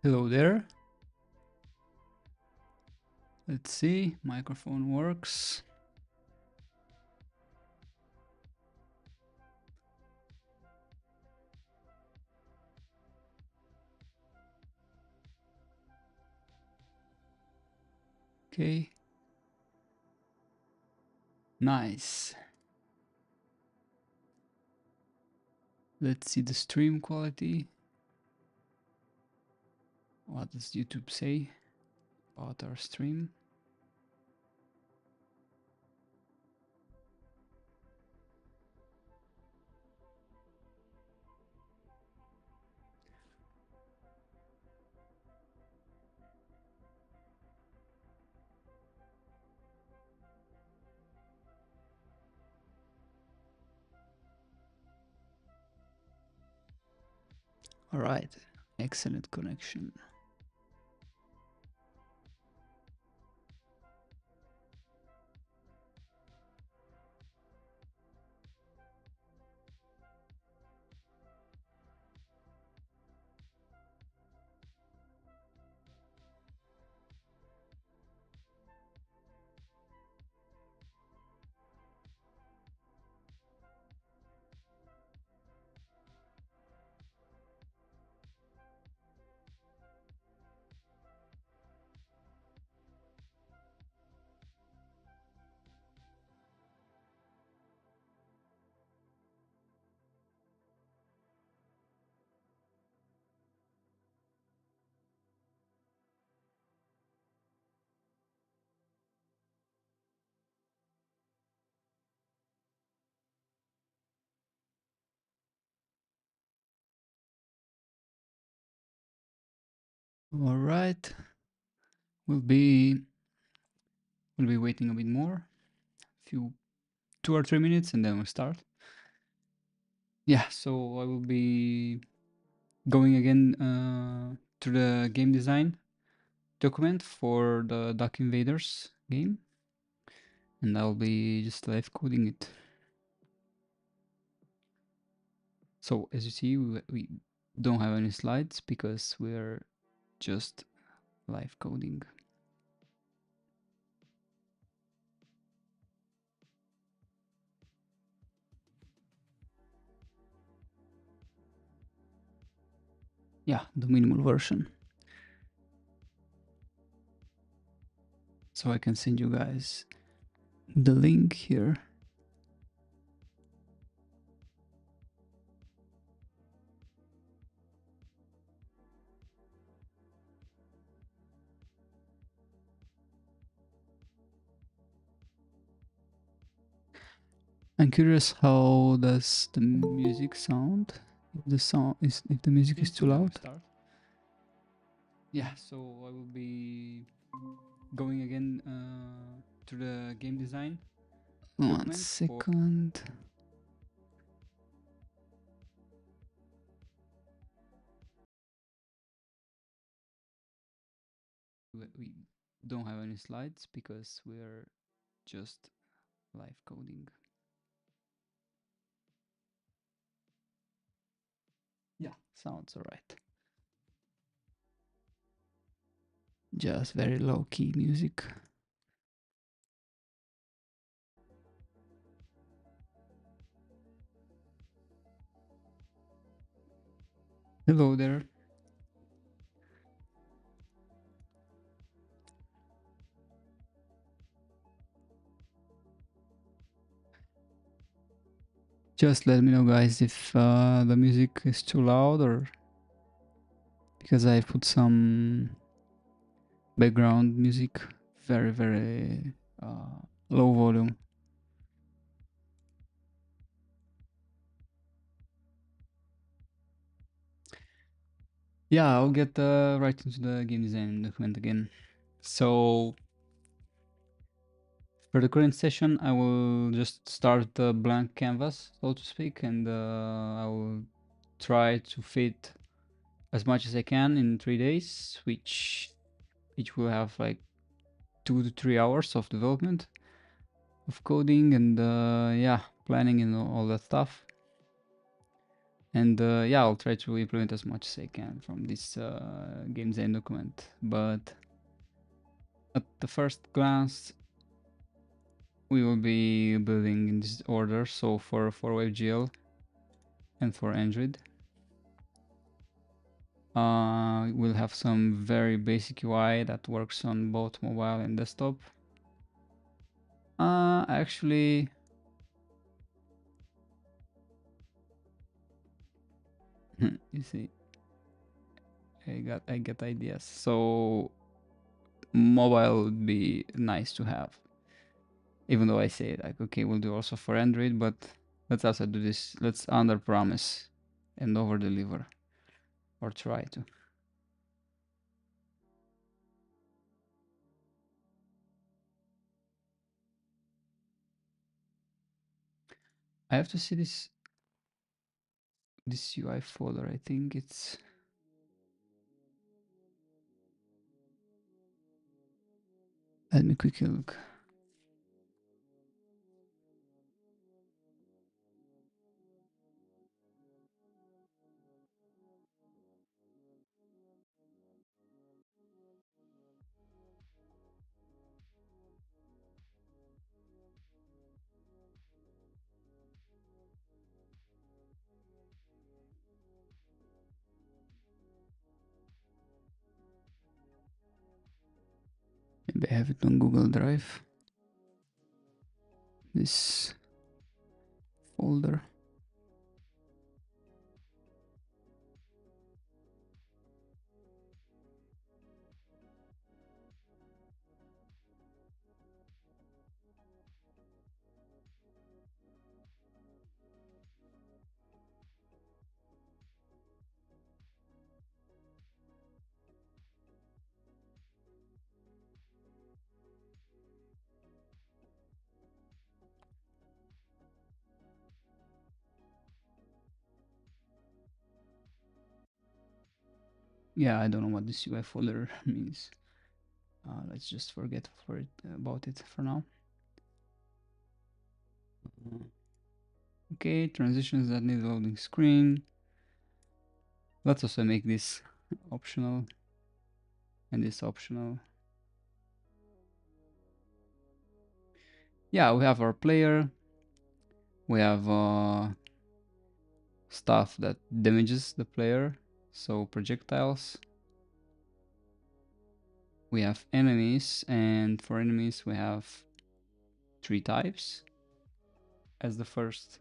Hello there. Let's see, microphone works. Okay. Nice. Let's see the stream quality. What does YouTube say about our stream? All right. Excellent connection. All right. We'll be waiting a bit more, few 2 or 3 minutes, and then we'll start. Yeah. So I will be going again to the game design document for the Duck Invaders game, and I'll be just live coding it. So as you see, we don't have any slides because we're just live coding. Yeah, the minimal version. So I can send you guys the link here. I'm curious, how does the music sound? If the music is too loud. Yeah, so I will be going again to the game design. 1 second. We don't have any slides because we're just live coding. Yeah, sounds alright. Just very low key music. Hello there. Just let me know, guys, if the music is too loud, or because I put some background music, very low volume. Yeah, I'll get right into the game design document again. So for the current session, I will just start a blank canvas, so to speak, and I will try to fit as much as I can in 3 days, which each will have like 2 to 3 hours of development, of coding, and yeah, planning and all that stuff. And yeah, I'll try to implement as much as I can from this game design document. But at the first glance, we will be building in this order. So for WebGL and for Android, we'll have some very basic UI that works on both mobile and desktop. Actually, you see, I get ideas. So mobile would be nice to have, even though I say like, okay, we'll do also for Android, but let's also do this. Let's under promise and over deliver, or try to. I have to see this UI folder. I think it's, let me quickly look. Maybe I have it on Google Drive. This folder. Yeah, I don't know what this UI folder means. Let's just forget about it for now. Okay, transitions that need loading screen. Let's also make this optional and this optional. Yeah, we have our player. We have stuff that damages the player, so projectiles. We have enemies, and for enemies we have 3 types as the first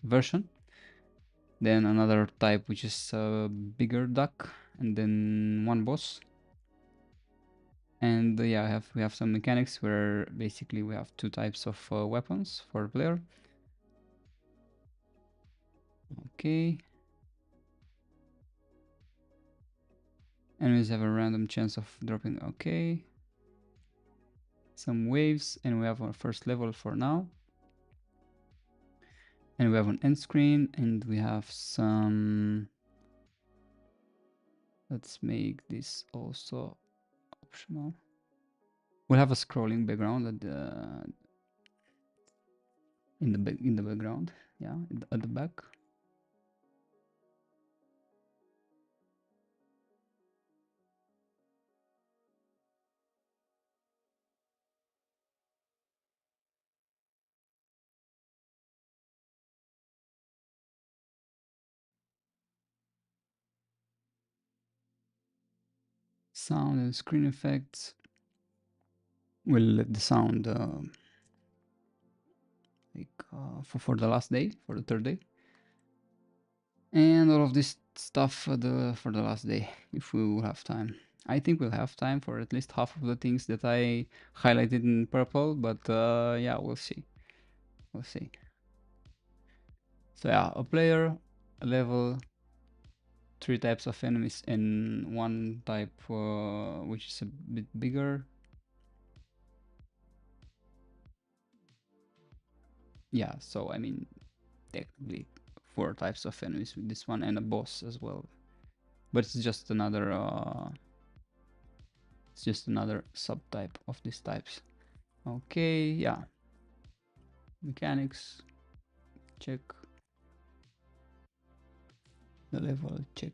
version. Then another type which is a bigger duck, and then 1 boss. And yeah, we have some mechanics where basically we have 2 types of weapons for the player. Okay. Enemies have a random chance of dropping. Okay. Some waves, and we have our first level for now. And we have an end screen, and we have some. Let's make this also optional. We'll have a scrolling background at the in the background, yeah, at the back. Sound and screen effects. We'll let the sound for the last day, for the 3rd day, and all of this stuff for the last day, if we will have time. I think we'll have time for at least half of the things that I highlighted in purple, but yeah, we'll see. We'll see. So yeah, a player, a level, 3 types of enemies, and 1 type which is a bit bigger. Yeah, so I mean, technically 4 types of enemies with this one, and a boss as well. But it's just another subtype of these types. Okay, yeah. Mechanics, check. the level check.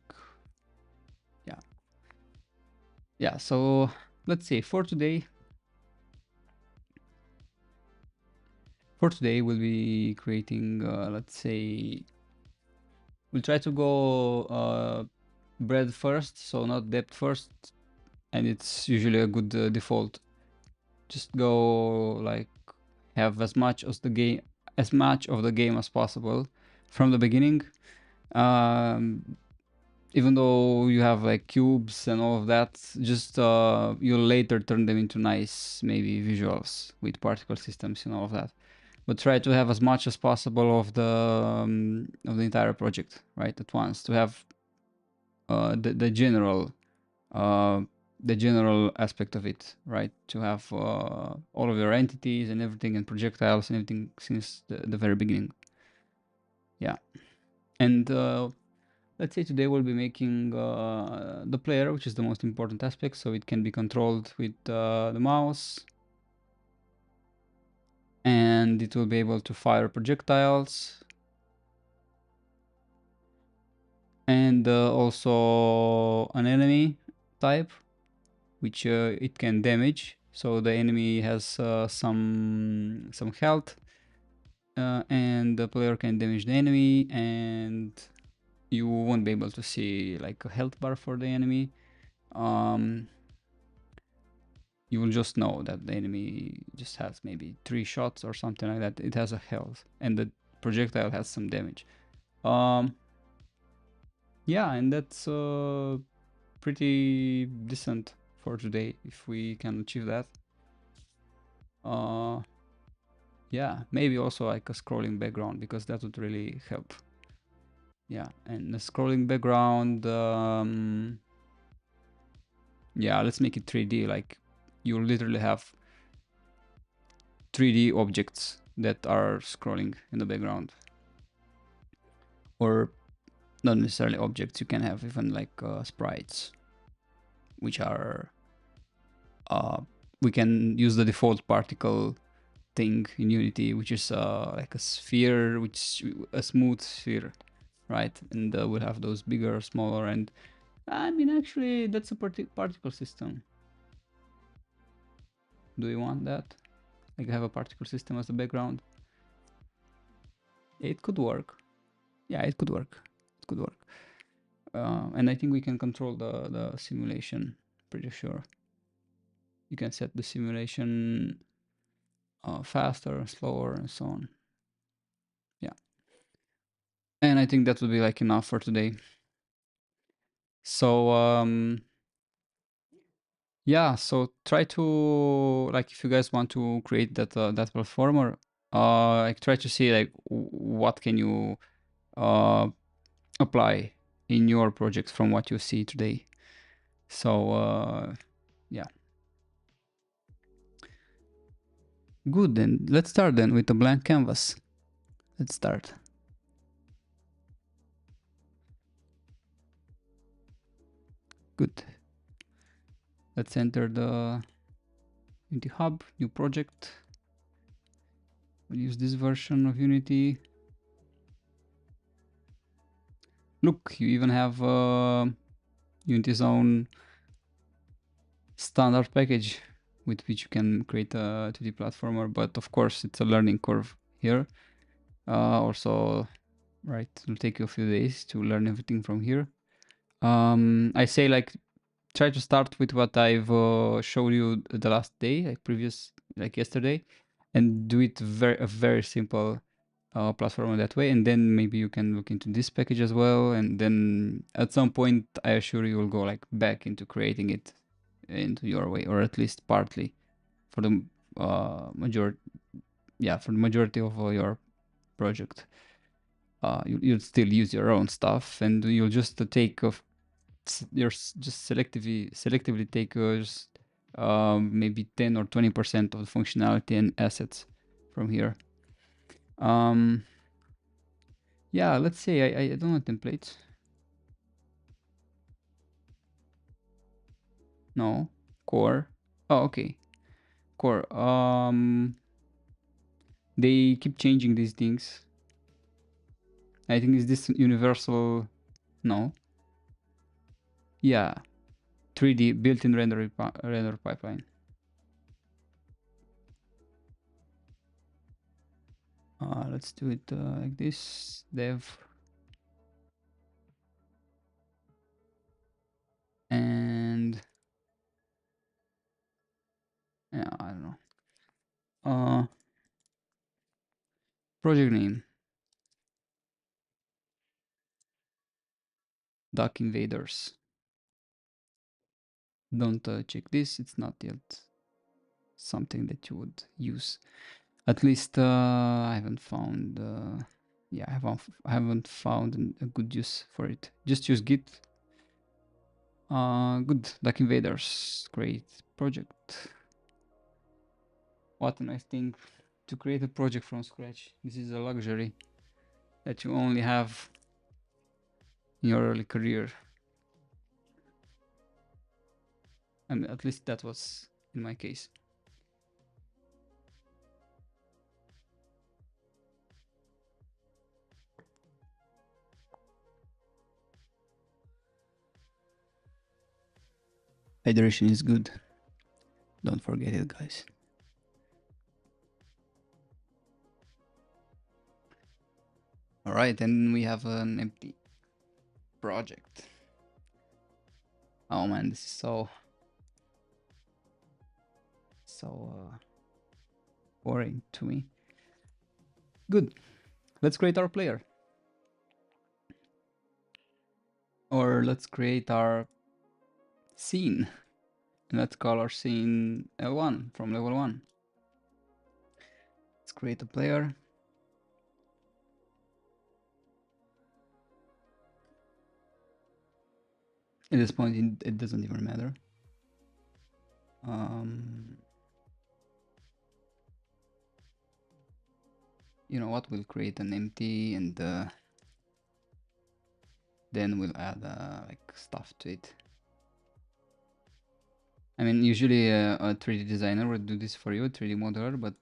Yeah, so let's say for today we'll be creating, let's say, we'll try to go breadth first, so not depth first, and it's usually a good default. Just go like have as much of the game as possible from the beginning. Even though you have like cubes and all of that, just you'll later turn them into nice maybe visuals with particle systems and all of that. But try to have as much as possible of the entire project right at once, to have the general uh, the general aspect of it, right? To have all of your entities and everything and projectiles and everything since the very beginning. Yeah, and let's say today we'll be making the player, which is the most important aspect, so it can be controlled with the mouse, and it will be able to fire projectiles, and also an enemy type, which it can damage. So the enemy has some health, and the player can damage the enemy, and you won't be able to see like a health bar for the enemy. You will just know that the enemy just has maybe 3 shots or something like that. It has a health, and the projectile has some damage. Yeah, and that's pretty decent for today if we can achieve that. Yeah, maybe also like a scrolling background, because that would really help. Yeah, and the scrolling background, yeah, let's make it 3D. Like you literally have 3D objects that are scrolling in the background, or not necessarily objects. You can have even like sprites, which are we can use the default particle thing in Unity, which is like a sphere, which a smooth sphere, right? And we'll have those bigger, smaller, and I mean actually that's a particle system. Do you want that? Like have a particle system as the background? It could work. Yeah, it could work. It could work. And I think we can control the simulation. Pretty sure you can set the simulation faster, slower, and so on. Yeah, and I think that would be like enough for today. So yeah, so try to, like, if you guys want to create that platformer, like try to see like what can you apply in your project from what you see today. So yeah, good. Then let's start then with a blank canvas. Let's start. Good. Let's enter the Unity Hub, new project. We'll use this version of Unity. Look, you even have Unity's own standard package with which you can create a 2D platformer, but of course it's a learning curve here. Also, right, it'll take you a few days to learn everything from here. I say like try to start with what I've showed you the last day, like yesterday, and do it a very simple platform that way, and then maybe you can look into this package as well, and then at some point I assure you will go like back into creating it into your way, or at least partly, for the majority. Yeah, for the majority of your project. You'll still use your own stuff, and you'll just take of just selectively take maybe 10 or 20% of the functionality and assets from here. Yeah, let's say I don't want templates. No, core. Oh, okay, core. They keep changing these things. I think it's this universal No. Yeah. 3D built-in render pipeline. Let's do it like this. Dev. And yeah, I don't know. Project name. Duck invaders. Don't check this. It's not yet something that you would use. At least I haven't found. Yeah, I haven't found a good use for it. Just use Git. Good. Duck invaders. Great project. What a nice thing to create a project from scratch. This is a luxury that you only have in your early career. I mean, at least that was in my case. Hydration is good. Don't forget it, guys. All right, and we have an empty project. Oh man, this is so boring to me. Good. Let's create our player. Or let's create our scene. And let's call our scene L1 from level 1. Let's create a player. At this point, it doesn't even matter. You know what? We'll create an empty and then we'll add like stuff to it. I mean, usually a 3D designer would do this for you, a 3D modeler, but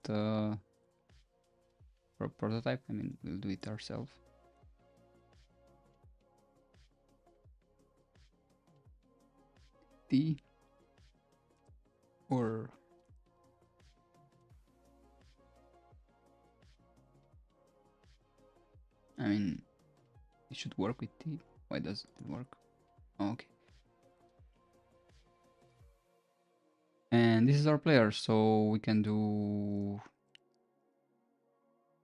for a prototype, I mean, we'll do it ourselves. T or I mean, it should work with T. Why does it work? Oh, okay. And this is our player, so we can do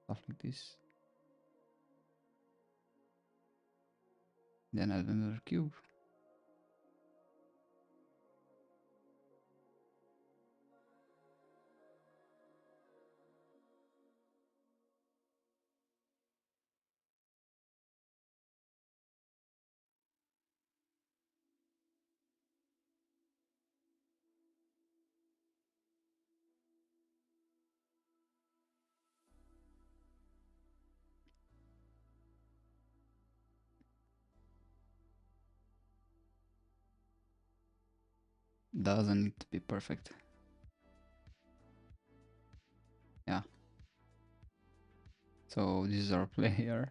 stuff like this. Then add another cube. Doesn't need to be perfect. Yeah. So this is our player.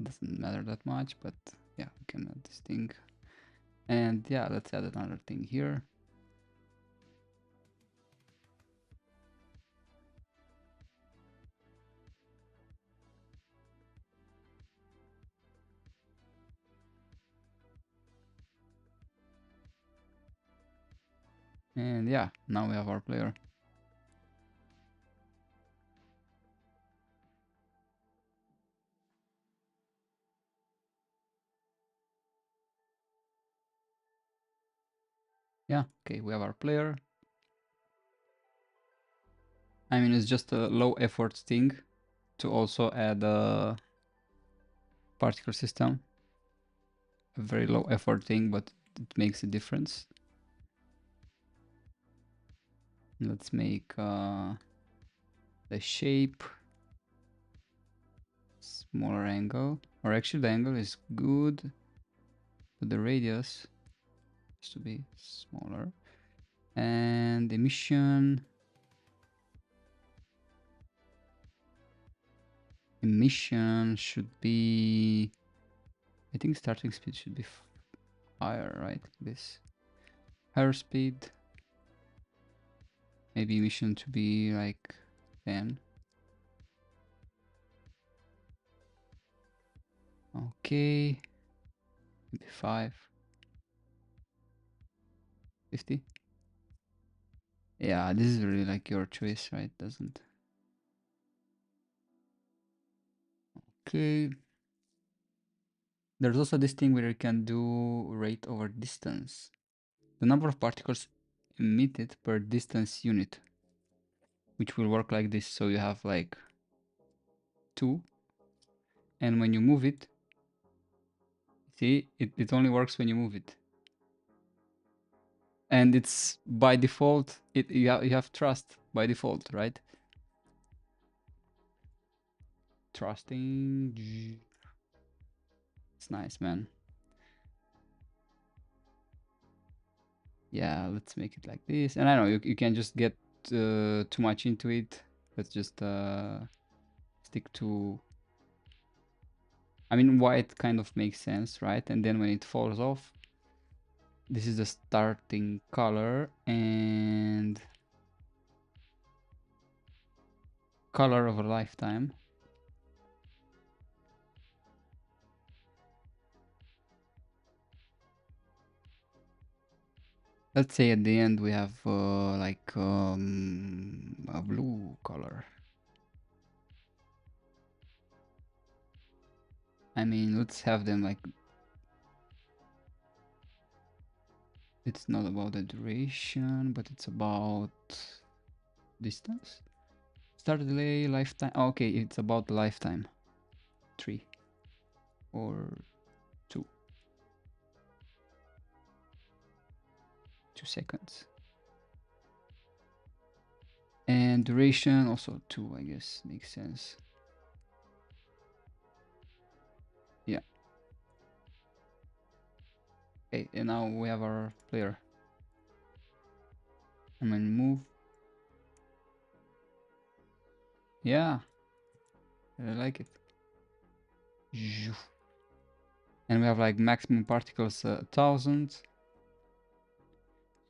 Doesn't matter that much, but yeah, we can add this thing. And yeah, let's add another thing here. And yeah, now we have our player. Yeah, okay, we have our player. I mean, it's just a low effort thing to also add a particle system. A very low effort thing, but it makes a difference. Let's make the shape smaller angle, or actually the angle is good, but the radius has to be smaller. And emission, Emission should be, I think starting speed should be higher, right? This higher speed, maybe emission to be like 10. Okay, maybe 5, 50. Yeah, this is really like your choice, right? Doesn't. Okay. There's also this thing where you can do rate over distance. The number of particles emitted per distance unit, which will work like this. So you have like 2, and when you move it, see, it only works when you move it. And it's by default, you have trust by default, right? Trusting. It's nice, man. Yeah, let's make it like this. And I know you can just get too much into it. Let's just stick to, I mean, white kind of makes sense, right? And then when it falls off, this is the starting color, and color of a lifetime. Let's say at the end we have like a blue color. I mean, let's have them like, it's not about the duration, but it's about distance. Start delay, lifetime. Oh, okay, it's about lifetime. 3 or 2. 2 seconds. And duration also 2, I guess. Makes sense. Yeah. Okay, and now we have our player. I'm gonna move. Yeah. I like it. And we have like maximum particles 1000.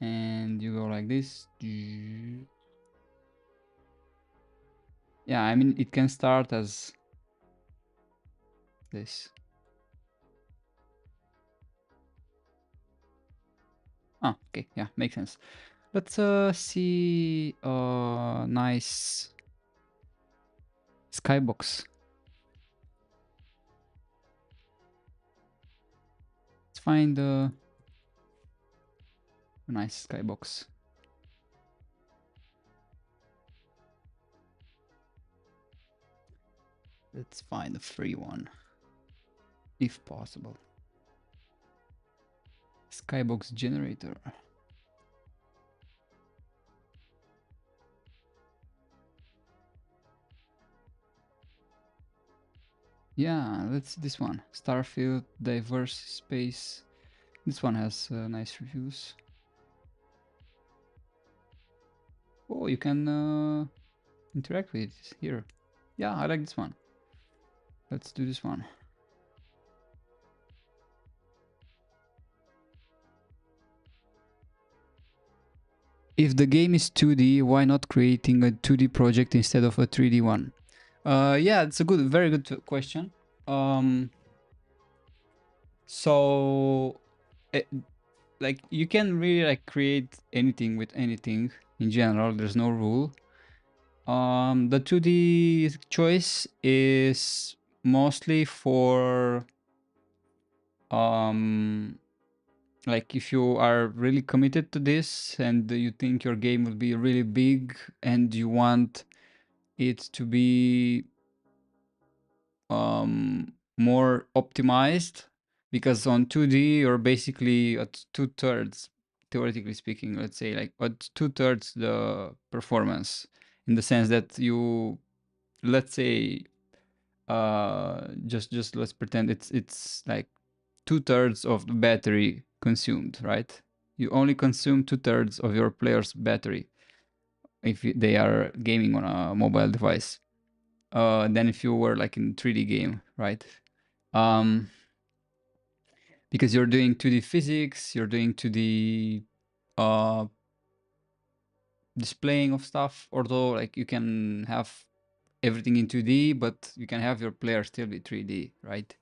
And you go like this. Yeah, I mean, it can start as this. Ah, okay, yeah, makes sense. Let's see nice skybox. Let's find a nice skybox. Let's find a free one, if possible. Skybox generator. Yeah, let's this one. Starfield, diverse space. This one has nice reviews. Oh, you can interact with it here. Yeah, I like this one. Let's do this one. If the game is 2D, why not creating a 2D project instead of a 3D one? Yeah, it's a very good question. So, like, you can really like create anything with anything in general. There's no rule. The 2D choice is mostly for like if you are really committed to this and you think your game will be really big and you want it to be more optimized, because on 2D you're basically at 2/3, theoretically speaking, let's say like at 2/3 the performance, in the sense that you, let's say just let's pretend it's like 2/3 of the battery consumed, right? You only consume 2/3 of your player's battery if they are gaming on a mobile device. than if you were like in 3D game, right? Um, because you're doing 2D physics, you're doing 2D uh, displaying of stuff. Although like you can have everything in 2D, but you can have your player still be 3D, right?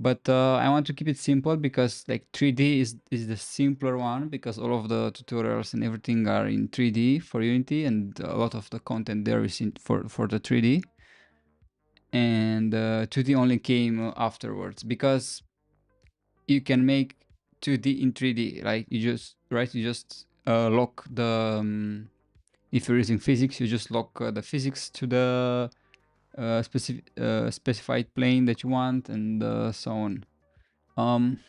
But I want to keep it simple because like 3D is the simpler one because all of the tutorials and everything are in 3D for Unity, and a lot of the content there is for the 3D. And 2D only came afterwards because you can make 2D in 3D. Like you just lock the if you're using physics, you just lock the physics to the specified plane that you want, and so on.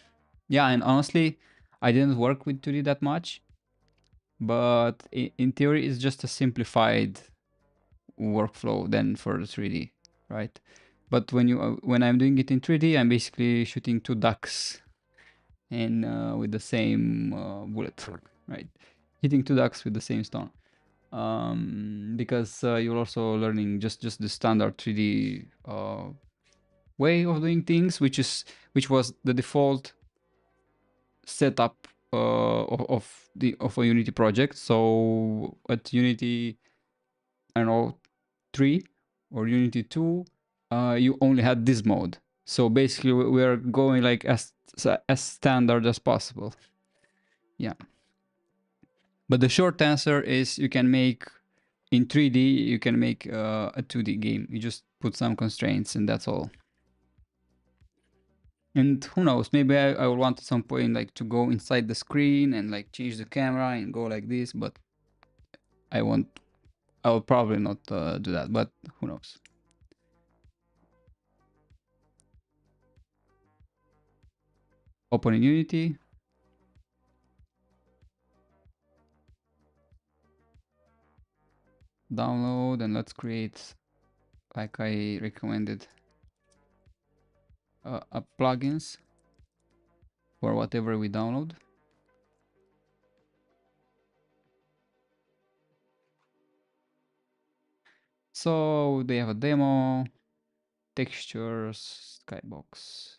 Yeah, and honestly, I didn't work with 2D that much, but in theory, it's just a simplified workflow than for the 3D, right? But when I'm doing it in 3D, I'm basically shooting two ducks and with the same bullet, right? Hitting two ducks with the same stone. Because you're also learning just the standard 3D way of doing things, which was the default setup of a Unity project. So at Unity, I don't know, 3 or Unity 2, you only had this mode. So basically, we are going like as standard as possible. Yeah. But the short answer is you can make in 3D, you can make a 2D game. You just put some constraints and that's all. And who knows, maybe I will want at some point like to go inside the screen and like change the camera and go like this, but I won't. I will probably not do that, but who knows. Open in Unity. Download, and let's create, like I recommended, a plugins for whatever we download. So they have a demo, textures, skybox.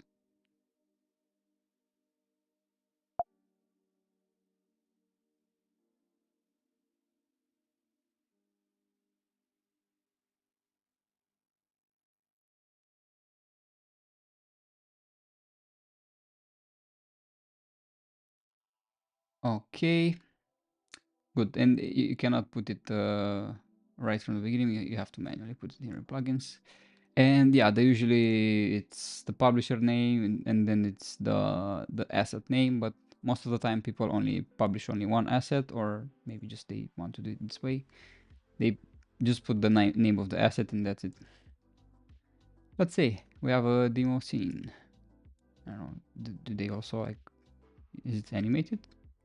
Okay, good. And you cannot put it right from the beginning. You have to manually put it here in plugins. And yeah, they usually it's the publisher name and then it's the asset name, but most of the time people only publish only one asset, or maybe just they want to do it this way. They just put the name of the asset and that's it. Let's say we have a demo scene. I don't know, do they also like, is it animated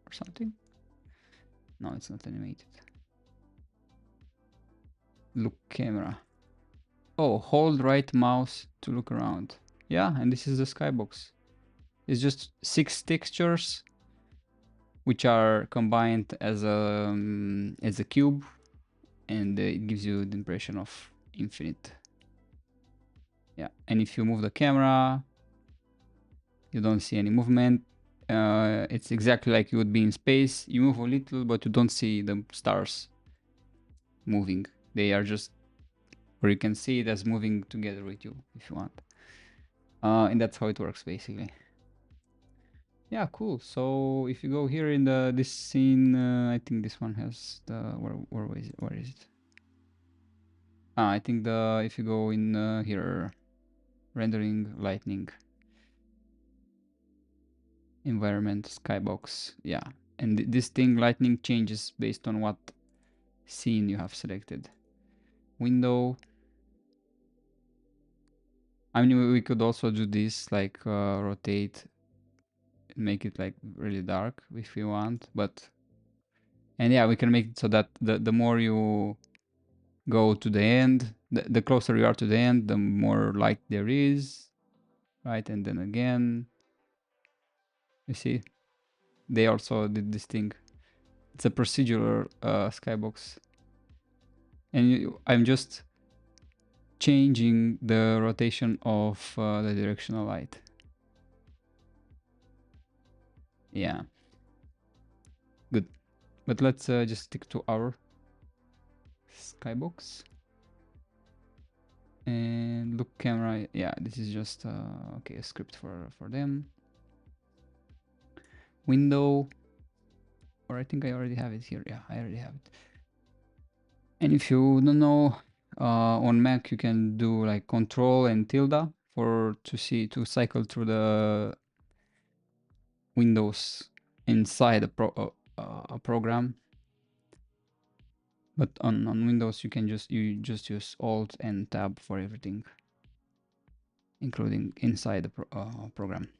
or something? No, it's not animated. Look camera. Oh, hold right mouse to look around. Yeah, and this is the skybox. It's just 6 textures which are combined as a cube, and it gives you the impression of infinite. Yeah, and if you move the camera, you don't see any movement. It's exactly like you would be in space. You move a little, but you don't see the stars moving. They are just, or you can see it as moving together with you if you want. And that's how it works basically. Yeah, cool. So if you go here in this scene, I think this one has the where is it? I think if you go in here, rendering, lightning, environment, skybox, yeah, and this thing lightning changes based on what scene you have selected. Window. I mean, we could also do this like rotate, make it like really dark if we want, but and yeah, we can make it so that the more you go to the end, the closer you are to the end, the more light there is, right? And then again, you see, they also did this thing. It's a procedural skybox, and I'm just changing the rotation of the directional light. Yeah, good. But let's just stick to our skybox. And look camera, yeah, this is just okay, a script for them. Window, or I think I already have it here. Yeah, I already have it. And if you don't know, on Mac you can do like Control and tilde to cycle through the windows inside a program. But on Windows you just use Alt and Tab for everything, including inside the program,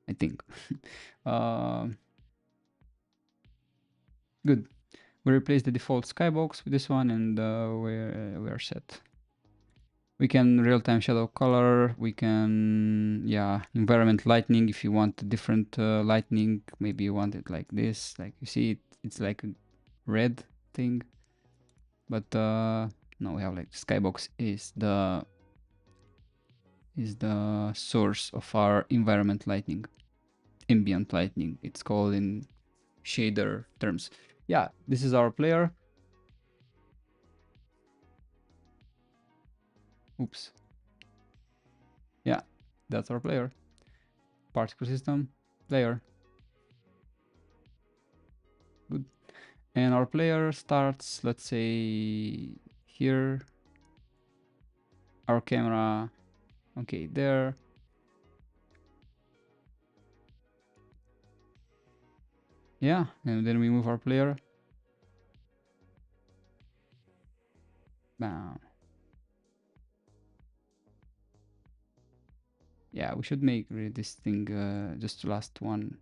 I think. Good. We replace the default skybox with this one, and we're set. We can real-time shadow color. We can, yeah, environment lighting if you want a different lighting. Maybe you want it like this. Like you see, it's like a red thing. But no, we have like skybox is the source of our environment lighting, ambient lighting. It's called in shader terms. Yeah, this is our player. Oops. Yeah, that's our player. Particle system, player. Good. And our player starts, let's say, here. Our camera, okay, there. Yeah, and then we move our player. Bam. Yeah, we should make really this thing just the last one.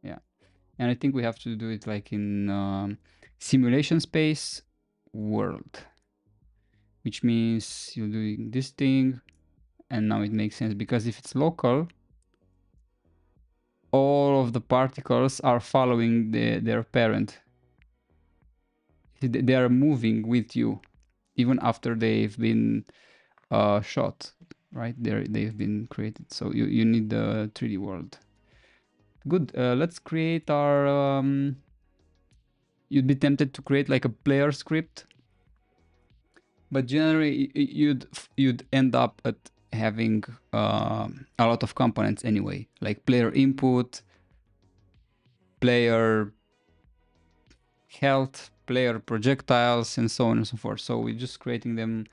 Yeah, and I think we have to do it like in simulation space world, which means you're doing this thing, and now it makes sense because if it's local, all of the particles are following their parent. They are moving with you, even after they've been shot, right? They've been created. So you need the 3D world. Good. Let's create our. You'd be tempted to create like a player script, but generally you'd end up at having a lot of components anyway, like player input, player health, player projectiles, and so on and so forth. So we're just creating them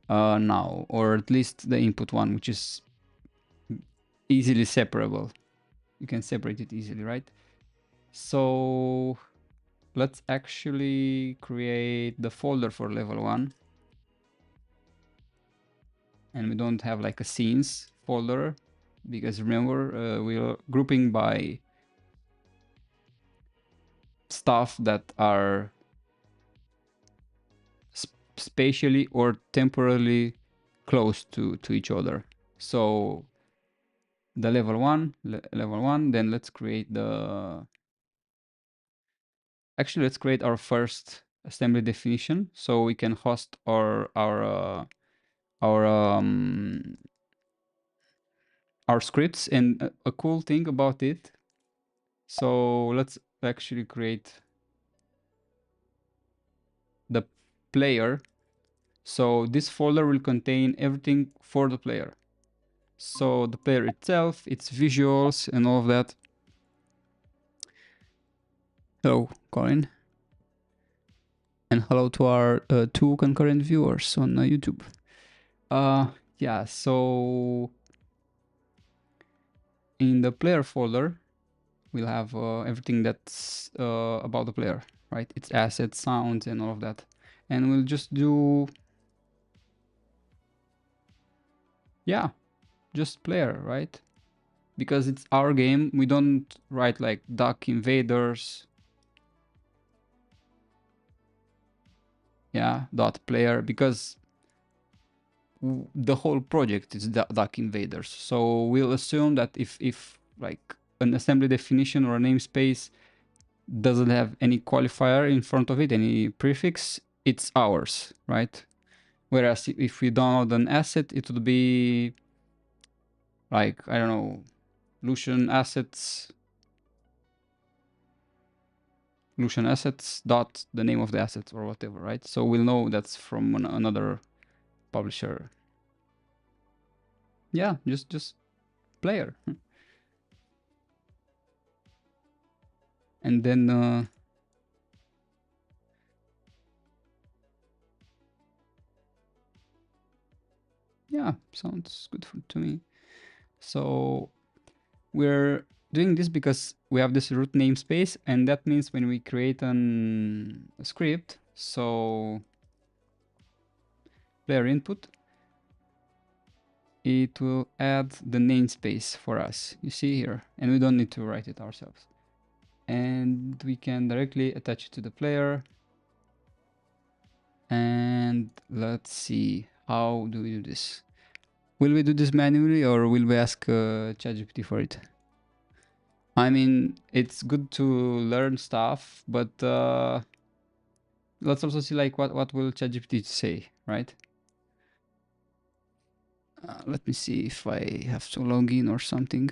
now, or at least the input one, which is easily separable. You can separate it easily, right? So let's actually create the folder for level 1. And we don't have like a scenes folder, because remember, we're grouping by stuff that are spatially or temporally close to each other. So the level one, then let's create the, actually let's create our first assembly definition so we can host our scripts. And a cool thing about it, so let's actually create the player. So this folder will contain everything for the player. So the player itself, its visuals and all of that. Hello, Colin. And hello to our 2 concurrent viewers on YouTube. Yeah, so in the player folder, we'll have everything that's about the player, right? Its assets, sounds, and all of that. And we'll just do, yeah, just player, right? Because it's our game, we don't write like duck invaders, yeah, dot player, because the whole project is duck invaders. So we'll assume that if like an assembly definition or a namespace doesn't have any qualifier in front of it, any prefix, it's ours, right? Whereas if we download an asset, it would be like, I don't know, Lucian assets dot the name of the asset or whatever, right? So we'll know that's from another publisher. Yeah, just player. And then yeah, sounds good to me. So we're doing this because we have this root namespace, and that means when we create a script, so player input, it will add the namespace for us, you see here, and we don't need to write it ourselves. And we can directly attach it to the player. And let's see, how do we do this? Will we do this manually or will we ask ChatGPT for it? I mean, it's good to learn stuff, but let's also see like what will ChatGPT say, right? Let me see if I have to log in or something.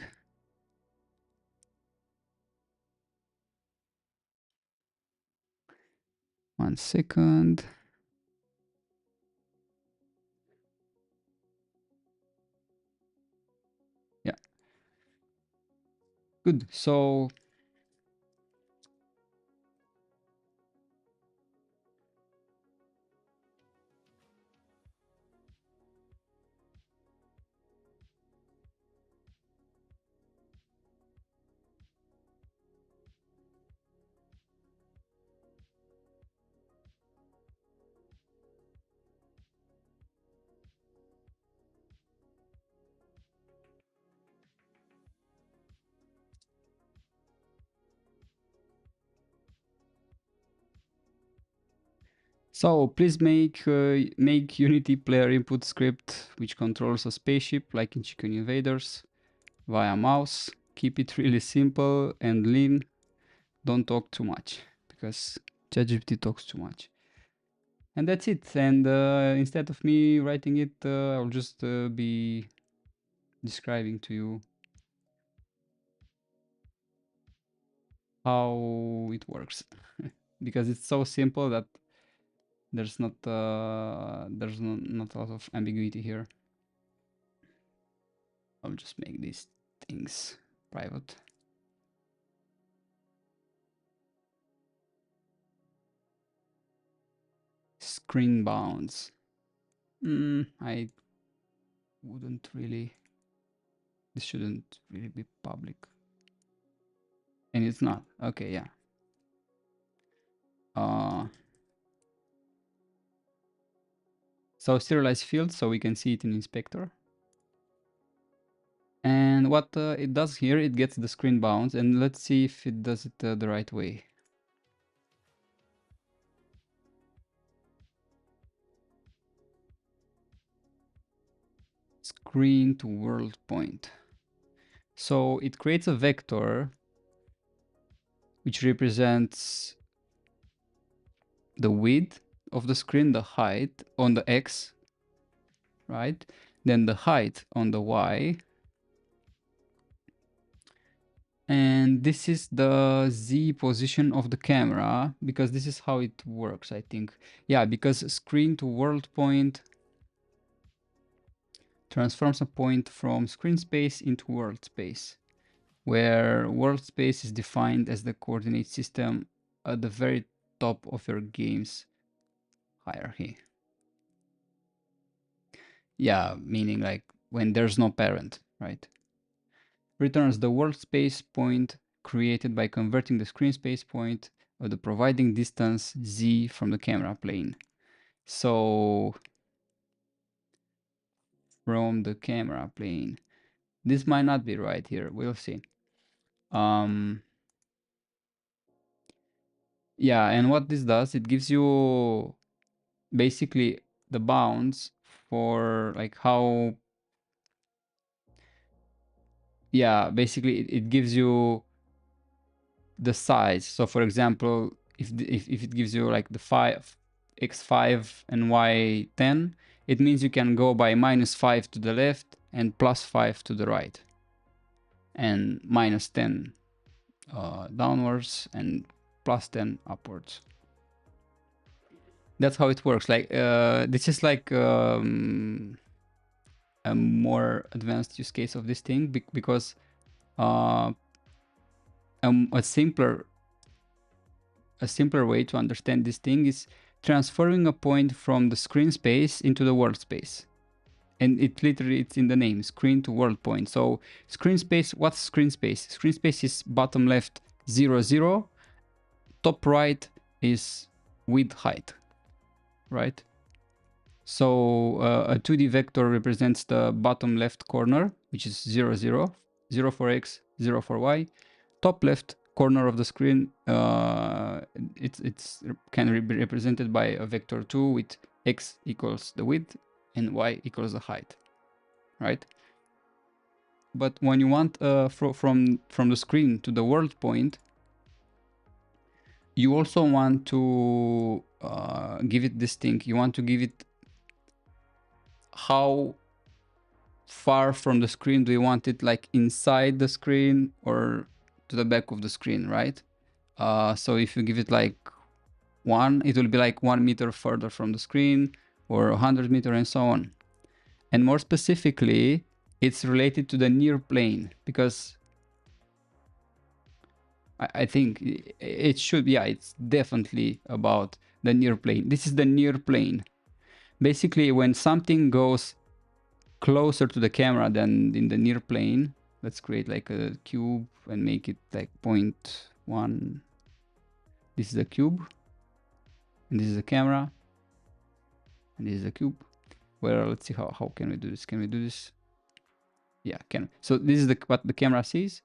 One second. Yeah. Good. So please make Unity player input script which controls a spaceship like in Chicken Invaders via mouse. Keep it really simple and lean. Don't talk too much because ChatGPT talks too much. And that's it. And instead of me writing it, I'll just be describing to you how it works because it's so simple that there's not a lot of ambiguity here. I'll just make these things private. Screen bounds. I wouldn't really. This shouldn't really be public. And it's not. Okay, yeah. So serialized field, so we can see it in inspector. And what it does here, it gets the screen bounds, and let's see if it does it the right way. Screen to world point. So it creates a vector which represents the width of the screen, the height on the X, right? Then the height on the Y. And this is the Z position of the camera, because this is how it works, I think. Yeah, because screen to world point transforms a point from screen space into world space, where world space is defined as the coordinate system at the very top of your game's hierarchy. Yeah, meaning like when there's no parent, right? Returns the world space point created by converting the screen space point of the providing distance z from the camera plane. So from the camera plane, this might not be right here. We'll see. Yeah, and what this does, it gives you basically the bounds for like how yeah, basically it gives you the size. So for example, if it gives you like the 5 x5 and y10, it means you can go by -5 to the left and +5 to the right, and -10 downwards and +10 upwards. That's how it works. Like this is like a more advanced use case of this thing because uh, a simpler way to understand this thing is transferring a point from the screen space into the world space. And it literally, it's in the name, screen to world point. So screen space, what's screen space? Screen space is bottom left 0, 0, top right is width height, right? So a 2D vector represents the bottom left corner, which is 0, 0, 0 for x, 0 for y. Top left corner of the screen, it's can be represented by a vector 2 with x equals the width and y equals the height, right? But when you want from the screen to the world point, you also want to give it this thing. You want to give it how far from the screen do you want it, like inside the screen or to the back of the screen, right? So if you give it like 1, it will be like 1 meter further from the screen, or 100 meter and so on. And more specifically, it's related to the near plane, because I think it should, yeah, it's definitely about the near plane. This is the near plane. Basically, when something goes closer to the camera than in the near plane, let's create like a cube and make it like 0.1. This is a cube, and this is a camera, and this is a cube. Well, let's see how can we do this. Can we do this? Yeah, can. So this is what the camera sees.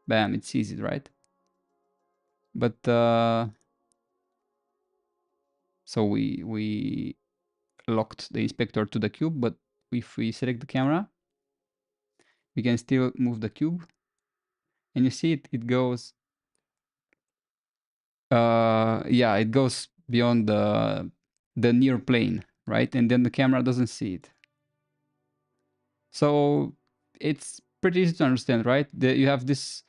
Bam, it sees it, right? But so we locked the inspector to the cube, but if we select the camera, we can still move the cube, and you see it goes yeah, it goes beyond the near plane, right? And then the camera doesn't see it. So it's pretty easy to understand, right? You have this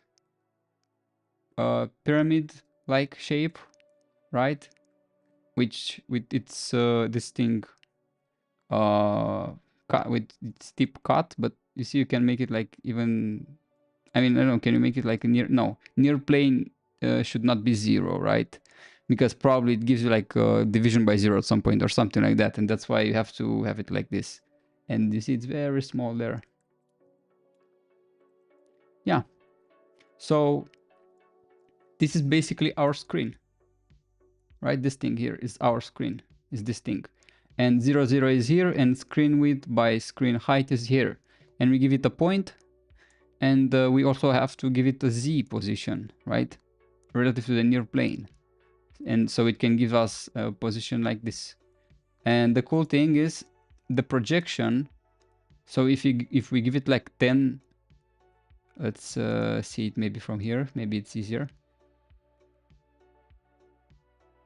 pyramid like shape, right? Which with its this thing cut with its steep cut, but you see you can make it like even, I mean, I don't know, can you make it like a near plane should not be 0, right? Because probably it gives you like a division by 0 at some point or something like that, and that's why you have to have it like this. And you see it's very small there. Yeah, so this is basically our screen, right? This thing here is our screen, is this thing. And 0, 0 is here, and screen width by screen height is here. And we give it a point, and we also have to give it a z position, right? Relative to the near plane. And so it can give us a position like this. And the cool thing is the projection. So if we give it like 10, let's see it maybe from here, maybe it's easier.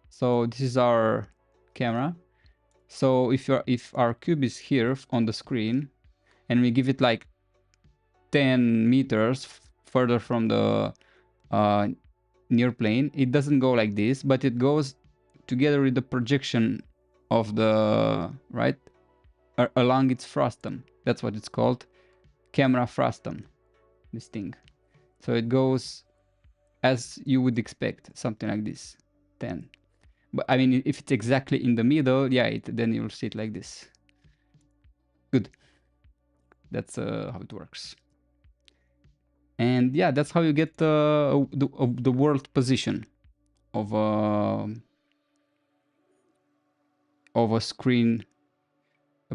So this is our camera. So if our cube is here on the screen, and we give it like 10 meters further from the near plane, it doesn't go like this, but it goes together with the projection of the right along its frustum. That's what it's called, camera frustum, this thing. So it goes as you would expect, something like this, 10. But I mean, if it's exactly in the middle, yeah, then you'll see it like this. Good. That's how it works. And yeah, that's how you get the world position of a screen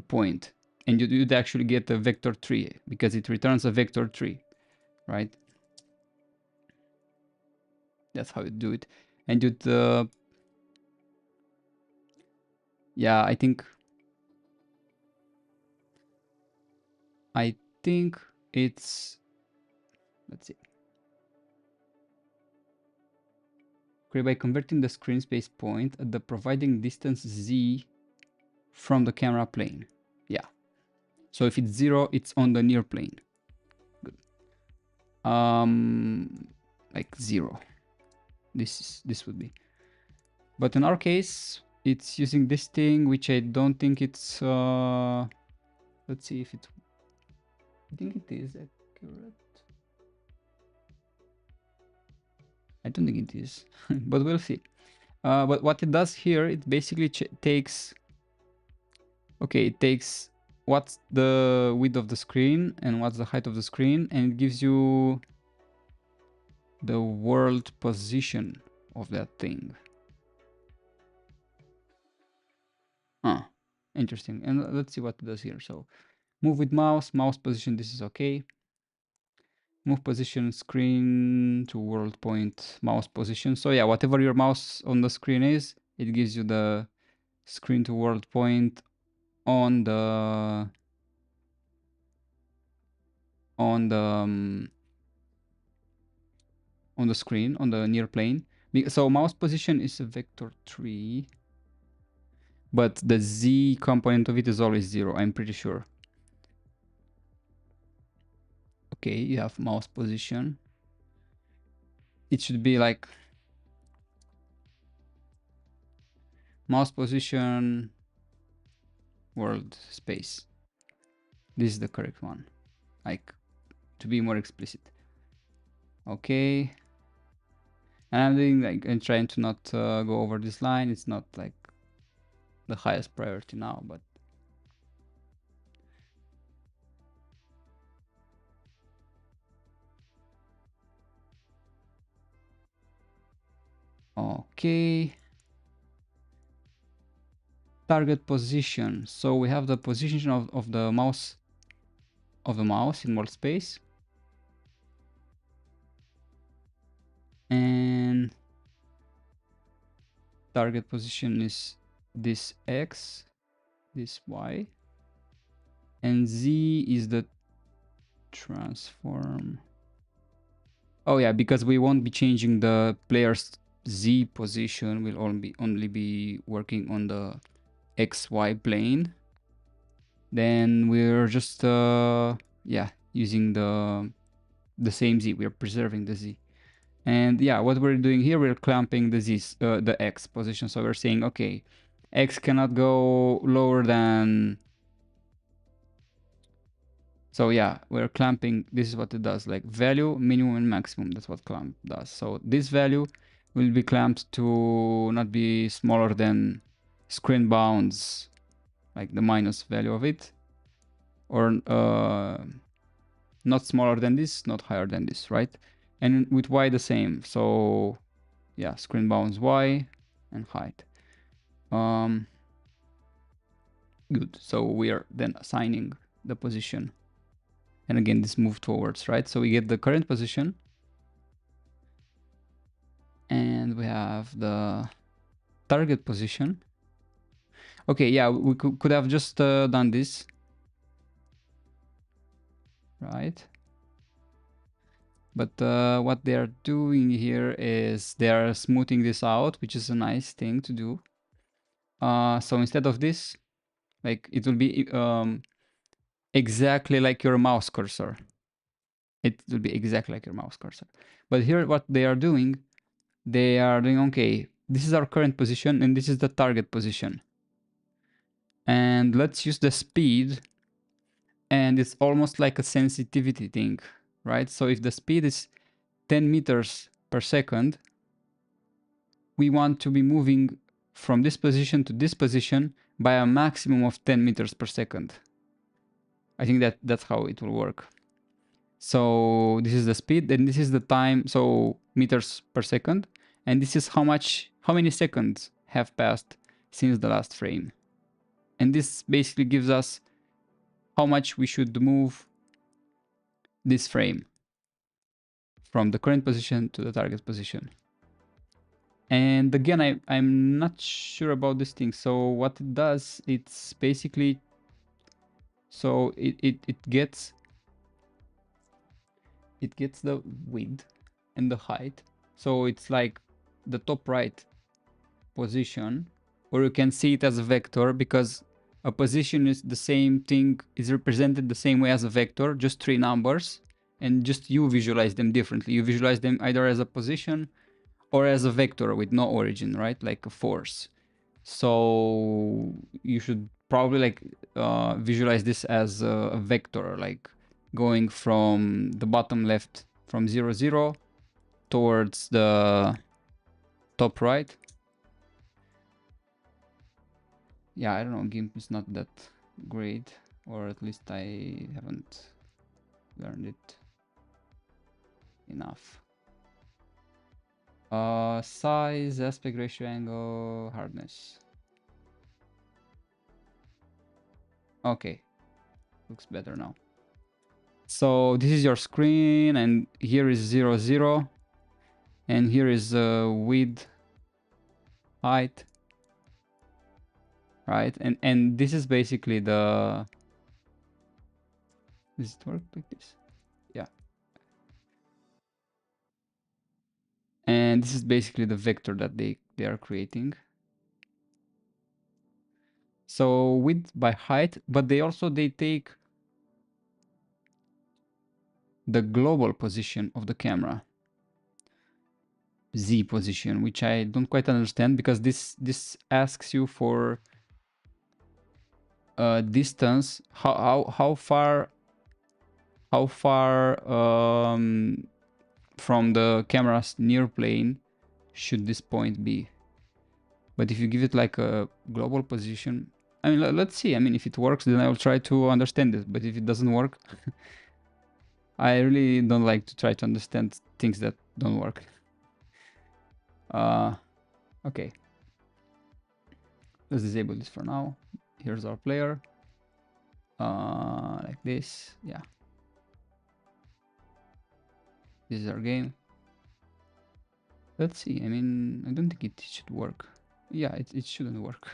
point. And you'd actually get a vector 3 because it returns a vector 3, right? That's how you do it. And you'd yeah, I think it's let's see. Okay, by converting the screen space point at the providing distance z from the camera plane. Yeah. So if it's 0, it's on the near plane. Good. Like 0. This would be. But in our case, it's using this thing, which I don't think it's. Let's see if it. I think it is accurate. I don't think it is, but we'll see. But what it does here, it basically takes. Okay, it takes what's the width of the screen and what's the height of the screen, and it gives you the world position of that thing. Ah, interesting. And let's see what it does here. So move with mouse, mouse position, this is okay. Move position, screen to world point, mouse position. So yeah, whatever your mouse on the screen is, it gives you the screen to world point on the on the screen, on the near plane. So mouse position is a vector 3, but the z component of it is always 0, I'm pretty sure. Okay, you have mouse position. It should be like mouse position world space. This is the correct one, like to be more explicit. Okay, and I'm doing like and trying to not go over this line. It's not like the highest priority now, but okay. Target position. So we have the position of the mouse in world space, and target position is this x, this y, and z is the transform. Oh yeah, because we won't be changing the player's z position, we'll only be working on the xy plane. Then we're just yeah, using the same z. We're preserving the z. And yeah, what we're doing here, we're clamping the z, the x position. So we're saying, okay, x cannot go lower than. So yeah, we're clamping. This is what it does, like value, minimum, and maximum. That's what clamp does. So this value will be clamped to not be smaller than screen bounds, like the minus value of it, or not smaller than this, not higher than this, right? And with y the same. So yeah, screen bounds y and height. Good. So we are then assigning the position. And again, this move towards, right? So we get the current position. And we have the target position. Okay, yeah, we could have just done this. Right? But what they are doing here is they are smoothing this out, which is a nice thing to do. So instead of this, like it will be exactly like your mouse cursor. It will be exactly like your mouse cursor. But here what they are doing, okay, this is our current position and this is the target position. And let's use the speed, and it's almost like a sensitivity thing, right? So if the speed is 10 meters per second, we want to be moving from this position to this position by a maximum of 10 meters per second. I think that's how it will work. So this is the speed and this is the time, so meters per second. And this is how many seconds have passed since the last frame. And this basically gives us how much we should move this frame from the current position to the target position. And again, I'm not sure about this thing. So what it does, it's basically, so it gets it gets the width and the height. So it's like the top right position, or you can see it as a vector, because a position is the same thing, is represented the same way as a vector, just 3 numbers, and just you visualize them differently. You visualize them either as a position or as a vector with no origin, right? Like a force. So you should probably like visualize this as a vector, like going from the bottom left from 0, 0 towards the top right. Yeah, I don't know, GIMP is not that great, or at least I haven't learned it enough. Size, aspect ratio, angle, hardness. Okay, looks better now. So this is your screen, and here is 0, 0, and here is width, height, right? And this is basically the... Does it work like this? Yeah. And this is basically the vector that they are creating. So width by height, but they take the global position of the camera, Z position, which I don't quite understand, because this asks you for distance, how far from the camera's near plane should this point be. But if you give it like a global position, I mean, let's see. I mean, if it works, then I will try to understand it. But if it doesn't work, I really don't like to try to understand things that don't work. Okay. Let's disable this for now. Here's our player. Like this. Yeah. This is our game. Let's see. I mean, I don't think it should work. Yeah, it shouldn't work.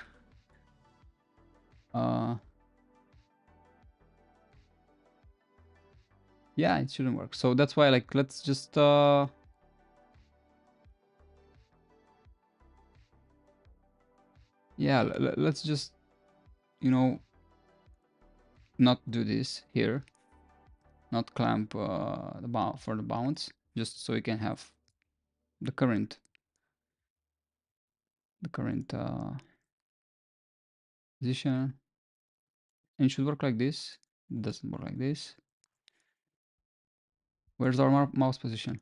Yeah, it shouldn't work. So that's why, like, let's just yeah, let's just, you know, not do this here, not clamp the bound for the bounds, just so we can have the current position, and it should work like this. It doesn't work like this. Where's our mouse position?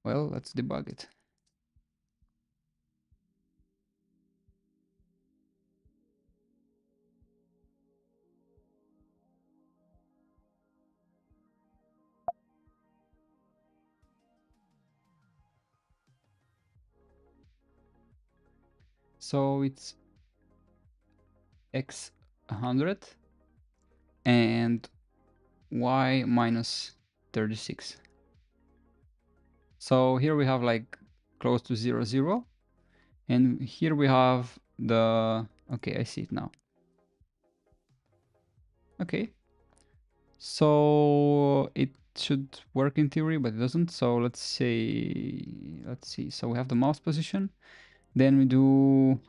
Well, let's debug it. So it's x 100 and y minus 36. So here we have like close to 0, 0. And here we have the... Okay, I see it now. Okay. So it should work in theory, but it doesn't. So let's see. So we have the mouse position. Then we do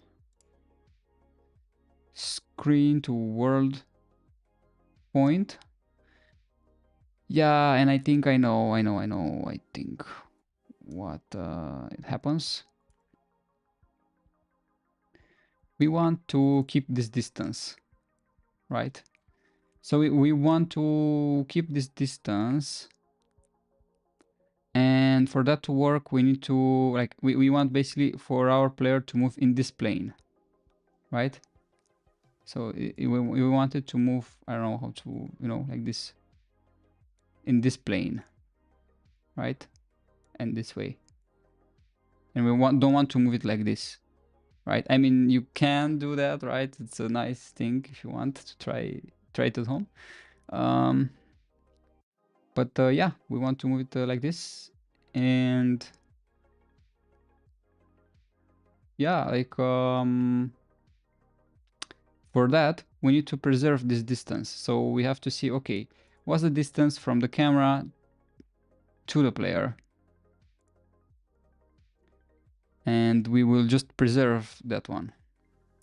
screen to world point. Yeah, and I think I know. I think what it happens. We want to keep this distance, right? So we want to keep this distance. And for that to work, we need to, like, we want basically for our player to move in this plane, right? So we wanted to move, I don't know how to, like this, in this plane, right? And this way. And we don't want to move it like this, right? I mean, you can do that, right? It's a nice thing if you want to try it at home. But yeah, we want to move it like this. And yeah, like For that, we need to preserve this distance. So we have to see, okay, what's the distance from the camera to the player? And we will just preserve that one,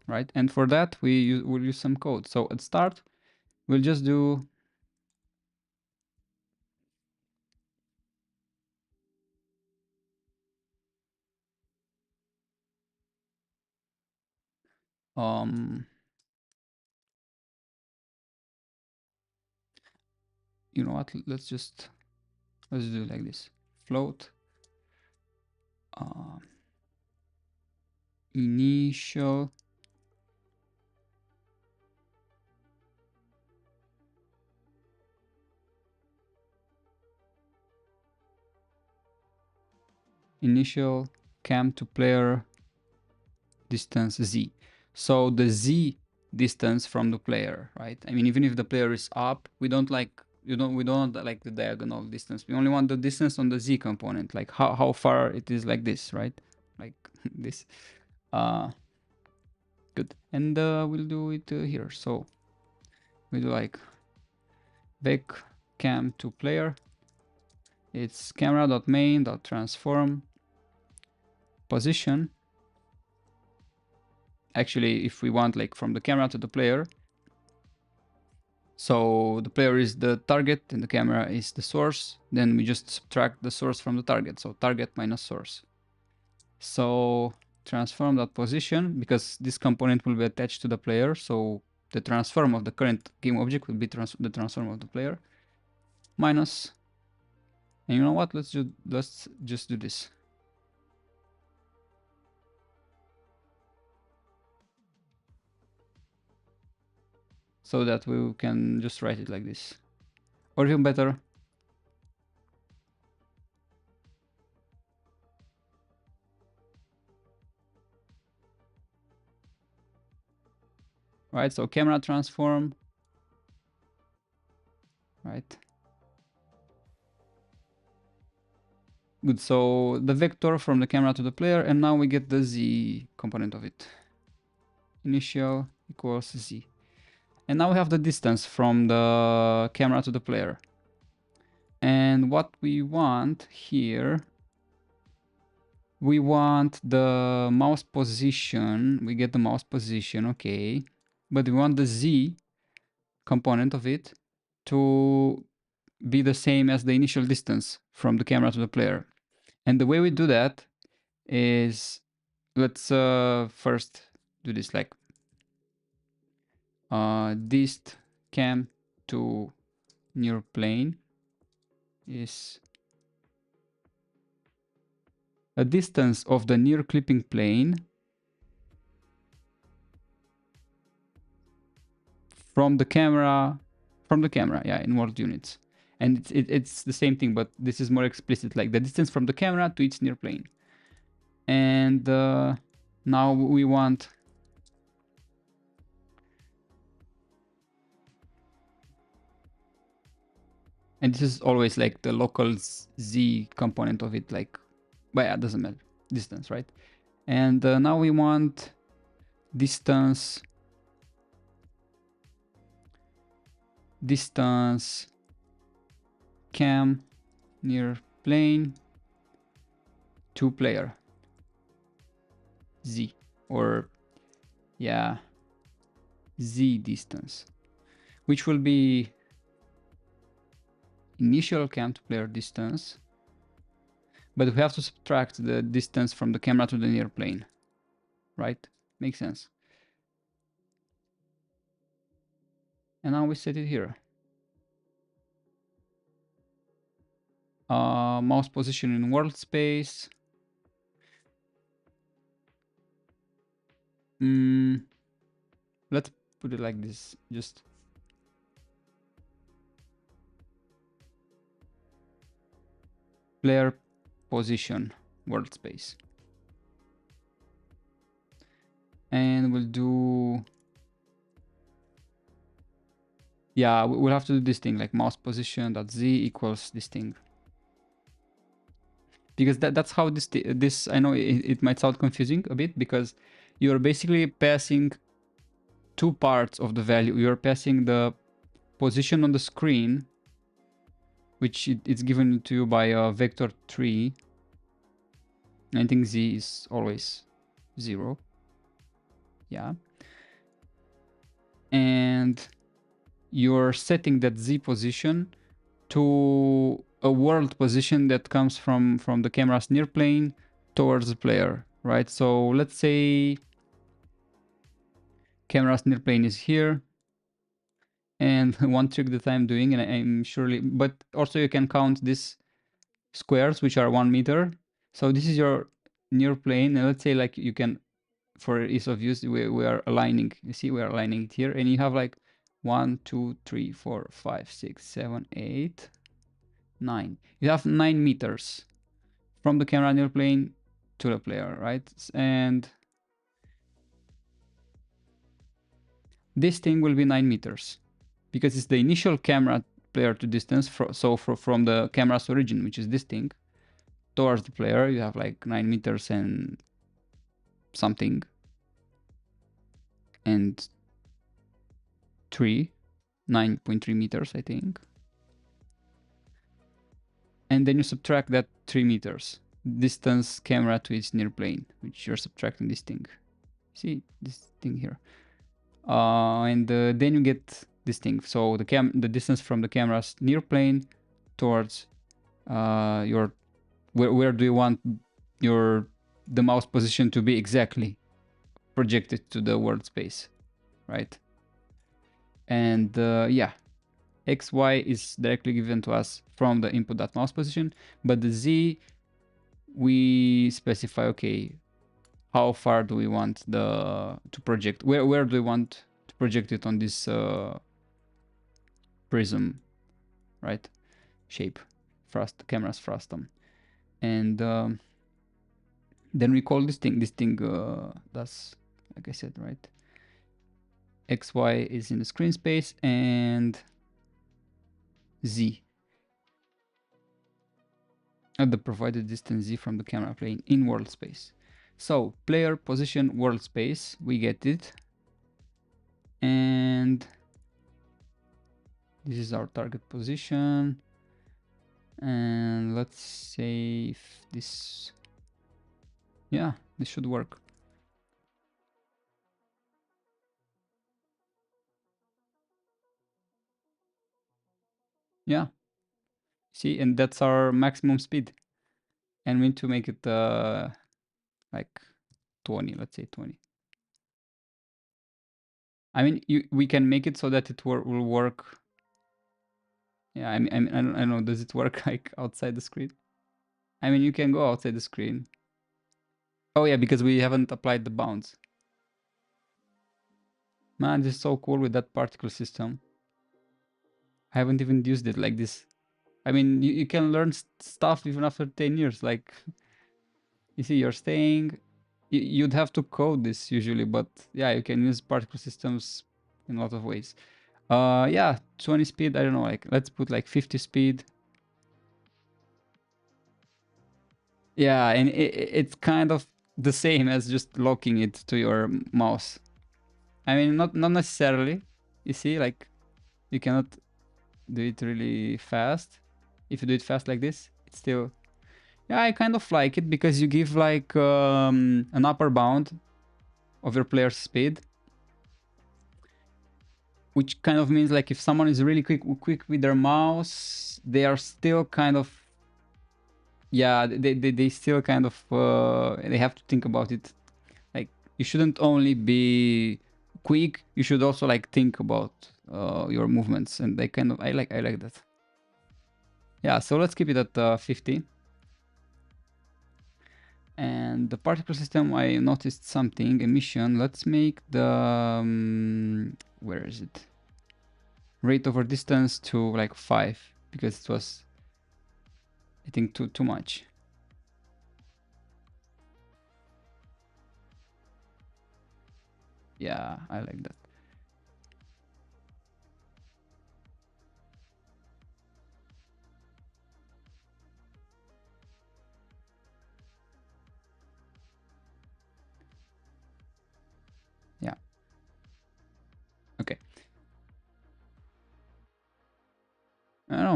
right? And for that, will use some code. So at start, we'll just do you know what? Let's do it like this. Float initial cam to player distance z. So the z distance from the player, right? I mean, even if the player is up, we don't like the diagonal distance. We only want the distance on the z component, like how far it is, like this, right? Like this. Good. And we'll do it here. So we do like vec cam to player. It's camera.main.transform position. Actually, if we want like from the camera to the player, so the player is the target and the camera is the source, then we just subtract the source from the target. So target minus source. So transform that position, because this component will be attached to the player. So the transform of the current game object will be the transform of the player minus. And you know what? Let's just do this. So that we can just write it like this. Or even better, right? So camera transform, right? Good, so the vector from the camera to the player, and now we get the z component of it. Initial equals z. And now we have the distance from the camera to the player. And what we want here, we want the mouse position. We get the mouse position, okay. But we want the z component of it to be the same as the initial distance from the camera to the player. And the way we do that is, let's first do this like dist cam to near plane is a distance of the near clipping plane from the camera, yeah, in world units. And it's the same thing, but this is more explicit, like the distance from the camera to its near plane. And now we want, and this is always like the local z component of it, like, but yeah, it doesn't matter, distance, right? And now we want distance cam near plane to player z, or yeah, z distance, which will be initial cam to player distance, but we have to subtract the distance from the camera to the near plane, right? Makes sense. And now we set it here. Mouse position in world space. Let's put it like this, just player position world space. And we'll do, yeah, we'll have to do this thing like mouse position dot z equals this thing, because that's how this I know it might sound confusing a bit, because you're basically passing two parts of the value. You're passing the position on the screen, which it's given to you by a vector 3. I think z is always 0. Yeah. And you're setting that z position to a world position that comes from the camera's near plane towards the player, right? So let's say camera's near plane is here, and one trick that I'm doing, and I'm surely, but also you can count these squares, which are 1 meter. So this is your near plane, and let's say like you can, for ease of use, we are aligning, you see, we are aligning it here, and you have like 1, 2, 3, 4, 5, 6, 7, 8, 9. You have 9 meters from the camera near plane to the player, right? And this thing will be 9 meters because it's the initial camera player to distance. From the camera's origin, which is this thing, towards the player, you have like 9 meters and something, and 9.3 meters, I think. And then you subtract that 3 meters distance camera to its near plane, which you're subtracting this thing. See this thing here, and then you get this thing. So the distance from the camera's near plane towards your where do you want the mouse position to be exactly projected to the world space, right? And yeah, XY is directly given to us from the input.mouse position, but the Z we specify, okay, how far do we want to project, where do we want to project it on this prism, right, shape, camera's frustum. And then we call this thing does, like I said, right, XY is in the screen space, and Z at the provided distance Z from the camera plane in world space. So player position world space, we get it, and this is our target position. And let's say if this, yeah, this should work. Yeah, see, and that's our maximum speed, and we need to make it like 20, let's say 20. I mean, we can make it so that it will work. Yeah, I mean, I don't know, does it work like outside the screen? I mean, you can go outside the screen. Oh yeah, because we haven't applied the bounds. Man, this is so cool with that particle system. I haven't even used it like this. I mean, you can learn stuff even after 10 years. Like, you see, you're staying. You'd have to code this usually, but yeah, you can use particle systems in a lot of ways. Yeah, 20 speed, I don't know, like, let's put like 50 speed. Yeah, and it's kind of the same as just locking it to your mouse. I mean, not necessarily. You see, like, you cannot do it really fast. If you do it fast like this, it's still, yeah, I kind of like it because you give like an upper bound of your player's speed, which kind of means like if someone is really quick with their mouse, they are still kind of, yeah, they still kind of they have to think about it. Like, you shouldn't only be quick, you should also like think about your movements, and they kind of, I like that. Yeah, so let's keep it at 50. And the particle system, I noticed something, emission. Let's make the where is it, rate over distance to like 5, because it was, I think, too much. Yeah, I like that. Yeah.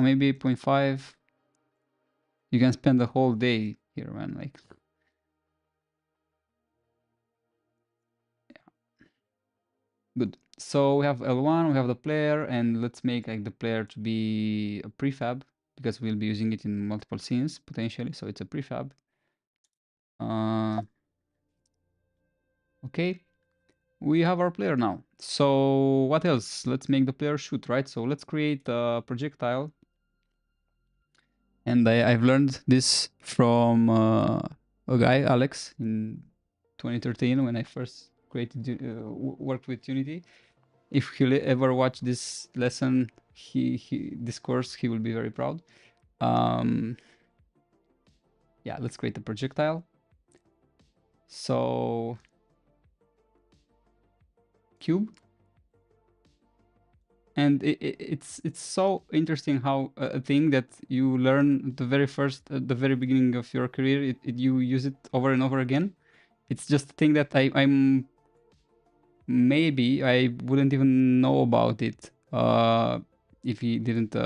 know, maybe 0.5. You can spend the whole day here, man. Like, yeah. Good. So we have L1, we have the player, and let's make like the player to be a prefab because we'll be using it in multiple scenes potentially. So it's a prefab. Okay, we have our player now. So what else? Let's make the player shoot, right? So let's create a projectile. And I've learned this from a guy, Alex, in 2013 when I first worked with Unity. If he'll ever watch this lesson, this course, he will be very proud. Yeah, let's create a projectile. So cube. And it's so interesting how a thing that you learn at the very beginning of your career, you use it over and over again. It's just a thing that I'm maybe I wouldn't even know about it if he didn't if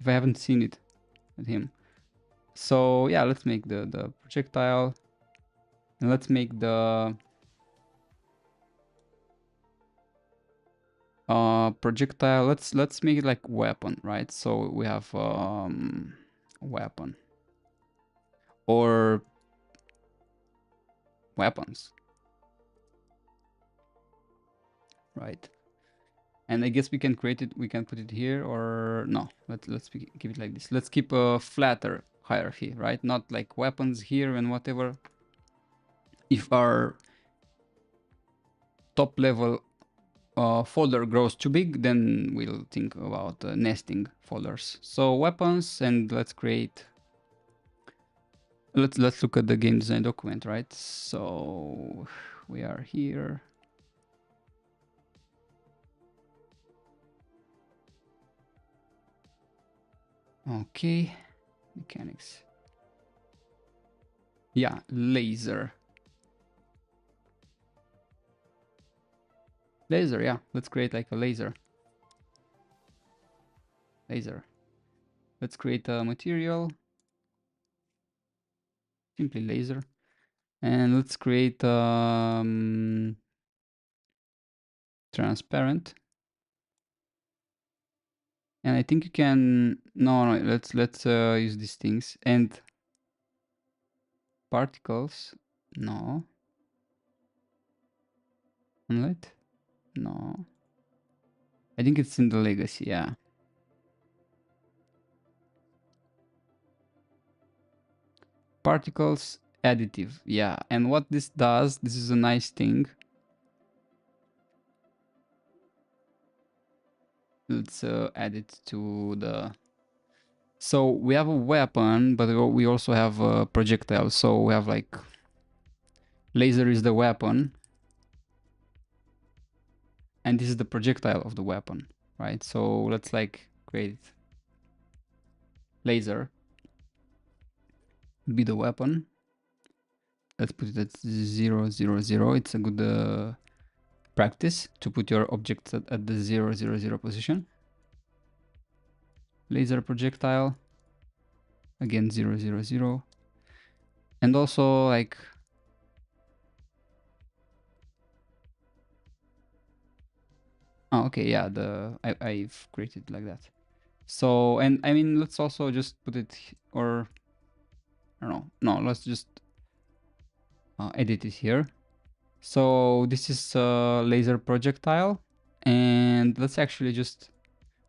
I haven't seen it with him. So yeah, let's make the projectile, and let's make the projectile. Let's make it like weapon, right? So we have weapon or weapons, right? And I guess we can create it. We can put it here or no. Let's keep it like this. Let's keep a flatter hierarchy, right? Not like weapons here and whatever. If our top level folder grows too big, then we'll think about nesting folders. So weapons, and let's create. Let's look at the game design document, right? So we are here. Okay, mechanics. Yeah, laser. Laser, yeah. Let's create like a laser. Laser. Let's create a material. Simply laser. And let's create transparent. And I think you can no, let's use these things. And particles, no. Inlet, no. I think it's in the legacy, yeah. Particles additive, yeah. And what this does, this is a nice thing. Let's add it to the. So we have a weapon, but we also have a projectile. So we have like laser is the weapon, and this is the projectile of the weapon, right? So let's like create laser be the weapon. Let's put it at 0, 0, 0. It's a good practice to put your objects at the 0, 0, 0 position. Laser projectile, again 0, 0, 0. And also like okay, yeah, I've created like that. So, and I mean, let's also just put it, or I don't know, no, let's just edit it here. So this is a laser projectile, and let's actually just,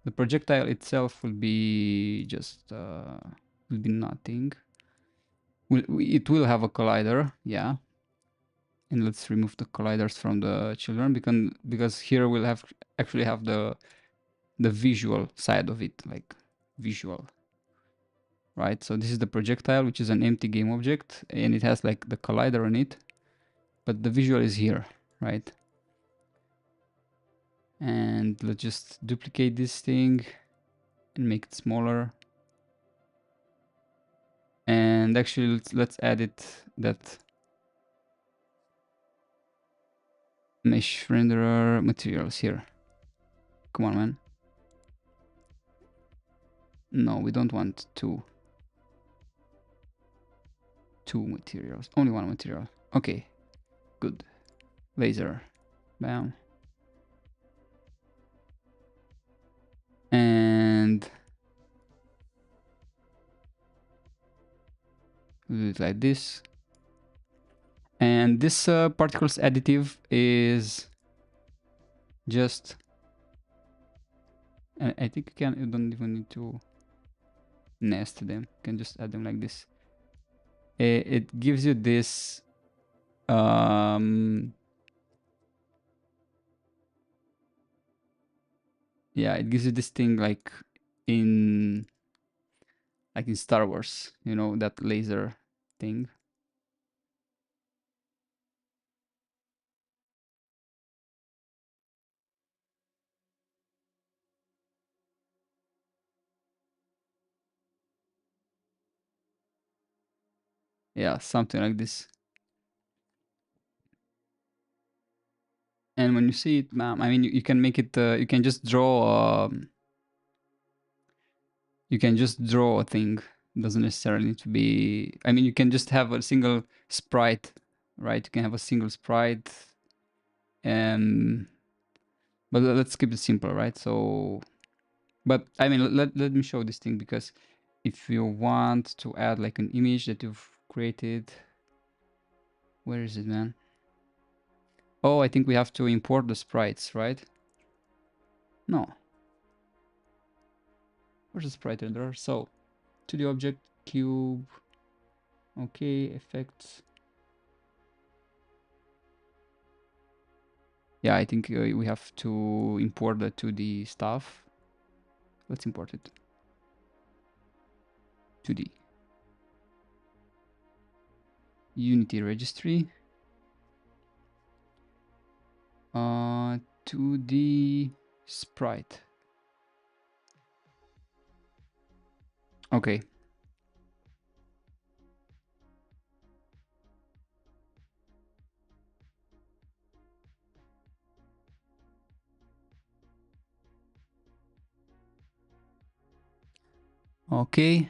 the projectile itself will be just, will be nothing. It will have a collider, yeah. And let's remove the colliders from the children because here we'll actually have the visual side of it, like visual, right? So this is the projectile, which is an empty game object, and it has like the collider on it, but the visual is here, right? And let's just duplicate this thing and make it smaller. And actually let's add it, that mesh renderer materials here. Come on, man. No, we don't want two materials, only one material. Okay, good. Laser, bam. And we'll do it like this. And this particles additive is just, I think you don't even need to nest them. You can just add them like this. It gives you this yeah, it gives you this thing like in Star Wars, you know, that laser thing. Yeah, something like this. And when you see it, I mean, you can make it. You can just draw. You can just draw a thing. It doesn't necessarily need to be. I mean, you can just have a single sprite, right? You can have a single sprite. But let's keep it simple, right? So, but I mean, let me show this thing, because if you want to add like an image that you've created, where is it, man? Oh, I think we have to import the sprites, right? No. Where's the sprite renderer? So, to the object, cube, okay, effects. Yeah, I think we have to import the 2D stuff. Let's import it. 2D. Unity registry. 2D sprite. Okay. Okay.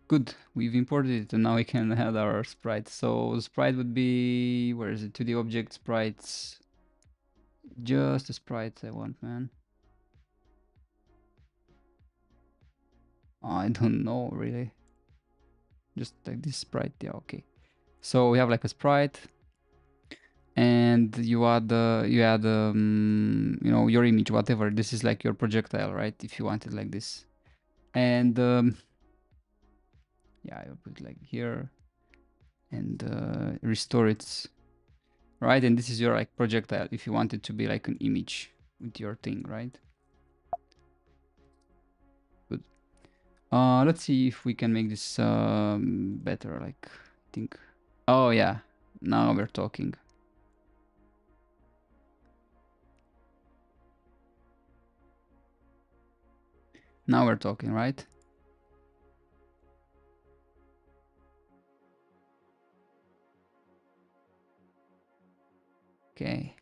Good. We've imported it, and now we can add our sprite. So the sprite would be, where is it? 2D object sprites. Just the sprites I want, man. I don't know really. Just like this sprite. Yeah, okay. So we have like a sprite, and you add you know, your image, whatever. This is like your projectile, right? If you want it like this. And yeah, I'll put it like here, and restore it, right? And this is your like projectile if you want it to be like an image with your thing, right? Good. Let's see if we can make this better, like, I think. Oh yeah, now we're talking. Now we're talking, right? Okay.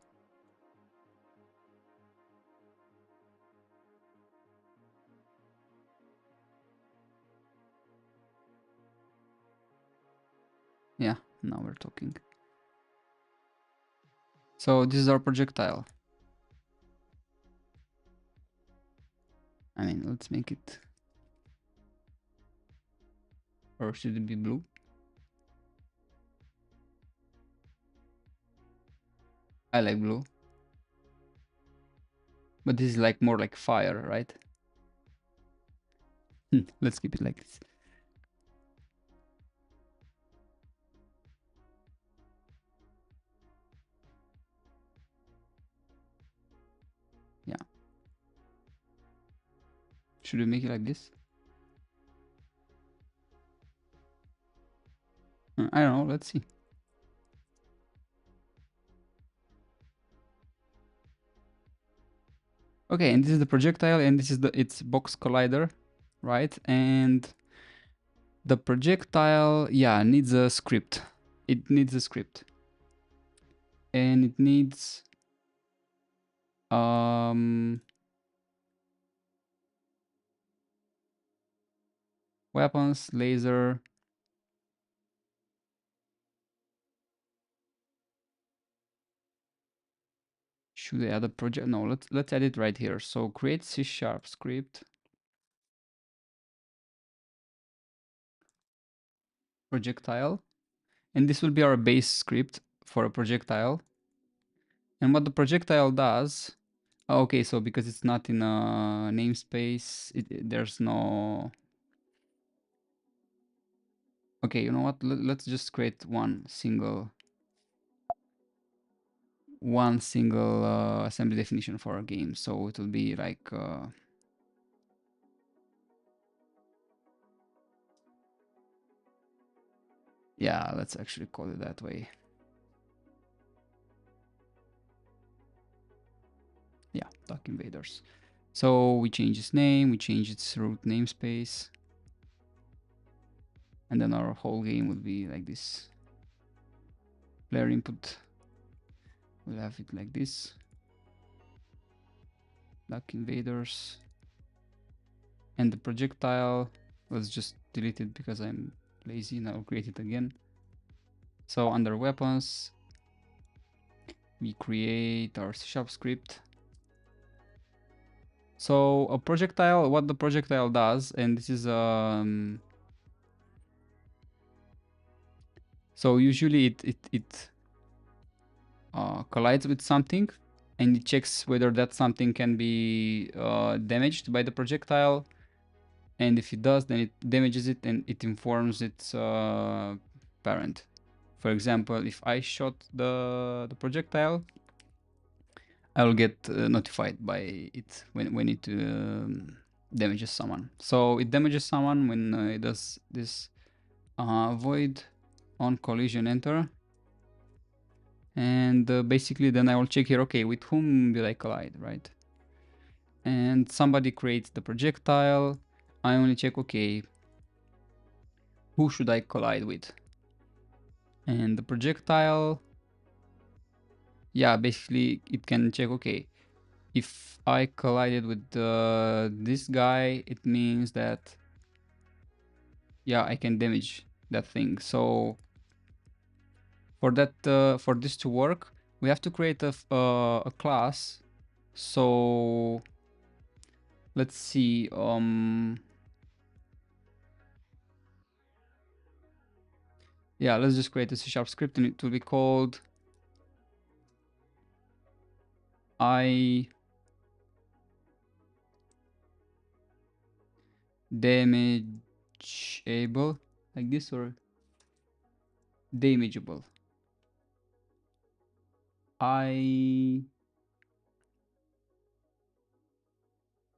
Yeah, now we're talking. So this is our projectile. I mean, let's make it, or should it be blue? I like blue. But this is like more like fire, right? Let's keep it like this. Yeah. Should we make it like this? I don't know, let's see. Okay, and this is the projectile, and this is its box collider, right? And the projectile, yeah, needs a script. It needs a script. And it needs weapons, laser. Should I add a project? No, let's add it right here. So create C# script, projectile, and this will be our base script for a projectile. And what the projectile does, okay, so because it's not in a namespace, there's no, okay, you know what, let's just create one single assembly definition for our game. So it will be like, yeah, let's actually call it that way. Yeah, duck invaders. So we change its name, we change its root namespace, and then our whole game will be like this. Player input, we'll have it like this. Duck invaders. And the projectile, let's just delete it because I'm lazy. Now I'll create it again. So under weapons, we create our C# script. So a projectile, what the projectile does, and this is so usually it collides with something, and it checks whether that something can be damaged by the projectile, and if it does, then it damages it and it informs its parent. For example, if I shot the projectile, I will get notified by it when it damages someone. So it damages someone when it does this void on collision enter. And basically then I will check here, okay, with whom did I collide, right? And somebody creates the projectile. I only check, okay, who should I collide with? And the projectile, yeah, basically it can check, okay, if I collided with this guy, it means that, yeah, I can damage that thing. So for that, for this to work, we have to create a class. So let's see, yeah, let's just create a C# script, and it will be called I damageable, like this, or damageable.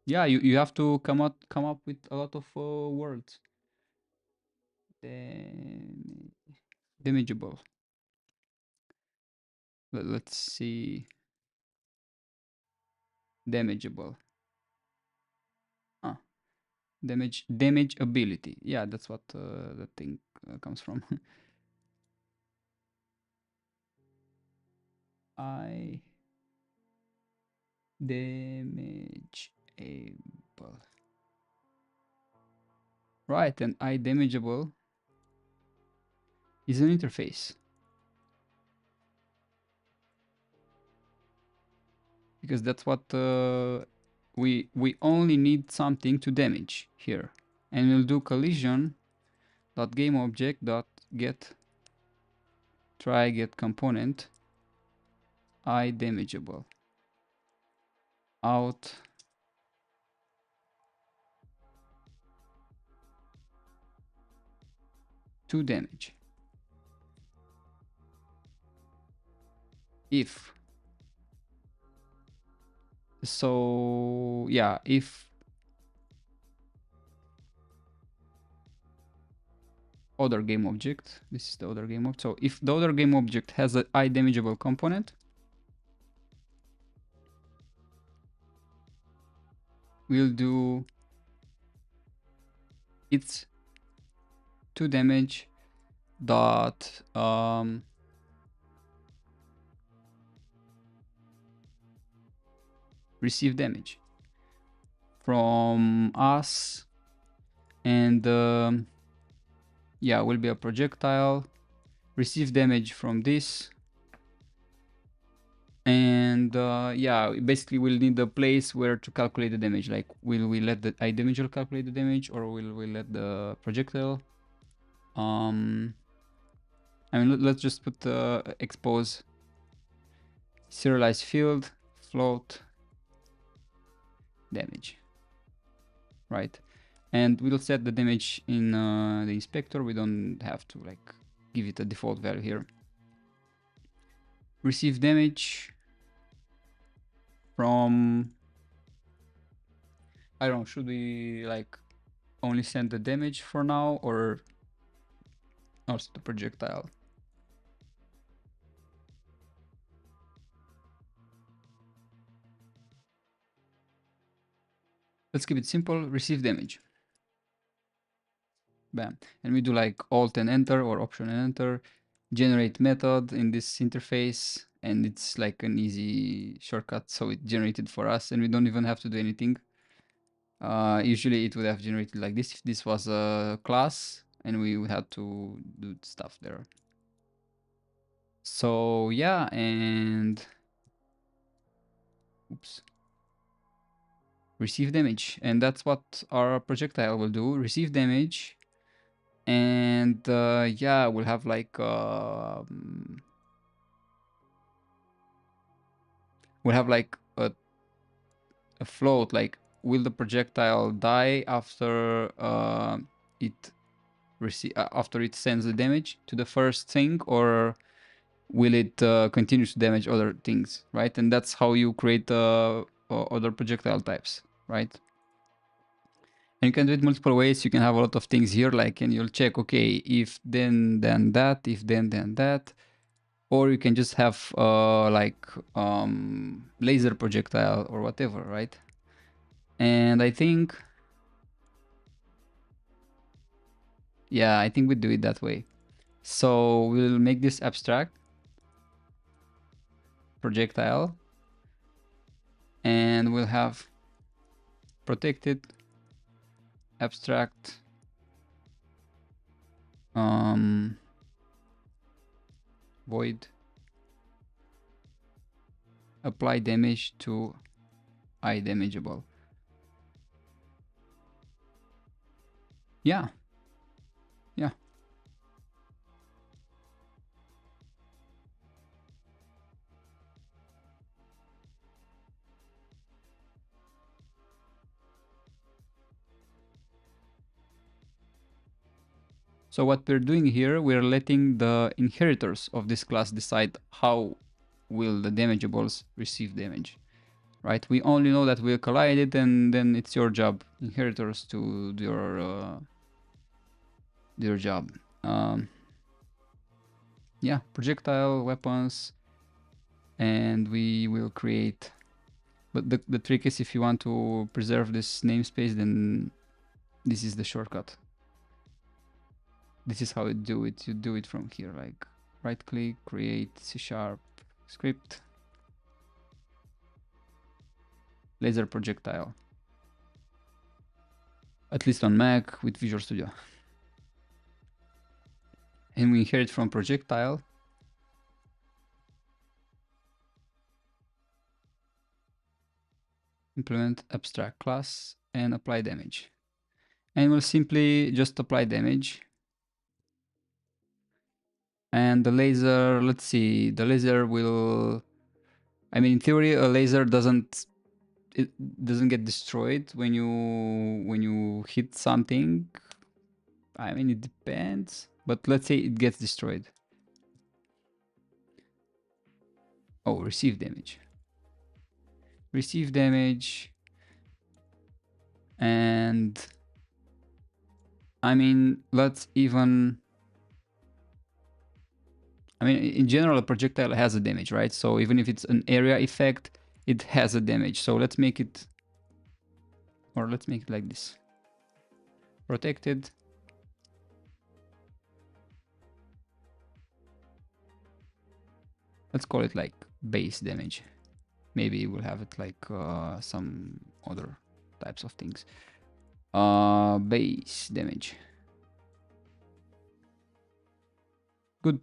Yeah, you have to come up with a lot of words. Damageable. Let's see. Damageable. Damage ability. Yeah, that's what the thing comes from. I damageable. Right, and I damageable is an interface. Because that's what we only need something to damage here. And we'll do collision dot game object dot get try get component I damageable out to damage. If so, yeah, if other game object, this is the other game object. So if the other game object has an I damageable component, we'll do its to damage dot receive damage from us. And yeah, will be a projectile, receive damage from this. And yeah, basically we'll need a place where to calculate the damage. Like, will we let the iDamager calculate the damage, or will we let the projectile? I mean, let's just put expose serialized field float damage, right? And we'll set the damage in the inspector. We don't have to like give it a default value here. Receive damage from, I don't know, should we like only send the damage for now, or also the projectile? Let's keep it simple, receive damage. Bam. And we do like Alt and Enter or Option and Enter, generate method in this interface, and it's like an easy shortcut. So it generated for us and we don't even have to do anything. Usually it would have generated like this if this was a class and we would have to do stuff there. So yeah, and oops. Receive damage, and that's what our projectile will do. Receive damage, and yeah, we'll have like a float. Like, will the projectile die after after it sends the damage to the first thing, or will it continue to damage other things, right? And that's how you create other projectile types, right? And you can do it multiple ways. You can have a lot of things here, like, and you'll check, okay, if then that, if then that. Or you can just have like laser projectile or whatever, right? And I think, yeah, I think we do it that way. So we'll make this abstract projectile, and we'll have protected abstract void apply damage to iDamageable. Yeah. Yeah. So what we're doing here, we're letting the inheritors of this class decide how will the damageables receive damage, right? We only know that we'll collide it, and then it's your job, inheritors, to do your job. Yeah, projectile, weapons, and we will create, but the trick is, if you want to preserve this namespace, then this is the shortcut. This is how you do it. You do it from here, like right click, create C# script, laser projectile. At least on Mac with Visual Studio. And we inherit from projectile. Implement abstract class and apply damage. And we'll simply just apply damage. And the laser, let's see, the laser will, I mean, in theory, a laser doesn't get destroyed when you hit something. I mean, it depends, but let's say it gets destroyed. Oh, receive damage. Receive damage. And I mean, let's even, I mean, in general, a projectile has a damage, right? So even if it's an area effect, it has a damage. So let's make it, or let's make it like this. Protected. Let's call it like base damage. Maybe we'll have it like some other types of things. Base damage. Good.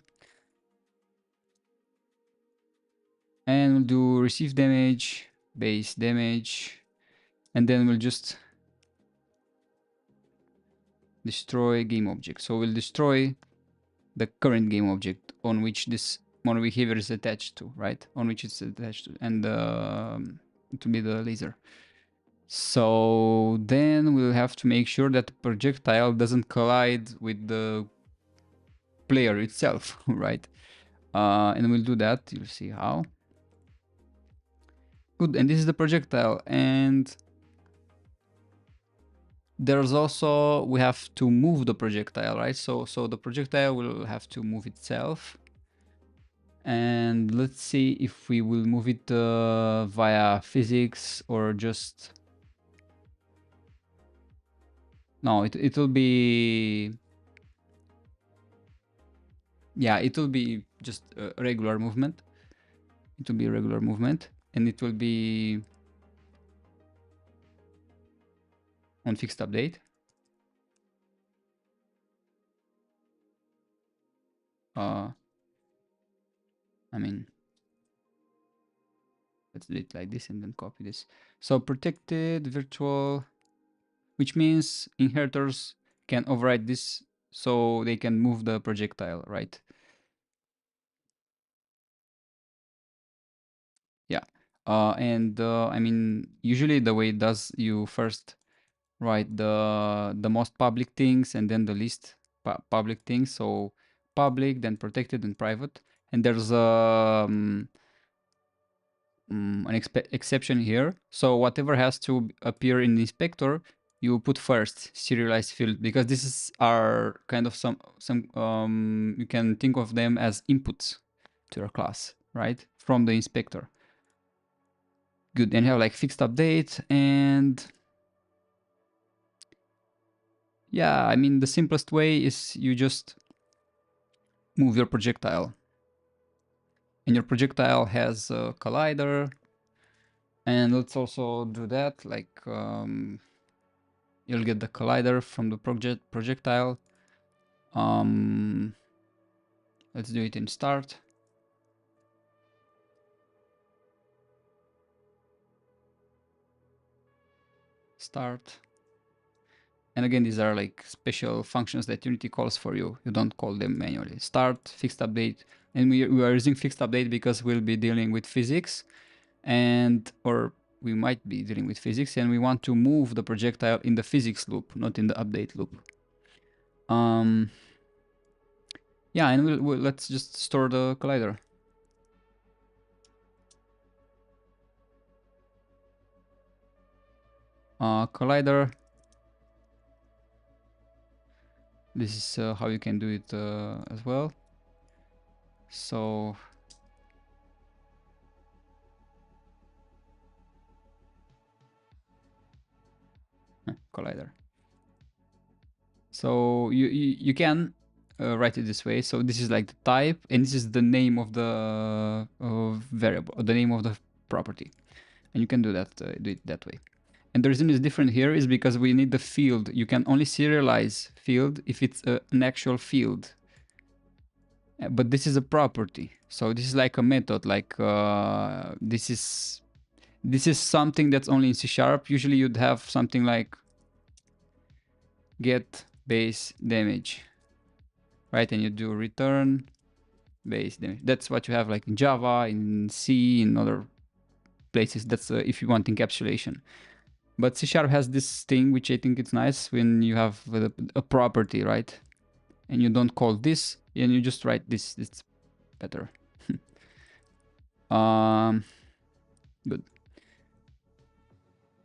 And we'll do receive damage, base damage, and then we'll just destroy game object. So we'll destroy the current game object on which this mono behavior is attached to, right? On which it's attached to, and to be the laser. So then we'll have to make sure that the projectile doesn't collide with the player itself, right? And we'll do that. You'll see how. Good. And this is the projectile, and there's also, we have to move the projectile, right? So the projectile will have to move itself. And let's see if we will move it via physics or just... No, it will be... Yeah, it will be just a regular movement. It will be a regular movement, and it will be on fixed update. I mean, let's do it like this and then copy this. So protected virtual, which means inheritors can override this so they can move the projectile, right? Yeah. I mean, usually the way it does, you first write the most public things and then the least public things. So public, then protected, and private. And there's an exception here. So whatever has to appear in the inspector, you put first serialized field, because this is our kind of some you can think of them as inputs to your class, right? From the inspector. Good. And you have like fixed update, and yeah, I mean, the simplest way is you just move your projectile, and your projectile has a collider. And let's also do that, like you'll get the collider from the projectile. Let's do it in start. Start. And again, these are like special functions that Unity calls for you. You don't call them manually. Start, fixed update. And we are using fixed update because we'll be dealing with physics, or we might be dealing with physics, and we want to move the projectile in the physics loop, not in the update loop. Yeah, and let's just store the collider. Collider. This is how you can do it as well. So collider. So you can write it this way. So this is like the type, and this is the name of the variable, or the name of the property, and you can do that, do it that way. And the reason it's different here is because we need the field. You can only serialize field if it's an actual field. But this is a property, so this is like a method. Like this is something that's only in C#. Usually you'd have something like get base damage, right? And you do return base damage. That's what you have like in Java, in C, in other places. That's if you want encapsulation. But C# has this thing, which I think it's nice, when you have a property, right? And you don't call this, and you just write this. It's better. Good.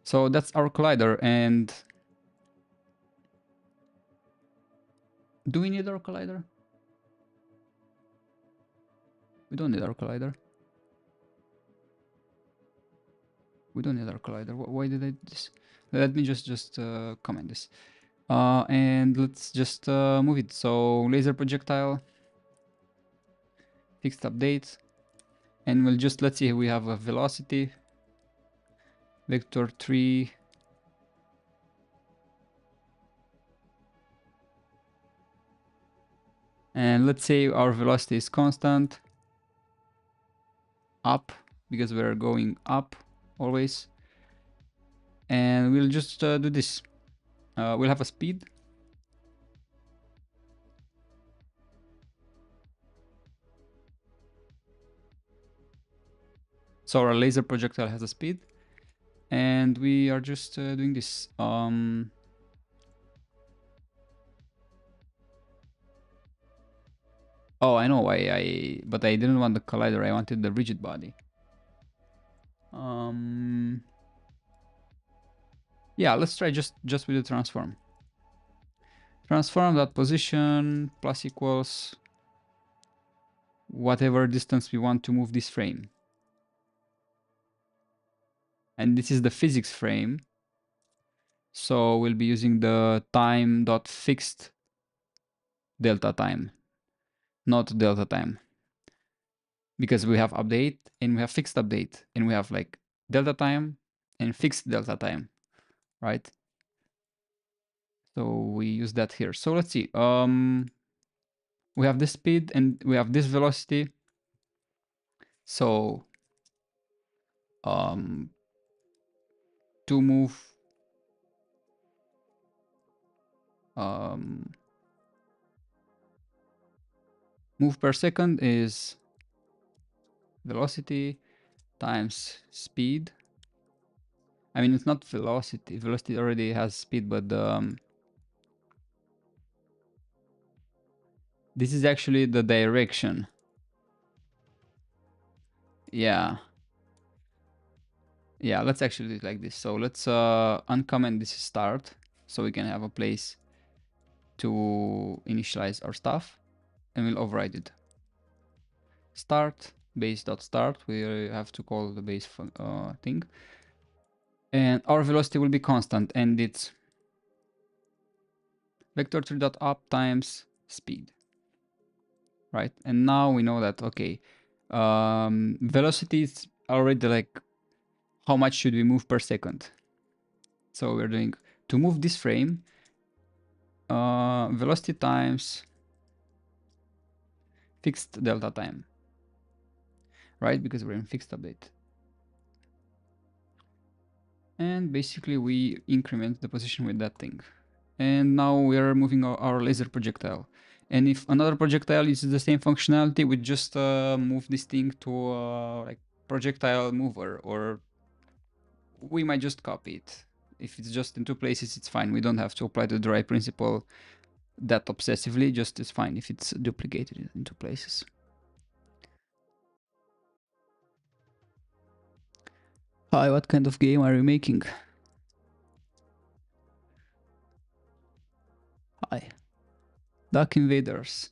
So that's our collider. And do we need our collider? We don't need our collider. We don't need our collider. Why did I do this? Let me just comment this. And let's just move it. So laser projectile, fixed update, and we'll just, let's see, we have a velocity, vector 3, And let's say our velocity is constant, up, because we're going up always. And we'll just do this. We'll have a speed. So our laser projectile has a speed. And we are just doing this. Oh, I know why but I didn't want the collider. I wanted the rigid body. Yeah, let's try just with the transform. Transform that position plus equals whatever distance we want to move this frame. And this is the physics frame. So we'll be using the time dot fixed delta time, not delta time. Because we have update and we have fixed update and we have like delta time and fixed delta time, right? So we use that here. So let's see. We have this speed and we have this velocity. So to move move per second is velocity times speed. I mean, it's not velocity. Velocity already has speed, but this is actually the direction. Yeah. Yeah, let's actually do it like this. So let's uncomment this start so we can have a place to initialize our stuff, and we'll override it. Start base.start. We have to call the base thing. And our velocity will be constant, and it's vector3.up times speed. Right? And now we know that, okay, velocity is already like how much should we move per second. So we're doing, to move this frame, velocity times fixed delta time, right? Because we're in fixed update. And basically we increment the position with that thing. And now we are moving our laser projectile. And if another projectile uses the same functionality, we just move this thing to like projectile mover, or we might just copy it. If it's just in two places, it's fine. We don't have to apply the dry principle that obsessively, just is fine if it's duplicated in two places. Hi, what kind of game are you making? Hi. Duck Invaders.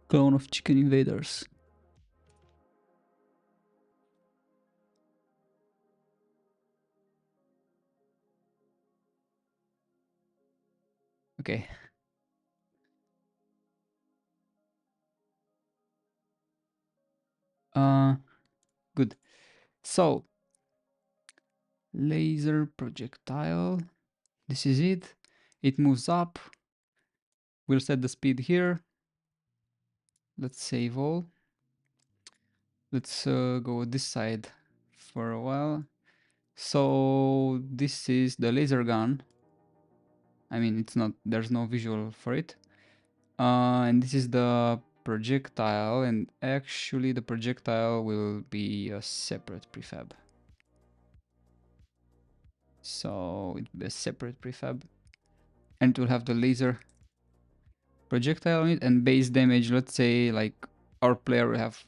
Clone of Chicken Invaders. Okay. Good. So, laser projectile. This is it. It moves up. We'll set the speed here. Let's save all. Let's go this side for a while. So this is the laser gun. I mean, it's not, there's no visual for it. And this is the projectile, and actually the projectile will be a separate prefab. So it'll be a separate prefab, and it will have the laser projectile on it, and base damage, let's say like our player will have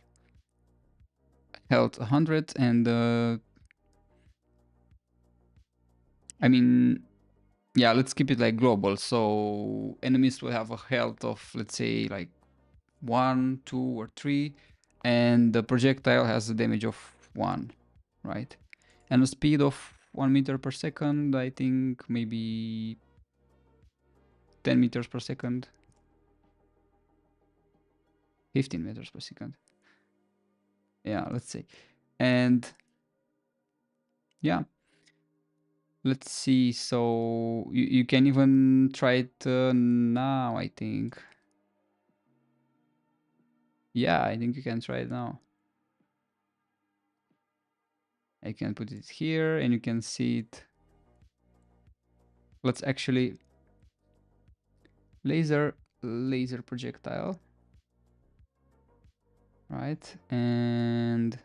health 100, and I mean, yeah, let's keep it like global. So enemies will have a health of, let's say, like 1, 2, or 3, and the projectile has a damage of 1, right? And a speed of 1 meter per second, I think maybe 10 meters per second, 15 meters per second. Yeah, let's say. And yeah, Let's see. So you can even try it now, I think. Yeah, I think you can try it now. I can put it here and you can see it. Let's actually laser projectile, right? And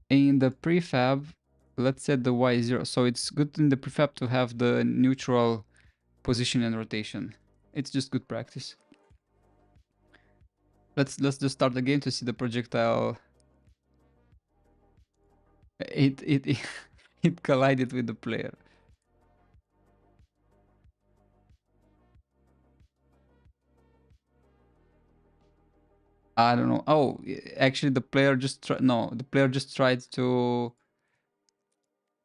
in the prefab, let's set the y0. So it's good in the prefab to have the neutral position and rotation. It's just good practice. Let's just start the game to see the projectile. It it collided with the player. I don't know. Oh, actually, the player just no. The player just tried to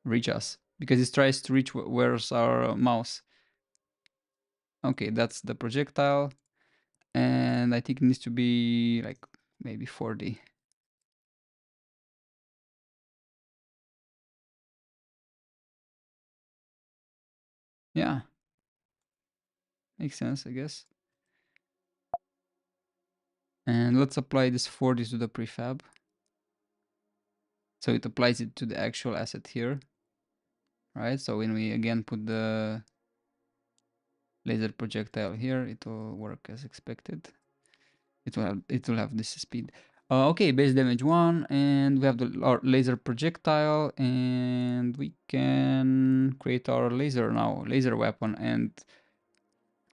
reach us because he tries to reach where's our mouse. Okay, that's the projectile, and I think it needs to be like maybe 40. Yeah, makes sense, I guess. And let's apply this 40 to the prefab. So it applies it to the actual asset here, right? So when we again put the laser projectile here, it will work as expected. It will have this speed. Okay, base damage 1, and we have our laser projectile, and we can create our laser now, laser weapon. And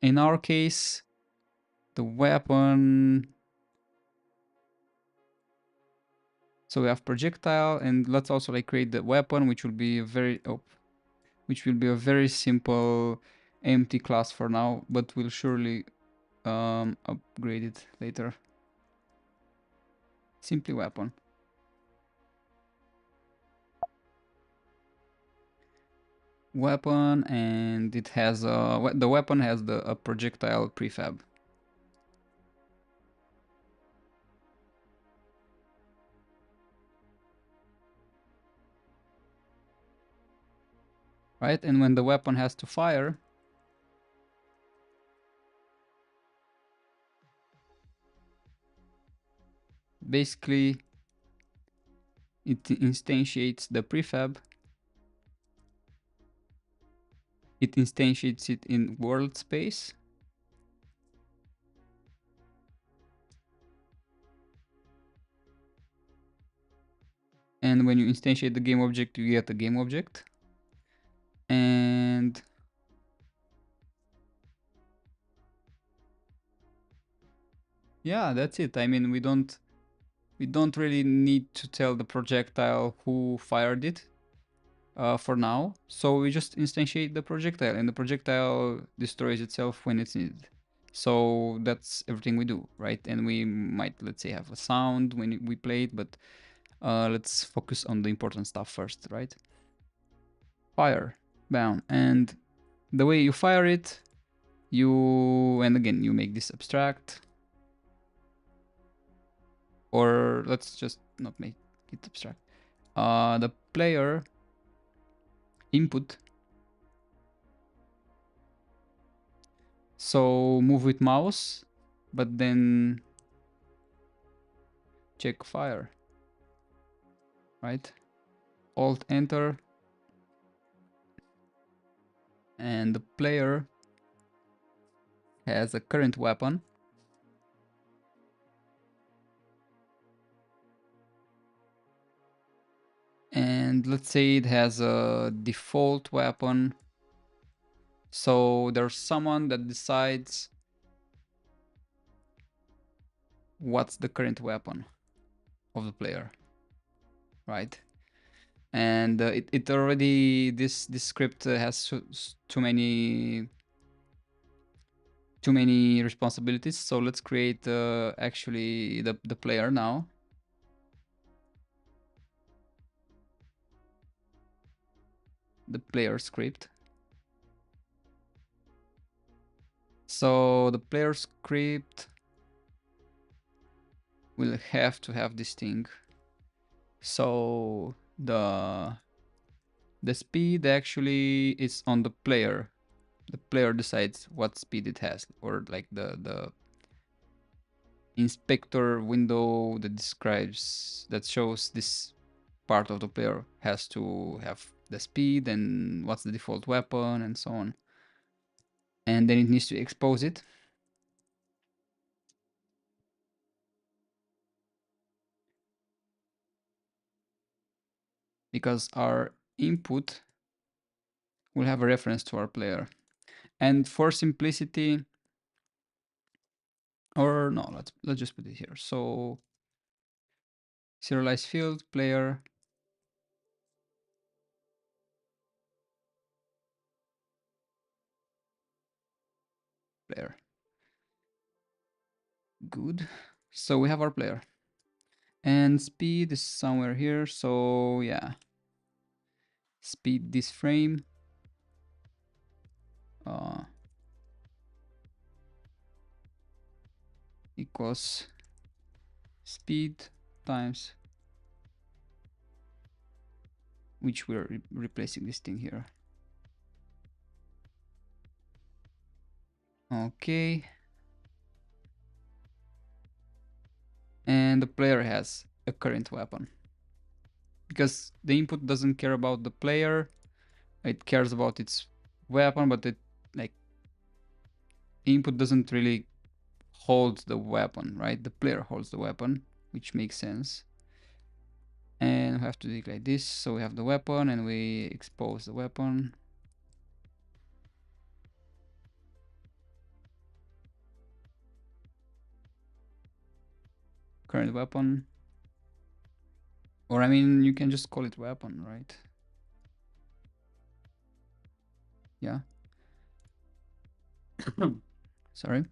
in our case, the weapon. So we have projectile, and let's also like create the weapon, which will be a very simple empty class for now, but we'll surely upgrade it later. Simply weapon. Weapon, and it has the weapon has a projectile prefab. Right, and when the weapon has to fire, basically it instantiates the prefab. It instantiates it in world space. And when you instantiate the game object, you get a game object. And yeah, that's it. I mean, we don't really need to tell the projectile who fired it for now. So we just instantiate the projectile, and the projectile destroys itself when it's needed. So that's everything we do, right? And we might, let's say, have a sound when we play it, but let's focus on the important stuff first, right? Fire, bam. And the way you fire it, and again, you make this abstract. Or let's just not make it abstract. The player input. So move with mouse, but then check fire, right? Alt enter, and the player has a current weapon. And let's say it has a default weapon. So there's someone that decides what's the current weapon of the player, right? And it already, this script has too many responsibilities. So let's create actually the player now. The player script. So the player script will have to have this thing. So the The speed actually is on the player. The player decides what speed it has, or like the inspector window that shows this part of the player has to have the speed and what's the default weapon and so on. And then it needs to expose it. Because our input will have a reference to our player. And for simplicity, or no, let's just put it here. So serialized field player player. Good. So we have our player. And speed is somewhere here. So yeah. Speed this frame. Equals speed times, which we're replacing this thing here. Okay. And the player has a current weapon. Because the input doesn't care about the player, it cares about its weapon, but it like input doesn't really hold the weapon, right? The player holds the weapon, which makes sense. And we have to do it like this. So we have the weapon and we expose the weapon. Current weapon. Or I mean, you can just call it weapon, right? Yeah. Sorry.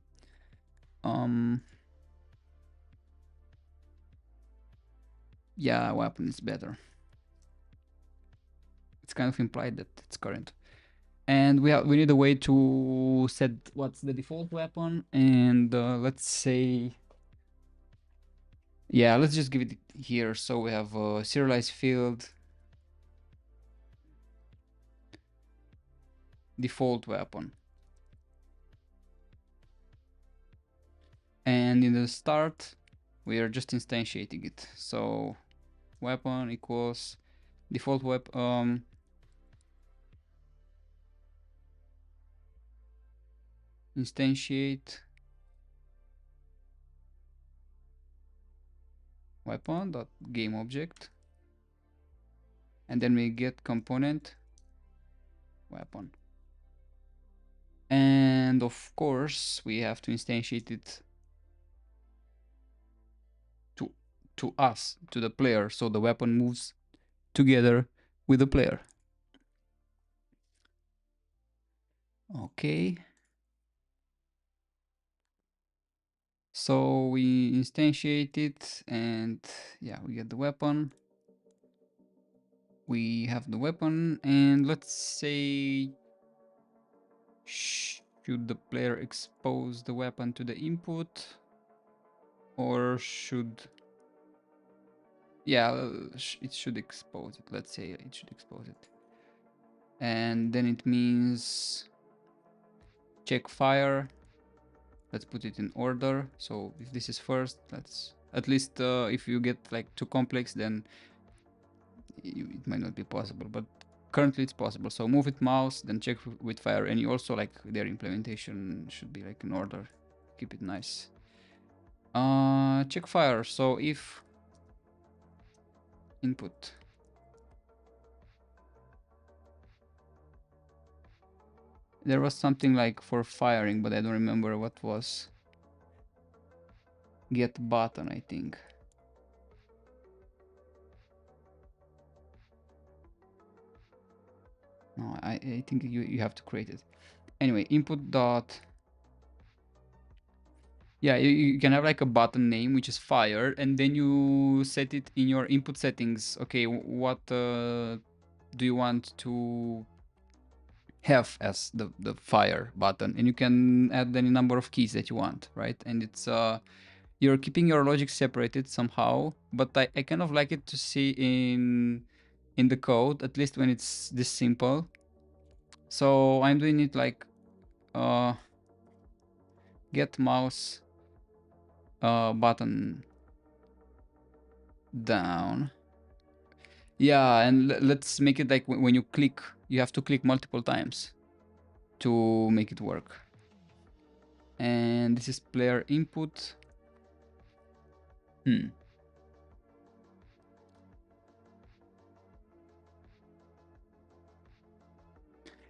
Yeah, weapon is better. It's kind of implied that it's current. And we need a way to set what's the default weapon, and let's say, yeah, let's just give it here. So we have a serialized field default weapon, and in the start we are just instantiating it. So weapon equals default weapon, instantiate weapon dot game object, and then we get component weapon. And of course we have to instantiate it to us, to the player, so the weapon moves together with the player. Okay. So we instantiate it, and yeah, we get the weapon. We have the weapon, and let's say, should the player expose the weapon to the input, or should, yeah, it should expose it. Let's say it should expose it. And then it means check fire. Let's put it in order. So if this is first, let's at least if you get like too complex, then it might not be possible, but currently it's possible. So move it mouse, then check with fire, and you also like their implementation should be like in order. Keep it nice. Check fire. So if input there was something like for firing, but I don't remember what was. Get button, I think. No, I think you have to create it. Anyway, input dot, yeah, you can have like a button name, which is fire, and then you set it in your input settings. Okay, what do you want to have as the fire button? And you can add any number of keys that you want, right? And it's you're keeping your logic separated somehow, but I kind of like it to see in in the code, at least when it's this simple. So I'm doing it like get mouse button down. Yeah, and let's make it like when you click, you have to click multiple times to make it work. And this is player input.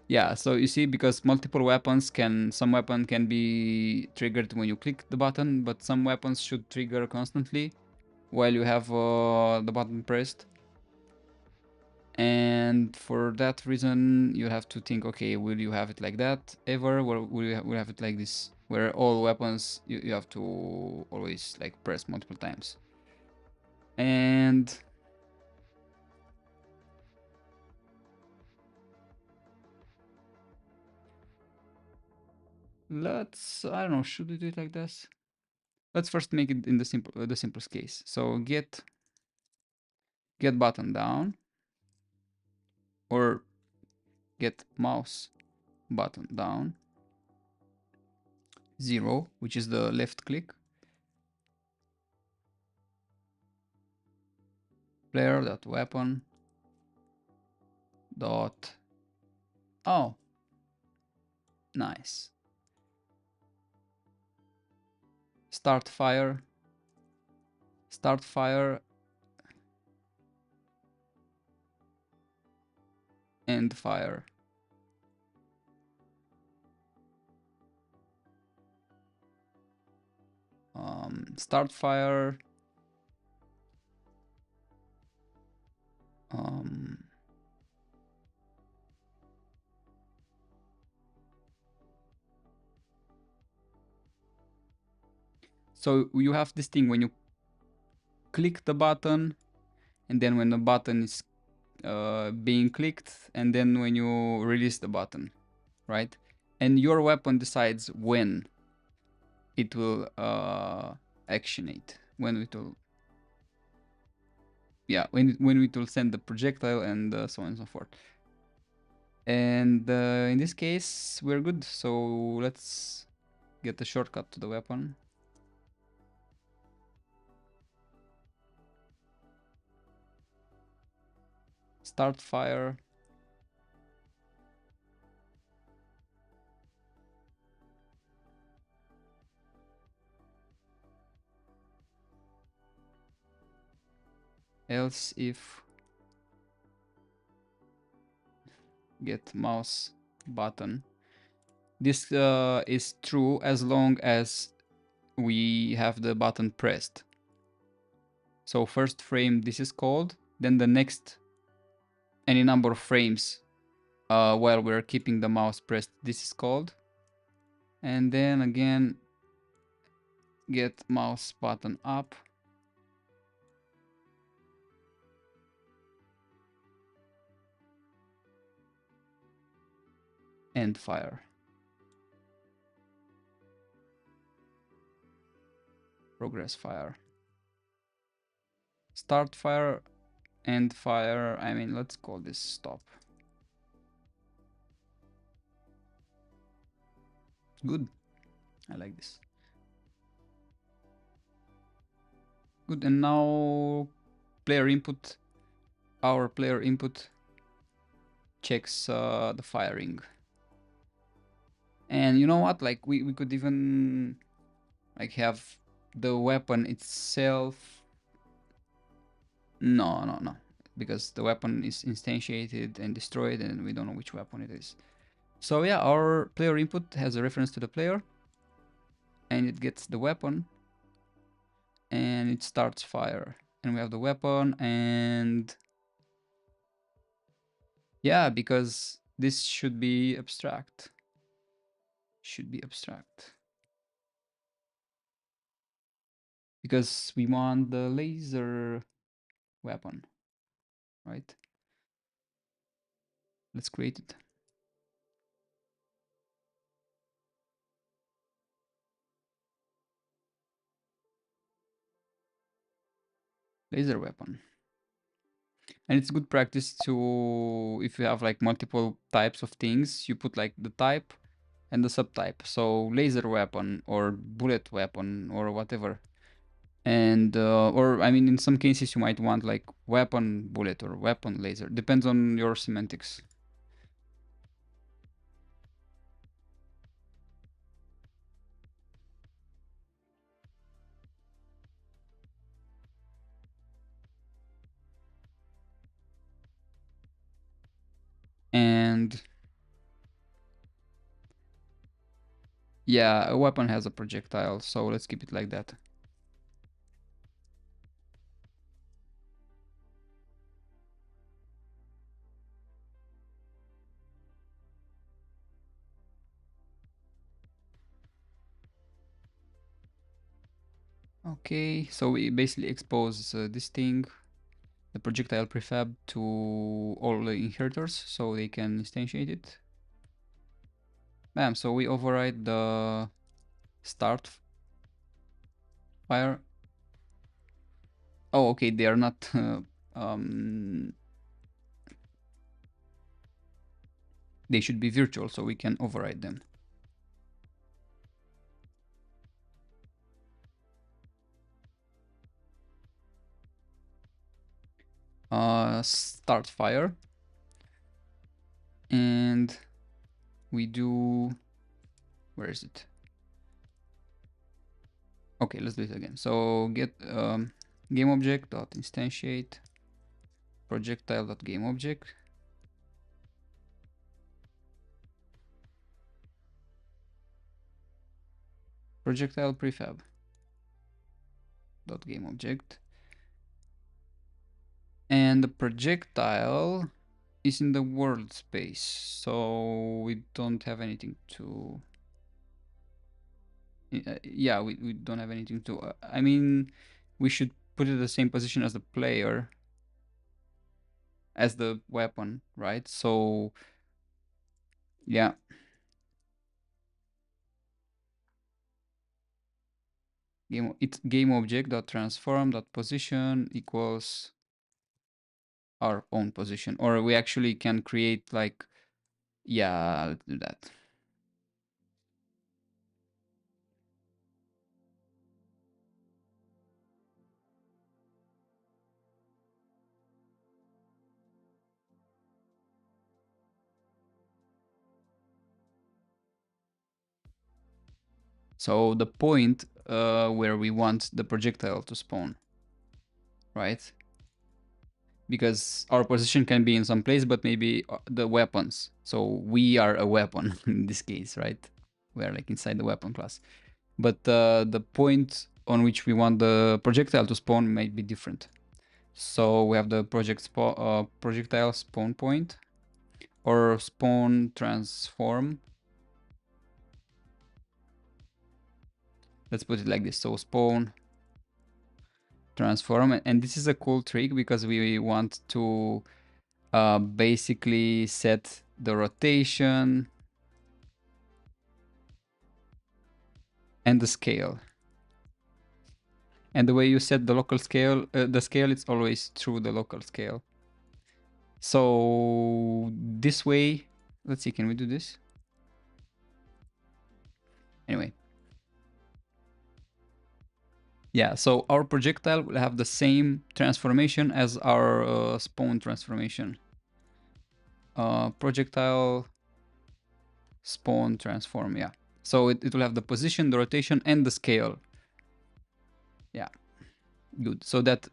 Yeah, so you see, because multiple weapons some weapon can be triggered when you click the button, but some weapons should trigger constantly while you have the button pressed. And for that reason, you have to think, okay, will you have it like that ever, or will you have it like this, where all weapons you have to always like press multiple times? And let's, I don't know, should we do it like this? Let's first make it in the simplest case. So get button down, or get mouse button down 0, which is the left click, player dot weapon dot, oh, nice, start fire, end fire. Start fire, so you have this thing when you click the button, and then when the button is being clicked, and then when you release the button, right? And your weapon decides when it will actionate, when it will, yeah, when it will send the projectile, and so on and so forth. And in this case, we're good. So let's get the shortcut to the weapon. Start fire. Else if get mouse button. This is true as long as we have the button pressed. So first frame, this is called, then the next any number of frames while we're keeping the mouse pressed, this is called. And then again, get mouse button up. End fire. Progress fire. Start fire, end fire. I mean, let's call this stop. Good. I like this. Good. And now player input. Our player input checks the firing. And you know what? Like we could even like have the weapon itself. No. Because the weapon is instantiated and destroyed, and we don't know which weapon it is. So yeah, our player input has a reference to the player, and it gets the weapon, and it starts fire. And we have the weapon, and yeah, because this should be abstract. Because we want the laser weapon, right? Let's create it. Laser weapon. And it's good practice to, if you have like multiple types of things, you put like the type and the subtype. So laser weapon or bullet weapon or whatever. And or I mean, in some cases you might want like weapon bullet or weapon laser. Depends on your semantics. And yeah, a weapon has a projectile, so let's keep it like that. Okay, so we basically expose this thing, the projectile prefab, to all the inheritors so they can instantiate it. Bam, so we override the start fire. Oh, okay, they are not they should be virtual, so we can override them. Start fire, and we do, where is it? Okay, let's do it again. So get game object dot instantiate projectile dot game object, projectile prefab dot game object, and the projectile is in the world space, so we don't have anything to yeah, we don't have anything to I mean, we should put it the same position as the player, as the weapon, right? So yeah, it's game object dot transform dot position equals our own position, or we actually can create like, yeah, let's do that. So the point where we want the projectile to spawn, right? Because our position can be in some place, but maybe the weapons. So we are a weapon in this case, right? We are like inside the weapon class. But the point on which we want the projectile to spawn might be different. So we have the projectile spawn point, or spawn transform. Let's put it like this. So spawn transform, and this is a cool trick because we want to basically set the rotation and the scale. And the way you set the local scale, the scale, it's always through the local scale. So this way, let's see, can we do this? Anyway. Yeah, so our projectile will have the same transformation as our spawn transformation. Projectile spawn transform, yeah. So it will have the position, the rotation, and the scale. Yeah, good. So that,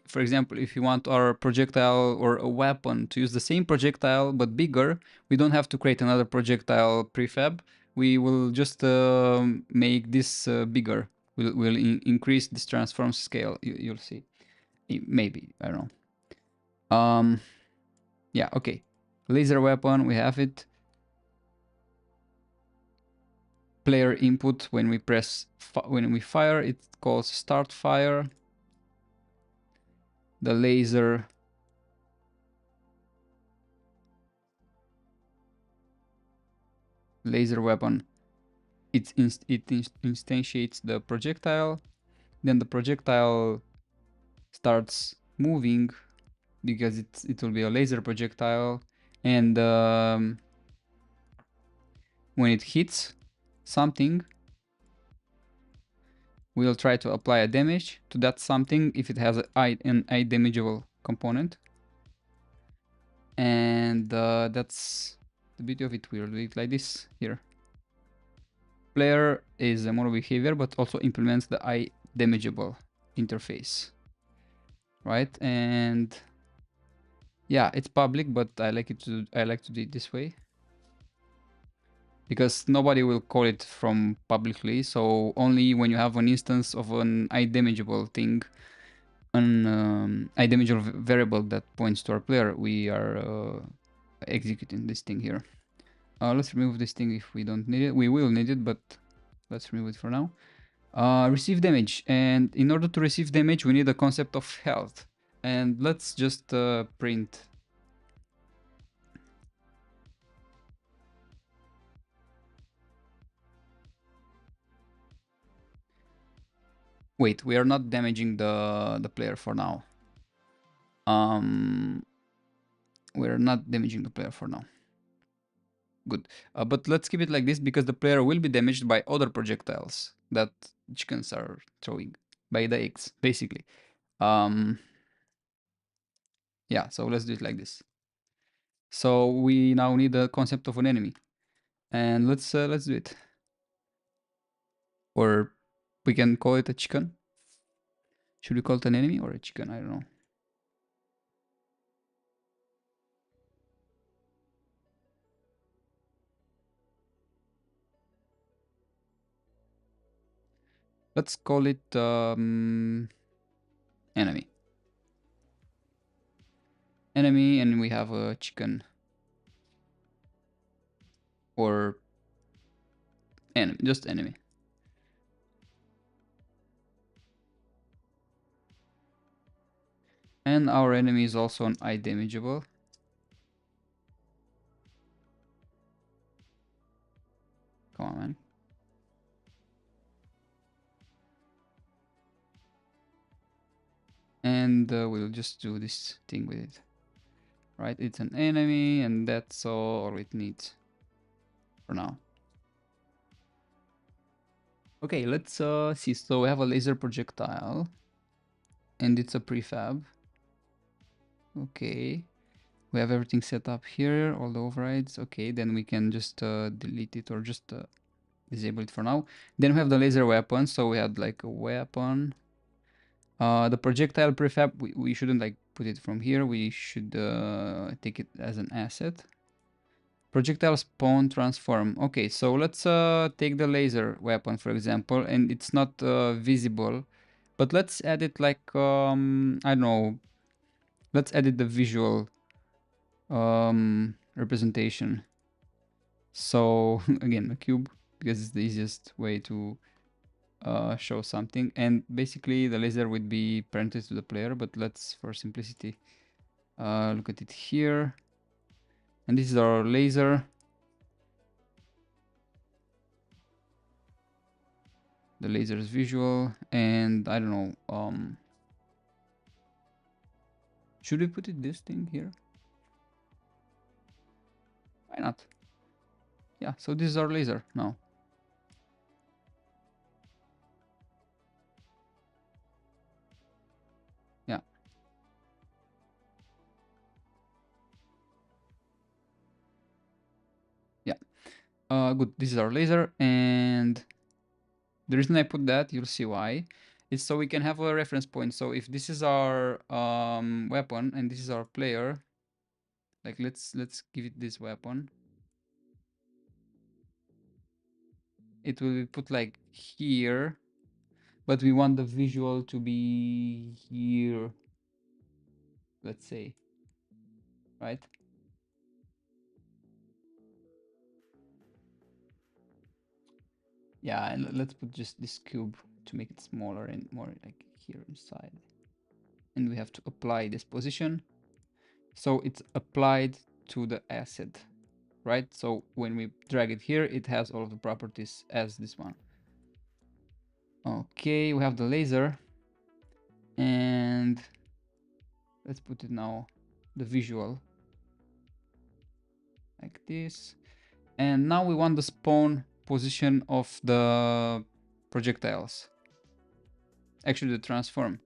for example, if you want our projectile or a weapon to use the same projectile but bigger, we don't have to create another projectile prefab. We will just make this bigger. We'll increase this transform scale. You'll see. Maybe, I don't know. Yeah, okay. Laser weapon, we have it. Player input, when we press, when we fire, it calls start fire. The laser weapon, it instantiates the projectile. Then the projectile starts moving because it will be a laser projectile, and when it hits something, we'll try to apply a damage to that something if it has an eye damageable component. And that's the beauty of it. We'll do it like this here. Player is a mono behavior, but also implements the eye damageable interface, right? And yeah, it's public, but I like to do it this way because nobody will call it from publicly. So only when you have an instance of an eye damageable thing, an eye damageable variable that points to our player, we are executing this thing here. Let's remove this thing if we don't need it. We will need it, but let's remove it for now. Receive damage, and in order to receive damage, we need a concept of health. And let's just print. Wait, we are not damaging the player for now. We're not damaging the player for now. Good. But let's keep it like this because the player will be damaged by other projectiles that chickens are throwing, by the eggs, basically. Yeah, so let's do it like this. So we now need the concept of an enemy, and let's do it. Or we can call it a chicken. Should we call it an enemy or a chicken? I don't know. Let's call it enemy. Enemy, and we have a chicken. Or enemy, just enemy. And our enemy is also an eye damageable. Come on, man. And we'll just do this thing with it. Right, it's an enemy, and that's all it needs for now. Okay, let's see. So we have a laser projectile, and it's a prefab. Okay, we have everything set up here, all the overrides. Okay, then we can just delete it or just disable it for now. Then we have the laser weapon. So we had like a weapon. The projectile prefab, we shouldn't like put it from here. We should take it as an asset. Projectile spawn transform. Okay, so let's take the laser weapon, for example, and it's not visible, but let's add it like, I don't know, let's edit the visual representation. So again, a cube, because it's the easiest way to show something. And basically the laser would be parented to the player, but let's, for simplicity, look at it here. And this is our laser. The laser is visual, and I don't know, should we put it this thing here? Why not? Yeah, so this is our laser now. Yeah. Yeah. Good, this is our laser, and the reason I put that, you'll see why, is so we can have a reference point. So if this is our weapon and this is our player, like let's give it this weapon. It will be put like here, but we want the visual to be here, let's say, right? Yeah, and let's put just this cube to make it smaller and more like here inside. And we have to apply this position. So it's applied to the asset, right? So when we drag it here, it has all of the properties as this one. Okay, we have the laser, and let's put it now the visual like this. And now we want the spawn position of the projectiles. Actually, the transform.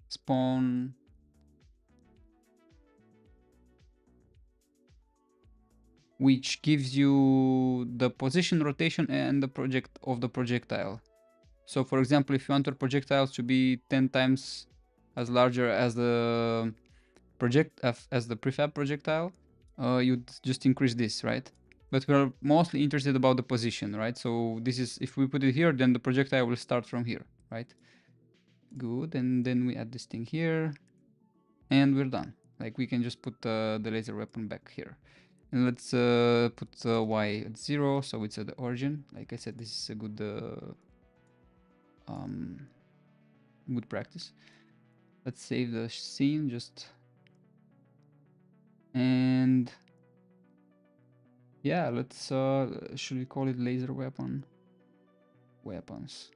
Spawn. Which gives you the position, rotation, and the project of the projectile. So for example, if you want your projectiles to be 10 times as larger as the prefab projectile, you'd just increase this, right? But we're mostly interested about the position, right? So this is, if we put it here, then the projectile will start from here, right? Good, and then we add this thing here, and we're done. Like we can just put the laser weapon back here. And let's put y at 0, so it's at the origin. Like I said, this is a good good practice. Let's save the scene just, and yeah, let's should we call it laser weapon? Weapons.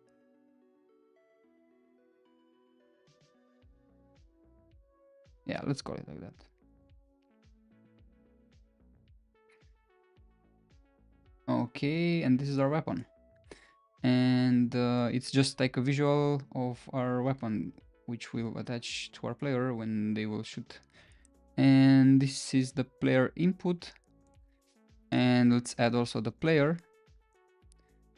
Yeah, let's call it like that. Okay, and this is our weapon. And it's just like a visual of our weapon, which will attach to our player when they will shoot. And this is the player input. And let's add also the player.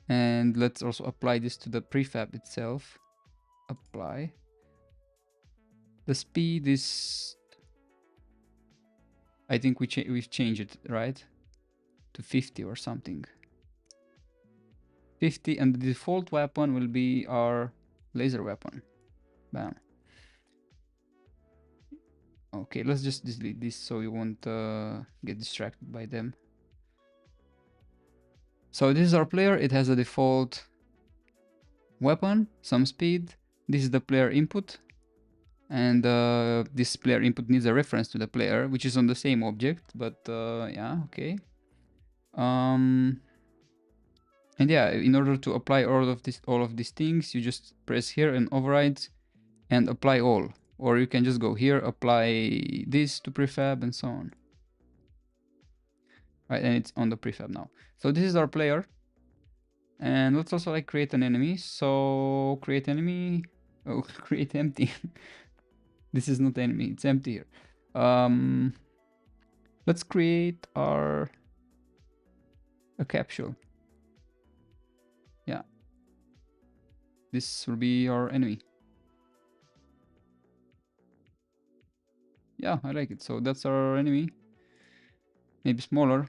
And let's also apply this to the prefab itself. Apply. The speed is, I think we've changed it, right? To 50 or something. 50, and the default weapon will be our laser weapon. Bam. Okay, let's just delete this so you won't get distracted by them. So this is our player. It has a default weapon, some speed. This is the player input. And this player input needs a reference to the player, which is on the same object, but yeah, okay. And yeah, in order to apply all of these things, you just press here and override and apply all. Or you can just go here, apply this to prefab and so on. Right, and it's on the prefab now. So this is our player. And let's also like create an enemy. So create enemy, oh, create empty. This is not enemy, it's empty here. Let's create a capsule. Yeah. This will be our enemy. Yeah, I like it. So that's our enemy. Maybe smaller.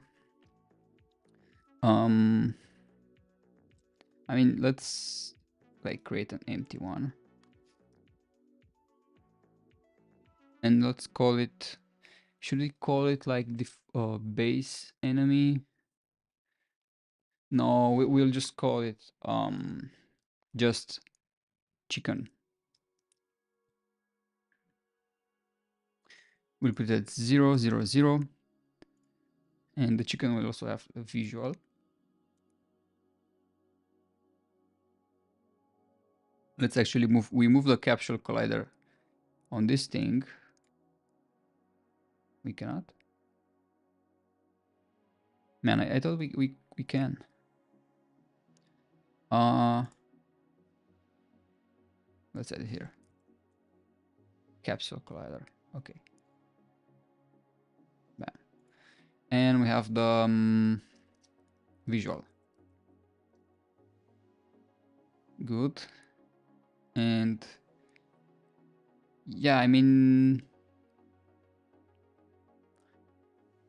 I mean, let's like create an empty one. And let's call it, should we call it like the base enemy? No, we'll just call it just chicken. We'll put it at 0, 0, 0. And the chicken will also have a visual. Let's actually move the capsule collider on this thing. We cannot. Man, I thought we can. Let's add it here. Capsule collider. Okay. Bam. And we have the visual. Good. And yeah, I mean,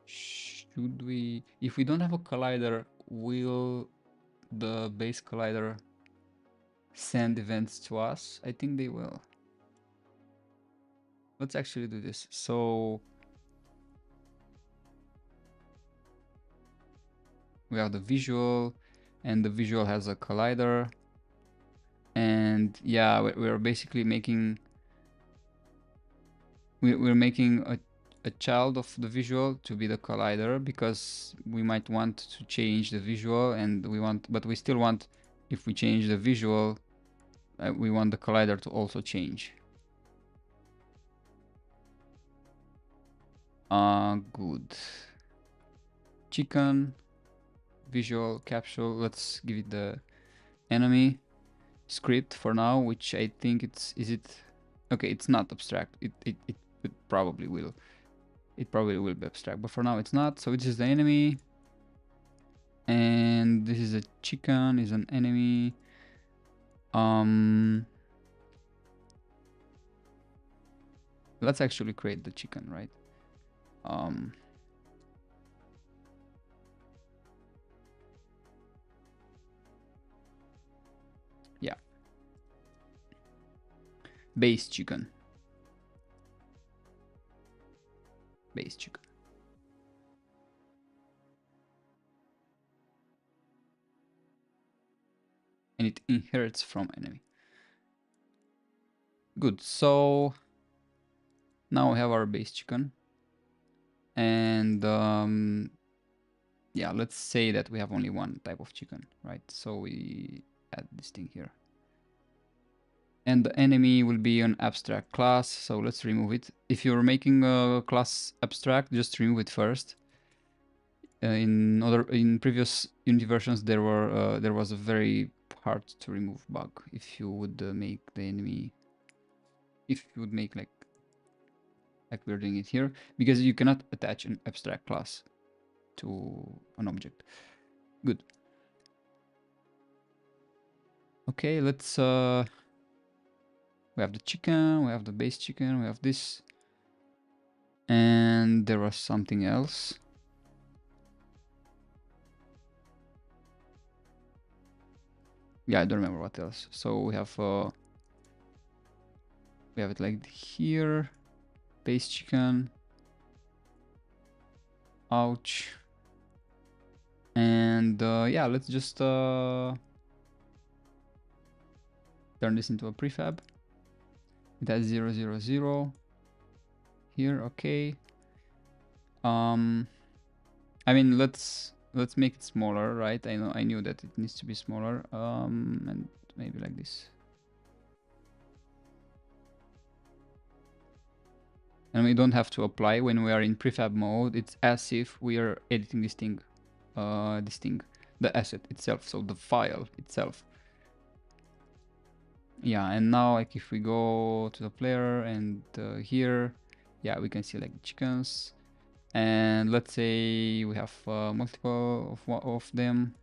should we, if we don't have a collider, will the base collider send events to us? I think they will. Let's actually do this. So we have the visual, and the visual has a collider. And yeah, we're basically making, we're making a child of the visual to be the collider, because we might want to change the visual, and we want, but we still want, if we change the visual, we want the collider to also change. Good. Chicken, visual, capsule. Let's give it the enemy script for now, which I think is it? Okay, it's not abstract. It probably will. It probably will be abstract, but for now it's not. So it's just the enemy. And this is a chicken, is an enemy. Let's actually create the chicken, right? Yeah. Base chicken. Base chicken. And it inherits from enemy. Good. So now we have our base chicken. And yeah, let's say that we have only one type of chicken, right? So we add this thing here. And the enemy will be an abstract class, so let's remove it. If you're making a class abstract, just remove it first. In previous Unity versions, there was a very hard to remove bug if you would make the enemy, if you would make like we're doing it here, because you cannot attach an abstract class to an object. Good. Okay, let's we have the chicken, we have the base chicken, we have this, and there was something else. Yeah, I don't remember what else. So we have it like here, base chicken. Ouch. And yeah, let's just turn this into a prefab. It has 0, 0, 0 here. Okay. I mean, let's make it smaller, right? I knew that it needs to be smaller. And maybe like this. And we don't have to apply when we are in prefab mode. It's as if we are editing this thing, the asset itself, so the file itself. Yeah, and now like if we go to the player and here, yeah, we can see like chickens, and let's say we have multiple of them.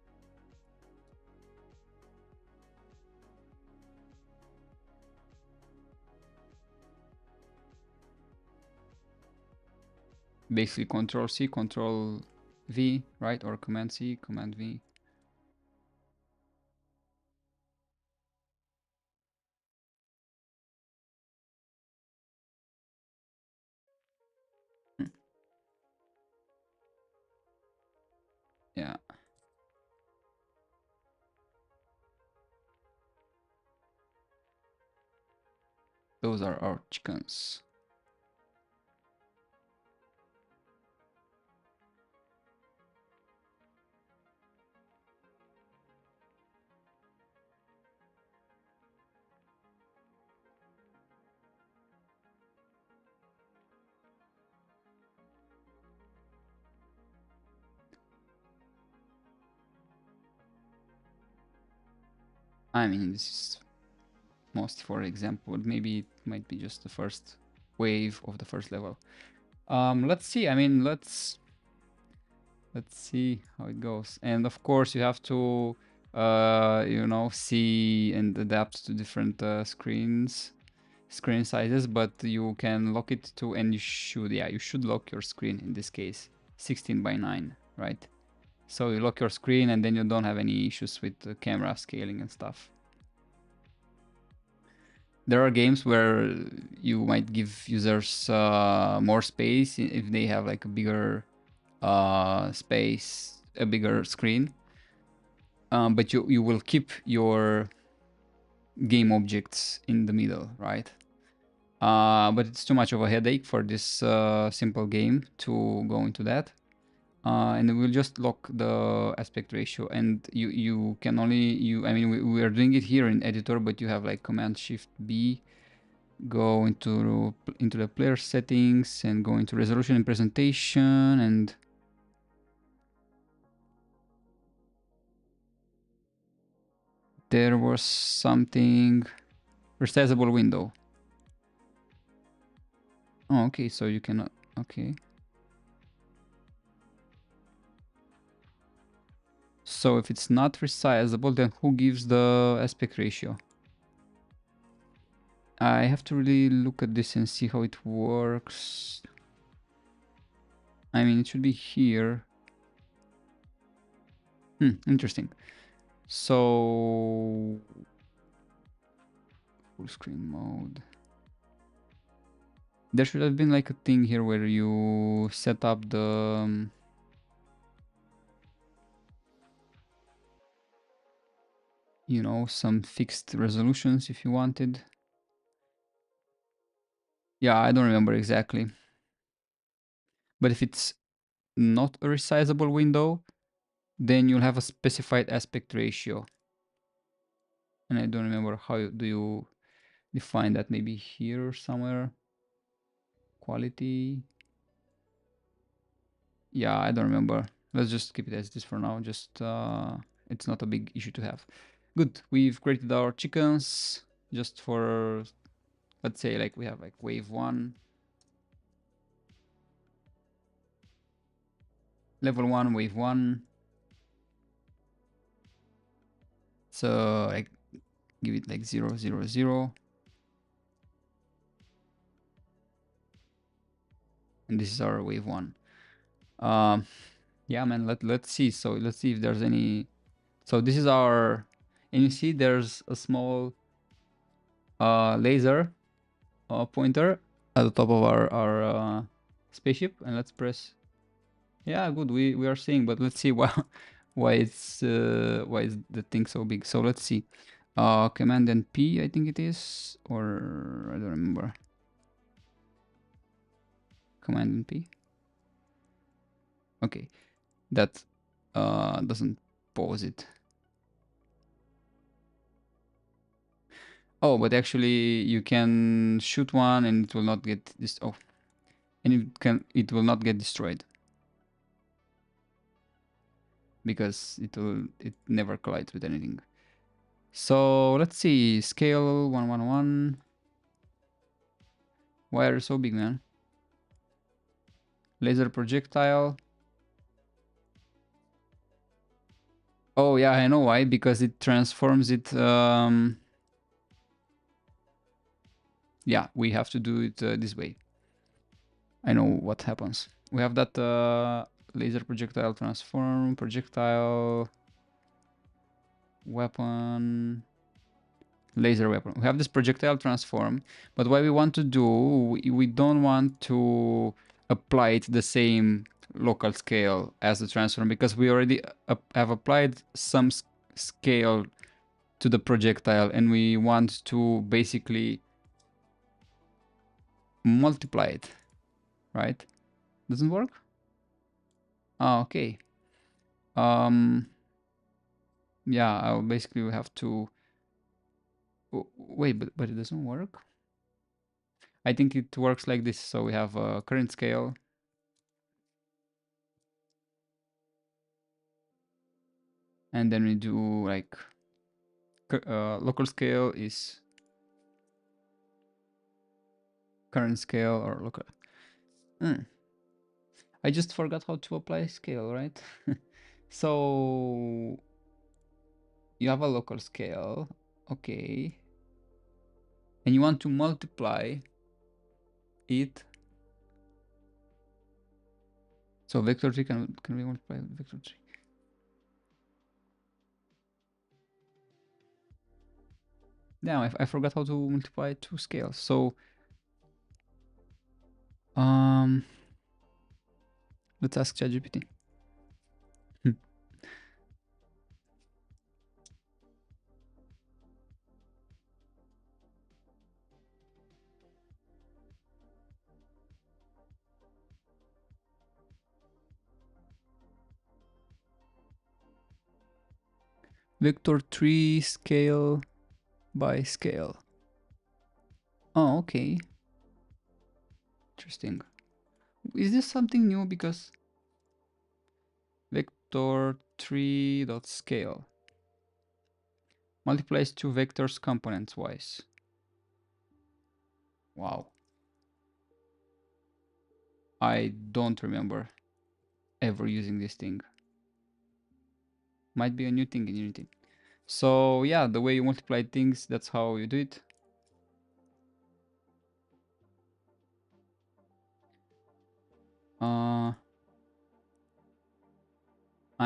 Basically Control C, Control V, right? Or Command C, Command V. Yeah. Those are our chickens. I mean, this is most for example, maybe it might be just the first wave of the first level. Let's see. I mean, let's see how it goes. And of course, you have to, you know, see and adapt to different screen sizes. But you can lock it to, and you should lock your screen in this case, 16:9, right? So you lock your screen, and then you don't have any issues with the camera scaling and stuff. There are games where you might give users more space if they have like a bigger space, a bigger screen, but you will keep your game objects in the middle, right? But it's too much of a headache for this simple game to go into that. and we'll just lock the aspect ratio, and you can only I mean we are doing it here in editor, but you have like Command Shift B, go into the player settings and go into resolution and presentation, and there was something resizable window. Oh, okay, so you cannot. Okay. So if it's not resizable, then who gives the aspect ratio? I have to really look at this and see how it works. I mean, it should be here. Interesting. So full screen mode. There should have been like a thing here where you set up the you know, some fixed resolutions if you wanted. Yeah, I don't remember exactly. But if it's not a resizable window, then you'll have a specified aspect ratio. And I don't remember how do you define that, maybe here or somewhere. Quality. Yeah, I don't remember. Let's just keep it as this for now. Just it's not a big issue to have. Good. We've created our chickens just for, let's say, like we have like wave 1, level 1, wave 1. So like give it like 0, 0, 0. And this is our wave 1. Yeah, man, let's see. So let's see if there's any. So this is our, and you see there's a small laser pointer at the top of our spaceship, and let's press. Yeah, good. We are seeing, but let's see why why is the thing so big. So let's see. Command and P, I think it is, or I don't remember. Command and P. Okay, that doesn't pause it. Oh, but actually you can shoot one and it will not get this. Oh, and it will not get destroyed because it never collides with anything. So let's see, scale 111. Why are you so big, man? Laser projectile. Oh yeah, I know why, because it transforms it. Yeah, we have to do it this way. I know what happens. We have that laser projectile transform, projectile weapon, laser weapon. We have this projectile transform, but what we want to do, we don't want to apply it the same local scale as the transform, because we already have applied some scale to the projectile, and we want to basically multiply it, right? Doesn't work? Oh, okay. Yeah, I'll basically have to wait, but it doesn't work. I think it works like this. So we have a current scale, and then we do like local scale is current scale or local. I just forgot how to apply scale, right? So you have a local scale, okay, and you want to multiply it. So vector 3 can we multiply with vector 3? Now I forgot how to multiply two scales. So let's ask ChatGPT. Vector 3 scale by scale. Oh, okay. Interesting. Is this something new? Because vector 3 dot scale multiplies two vectors components wise. Wow. I don't remember ever using this thing. Might be a new thing in Unity. So yeah, the way you multiply things, that's how you do it. I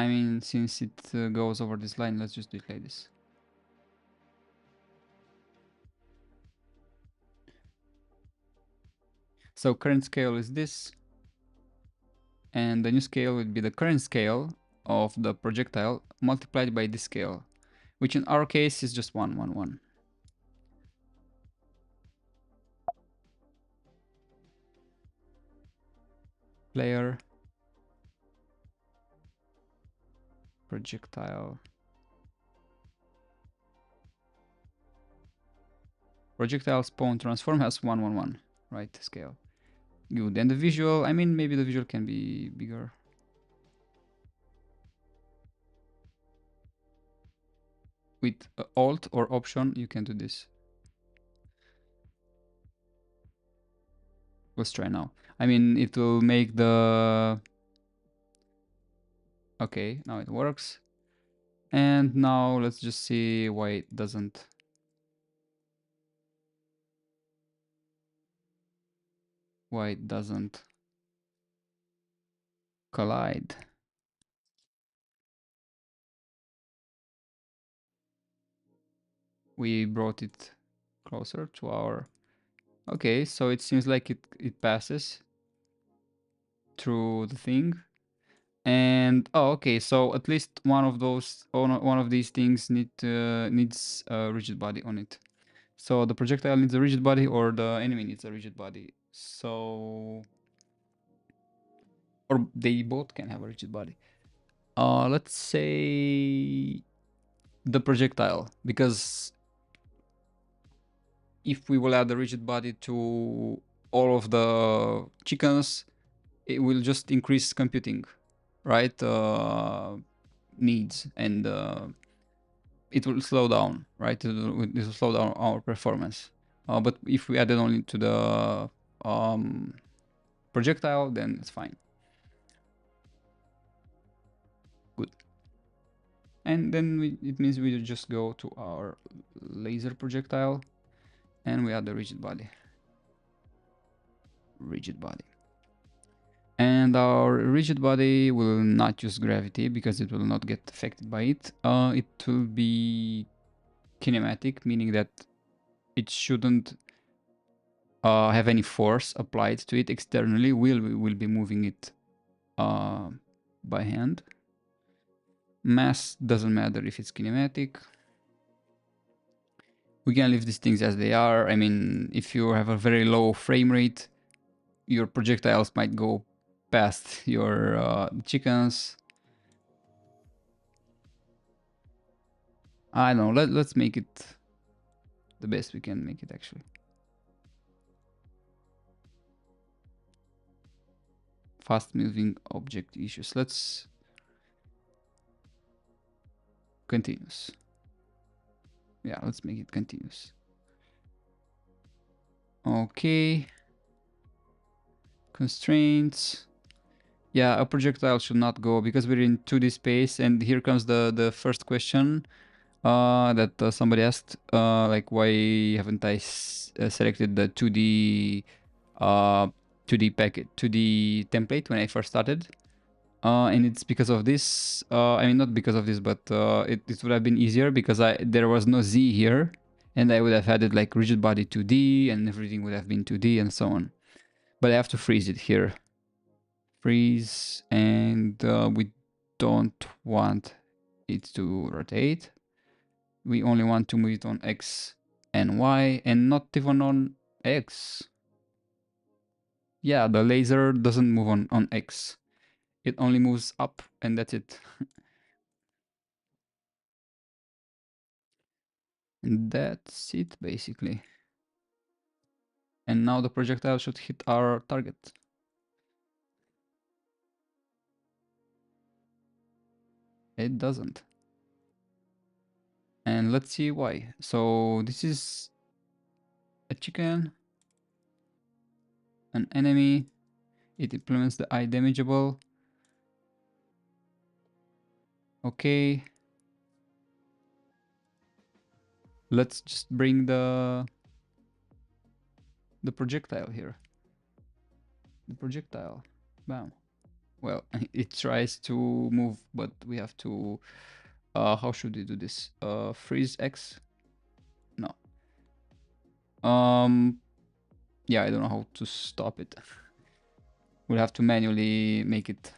mean, since it goes over this line, let's just do it like this. So current scale is this, and the new scale would be the current scale of the projectile multiplied by this scale, which in our case is just 1, 1, 1. Player projectile. Projectile spawn transform has 1, 1, 1, right? Scale. Good. And the visual, I mean, maybe the visual can be bigger. With Alt or Option, you can do this. Let's try now. I mean, it will make the... Okay, now it works. And now let's just see why it doesn't. Why it doesn't collide. We brought it closer to our... Okay, so it seems like it passes through the thing. And oh, okay, so at least one of these things needs a rigid body on it. So the projectile needs a rigid body, or the enemy needs a rigid body. So, or they both can have a rigid body. Let's say the projectile, because if we will add a rigid body to all of the chickens, it will just increase computing, right? Needs, and it will slow down, right? It will slow down our performance. But if we add it only to the projectile, then it's fine. Good. And then it means we just go to our laser projectile and we add the rigid body. Rigid body. And our rigid body will not use gravity because it will not get affected by it. It will be kinematic, meaning that it shouldn't have any force applied to it externally. We'll be moving it by hand. Mass doesn't matter if it's kinematic. We can leave these things as they are. I mean, if you have a very low frame rate, your projectiles might go past your chickens. I don't know, let's make it the best we can make it, actually. Fast moving object issues. Let's continuous. Yeah, let's make it continuous. Okay. Constraints. Yeah, a projectile should not go because we're in 2D space, and here comes the first question that somebody asked, like, why haven't I selected the 2D 2D packet 2D template when I first started? And it's because of this. I mean, not because of this, but it would have been easier because there was no Z here, and I would have had it like rigid body 2D, and everything would have been 2D and so on. But I have to freeze it here. Freeze, and we don't want it to rotate. We only want to move it on X and Y, and not even on X. Yeah, the laser doesn't move on X. It only moves up, and that's it. And that's it, basically. And now the projectile should hit our target. It doesn't. And let's see why. So this is a chicken, an enemy. It implements the eye damageable. Okay. Let's just bring the projectile here. The projectile. Bam. Well, it tries to move, but we have to how should we do this? Freeze X? No. Yeah, I don't know how to stop it. We'll have to manually make it.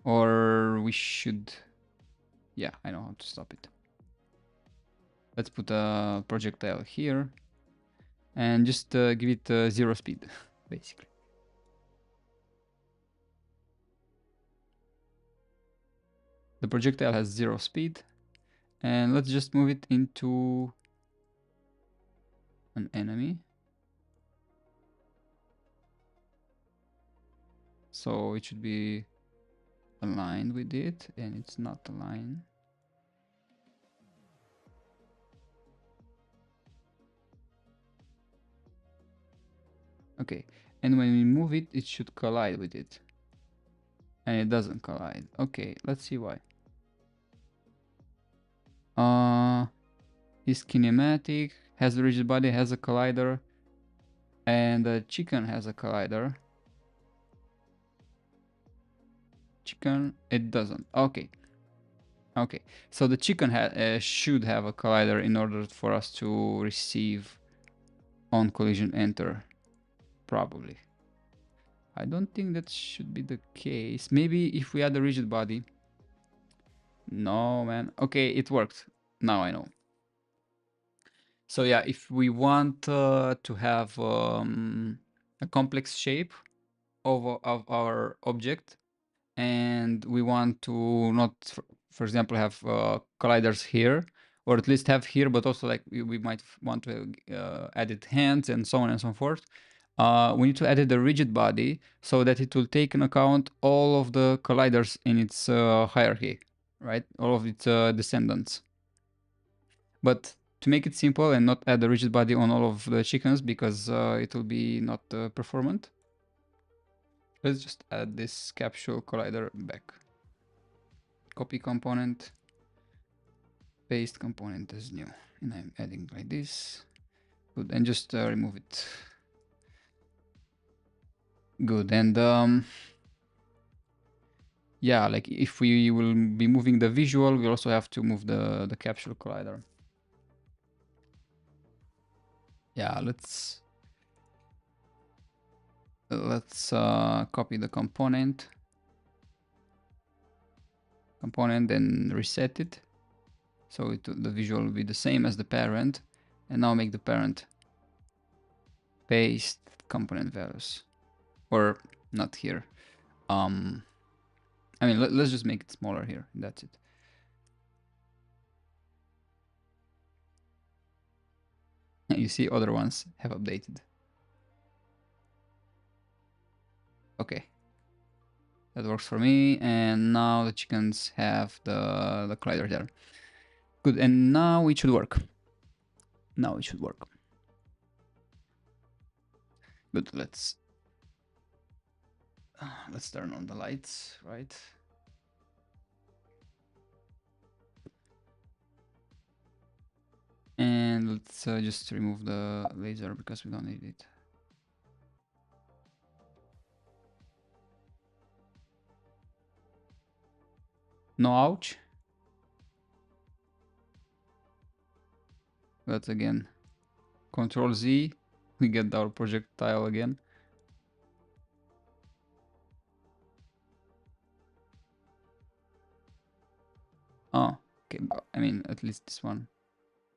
Or we should... Yeah, I know how to stop it. Let's put a projectile here. And just give it 0 speed, basically. The projectile has 0 speed. And let's just move it into an enemy. So it should be aligned with it, and it's not aligned. Okay, and when we move it, it should collide with it. And it doesn't collide. Okay, let's see why. Is kinematic, has a rigid body, has a collider, and the chicken has a collider. Chicken, it doesn't. Okay. Okay, so the chicken should have a collider in order for us to receive on collision enter, probably. I don't think that should be the case. Maybe if we add a rigid body. No, man. Okay, it worked. Now I know. So yeah, if we want to have a complex shape of our object, and we want to not, for example, have colliders here, or at least have here, but also like we might want to edit hands and so on and so forth. We need to edit the rigid body so that it will take into account all of the colliders in its hierarchy, right? All of its descendants. But to make it simple and not add the rigid body on all of the chickens because it will be not performant, let's just add this capsule collider back. Copy component, paste component as new, and I'm adding like this. Good, and just remove it. Good, and yeah, like if we will be moving the visual, we also have to move the capsule collider. Yeah, let's copy the component and reset it. So the visual will be the same as the parent. And now make the parent paste component values. Or not here. I mean, let's just make it smaller here. That's it. You see other ones have updated. Okay. That works for me. And now the chickens have the collider there. Good. And now it should work. Now it should work. Good. Let's turn on the lights, right? And let's just remove the laser because we don't need it. No ouch. But again, Control Z, we get our projectile again. Oh, okay. I mean, at least this one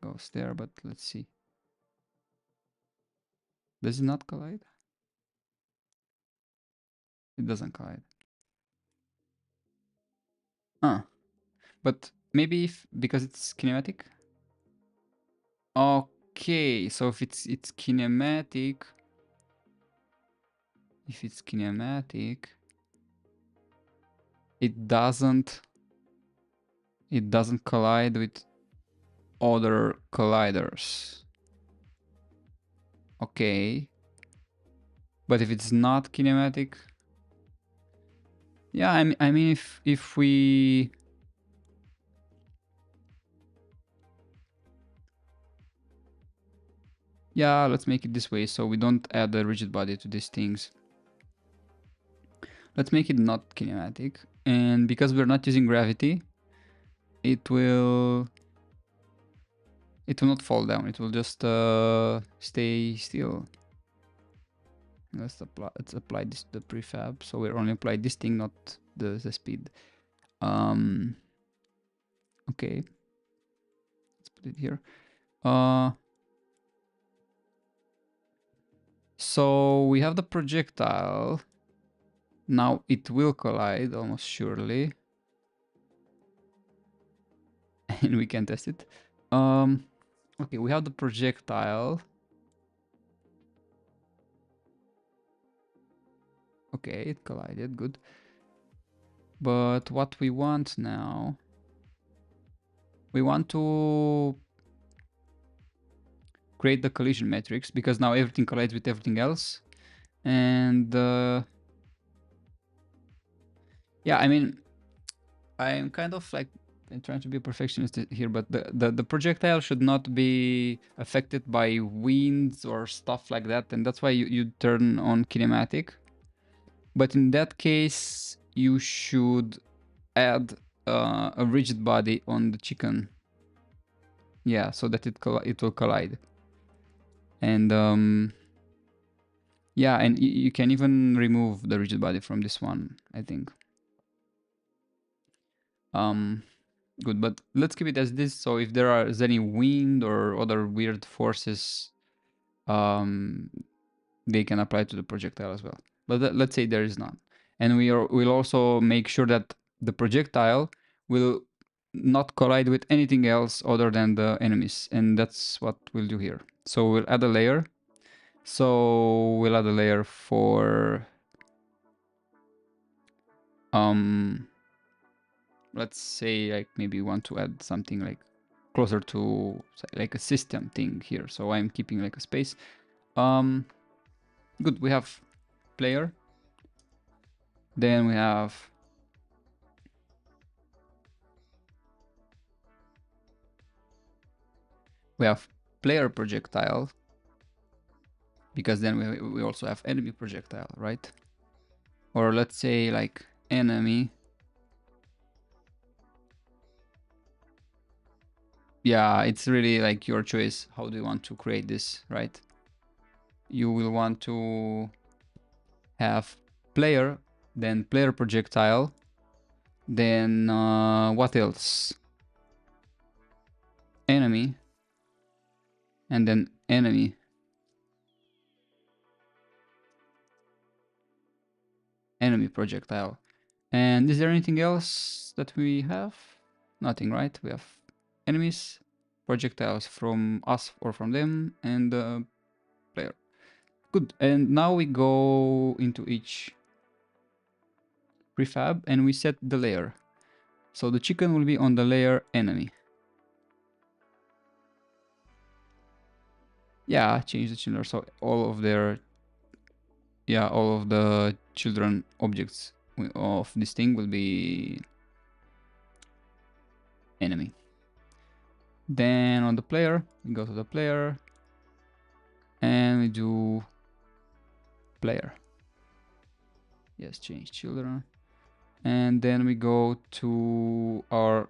goes there, but let's see. Does it not collide? It doesn't collide. But maybe because it's kinematic. Okay, so if it's kinematic, it doesn't collide with other colliders. Okay. But if it's not kinematic, yeah, I mean if we yeah, let's make it this way so we don't add a rigid body to these things. Let's make it not kinematic, and because we're not using gravity, it will not fall down. It will just stay still. Let's apply this to the prefab. So we're only apply this thing, not the speed. Okay. Let's put it here. So we have the projectile. Now it will collide almost surely. And we can test it. Okay, we have the projectile. Okay, it collided, good. But what we want now, we want to create the collision matrix, because now everything collides with everything else. And yeah, I mean, I'm kind of like trying to be a perfectionist here, but the projectile should not be affected by winds or stuff like that, and that's why you turn on kinematic. But in that case, you should add a rigid body on the chicken. Yeah, so that it will collide. And yeah, and you can even remove the rigid body from this one, I think. Good, but let's keep it as this. So if there is any wind or other weird forces, they can apply to the projectile as well. But let's say there is none. And we'll also make sure that the projectile will not collide with anything else other than the enemies. And that's what we'll do here. So we'll add a layer. So we'll add a layer for let's say like maybe we want to add something like closer to like a system thing here. So I'm keeping like a space. Good, we have player. Then we have player projectile, because then we also have enemy projectile, right? Or let's say like enemy. Yeah, it's really like your choice. How do you want to create this, right? You will want to have player, then player projectile, then what else? Enemy, and then enemy projectile. And is there anything else that we have? Nothing, right? We have enemies, projectiles from us or from them, and the player. Good. And now we go into each prefab and we set the layer. So the chicken will be on the layer enemy. Yeah, change the children. So all of their, yeah, all of the children objects of this thing will be enemy. Then on the player, we go to the player and we do player. Yes, change children. And then we go to our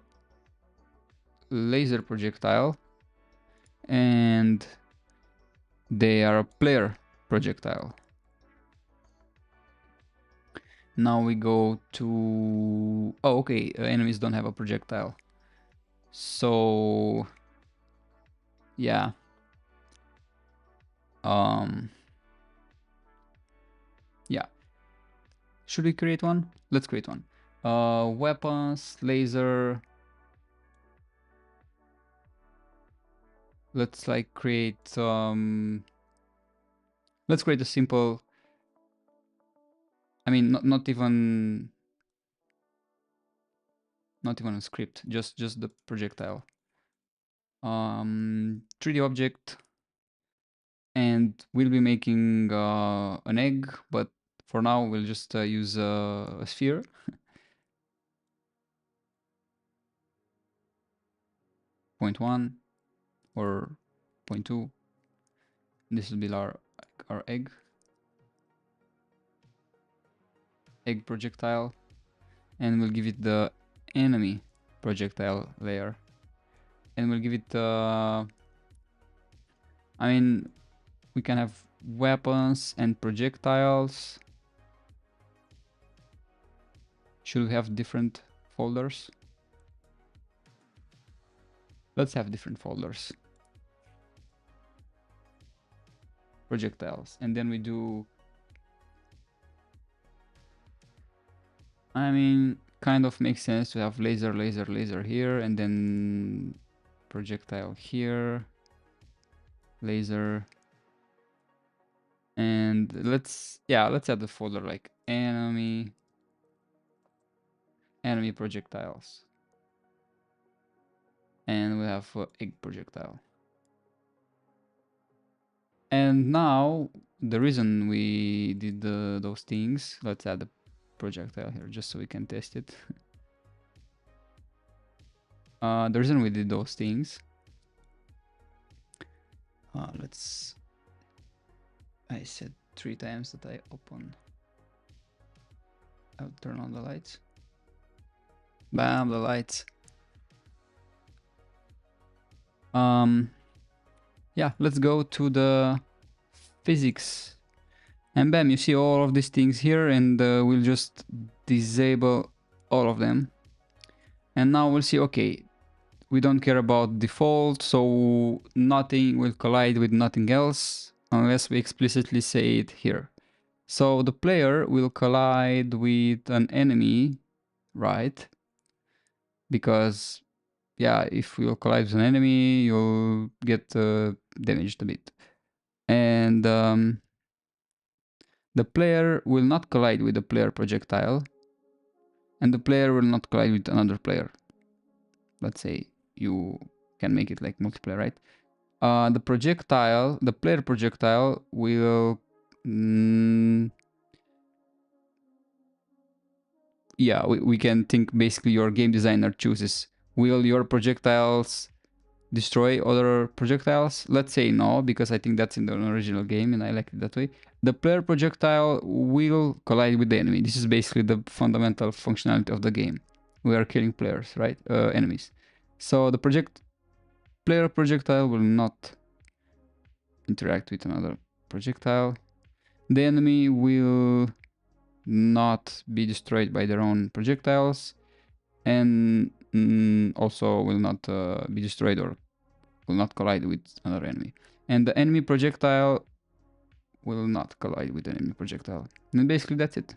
laser projectile and they are a player projectile. Now we go to, oh, okay, enemies don't have a projectile. So, yeah. Yeah. Should we create one? Let's create one. Weapons, laser. Let's like create let's create a simple, I mean not even a script, just the projectile. 3D object, and we'll be making an egg, but for now we'll just use a sphere. 0.1 or 0.2. This will be our egg projectile, and we'll give it the enemy projectile layer, and we'll give it I mean, we can have weapons and projectiles. Should we have different folders? Let's have different folders. Projectiles, and then we do, I mean, kind of makes sense to have laser, laser, laser here, and then projectile here, laser, and let's add the folder like enemy projectiles, and we have egg projectile. And now the reason we did those things, let's add the projectile here just so we can test it. The reason we did those things, I said 3 times that I'll turn on the lights. Bam, the lights. Yeah, let's go to the physics, and bam, you see all of these things here, and we'll just disable all of them. And now we'll see, okay, we don't care about default, so nothing will collide with nothing else unless we explicitly say it here. So the player will collide with an enemy, right? Because yeah, if you collide with an enemy, you'll get damaged a bit. And the player will not collide with the player projectile, and the player will not collide with another player. Let's say you can make it like multiplayer, right? The player projectile will, yeah, we can think basically your game designer chooses, will your projectiles destroy other projectiles? Let's say no, because I think that's in the original game and I like it that way. The player projectile will collide with the enemy. This is basically the fundamental functionality of the game. We are killing players, right? Enemies. So the player projectile will not interact with another projectile. The enemy will not be destroyed by their own projectiles, and also will not be destroyed or will not collide with another enemy. And the enemy projectile will not collide with the enemy projectile. And basically that's it.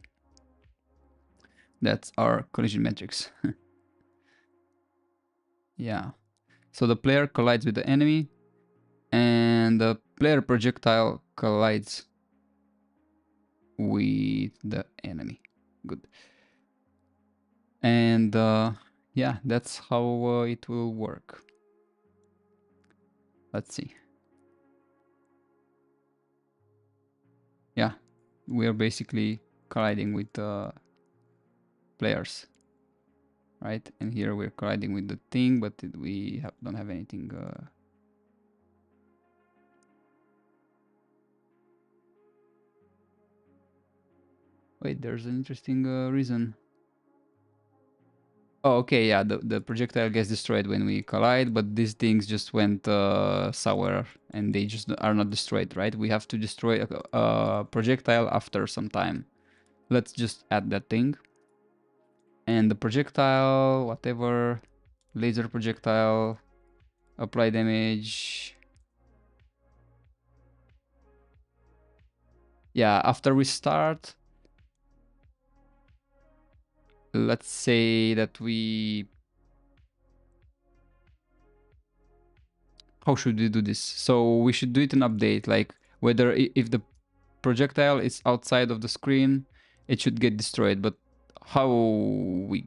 That's our collision metrics. Yeah. So the player collides with the enemy, and the player projectile collides with the enemy. Good. And yeah, that's how it will work. Let's see. Yeah, we're basically colliding with players, right? And here we're colliding with the thing, but we don't have anything. Wait, there's an interesting reason. Oh, okay, yeah, the projectile gets destroyed when we collide, but these things just went sour and they just are not destroyed, right? We have to destroy a projectile after some time. Let's just add that thing. And the projectile, whatever, laser projectile, apply damage. Yeah, after we start, let's say that how should we do this? So we should do it in update, like whether if the projectile is outside of the screen, it should get destroyed. But how do we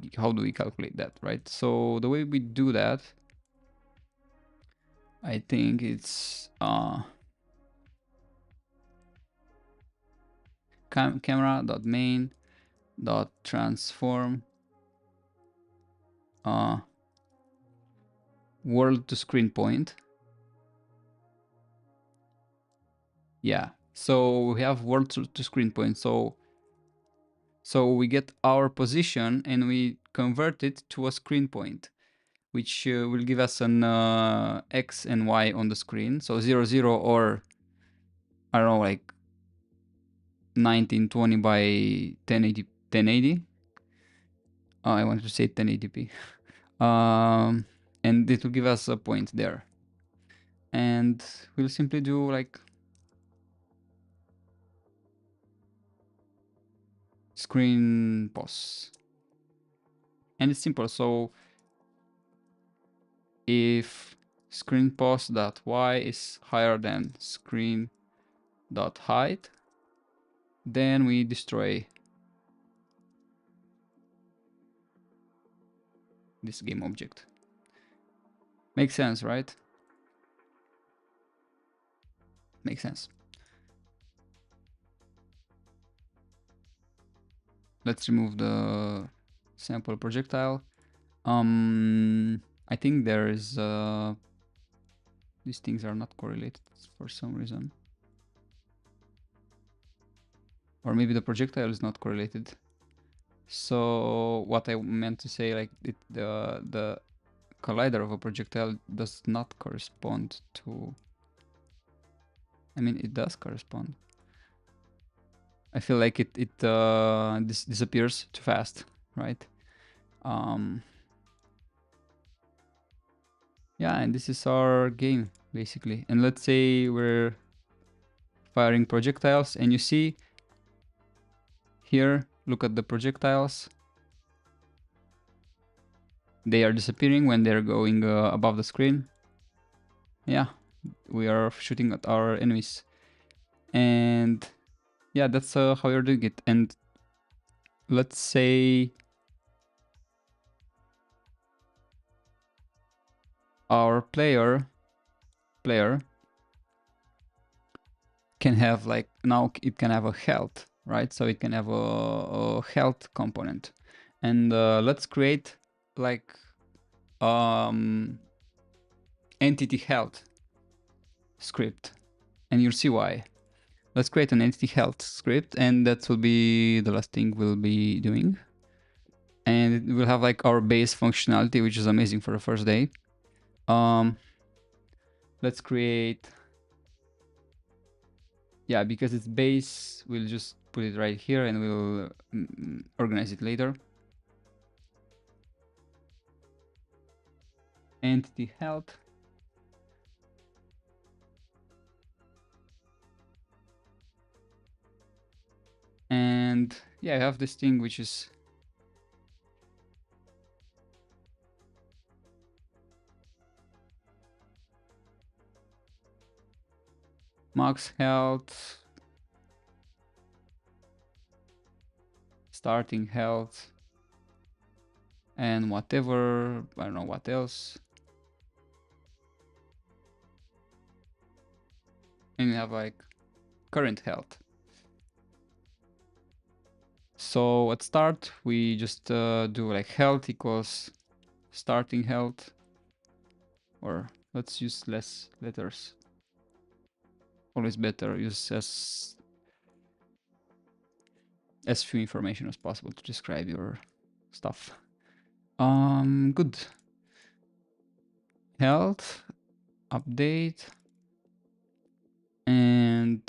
calculate that, right? So the way we do that, I think it's camera.main.transform world to screen point. Yeah, so we have world to screen point. So we get our position and we convert it to a screen point, which will give us an X and Y on the screen. So 0, 0, or I don't know, like 1920 by 1080. 1080. I wanted to say 1080p. And it will give us a point there. And we'll simply do like screen pos. And it's simple. So if screen pos.y is higher than screen.height, then we destroy this game object. Makes sense, right? Makes sense. Let's remove the sample projectile. I think there is these things are not correlated for some reason, or maybe the projectile is not correlated. So what I meant to say, like the collider of a projectile does not correspond to. I mean, it does correspond. I feel like it disappears too fast, right? Yeah, and this is our game basically. And let's say we're firing projectiles, and you see here, look at the projectiles. They are disappearing when they're going above the screen. Yeah, we are shooting at our enemies. And yeah, that's how you're doing it. And let's say our player can have, like, now it can have a health, right? So it can have a health component. And let's create like entity health script, and you'll see why. Let's create an entity health script, and that will be the last thing we'll be doing. And it will have like our base functionality, which is amazing for the first day. Let's create, yeah, because it's base, we'll just put it right here and we'll organize it later. Entity health. And yeah, I have this thing which is max health, starting health, and whatever, I don't know what else. And you have like current health. So at start, we just do like health equals starting health, or let's use less letters. Always better, use as few information as possible to describe your stuff. Good. Health, update, and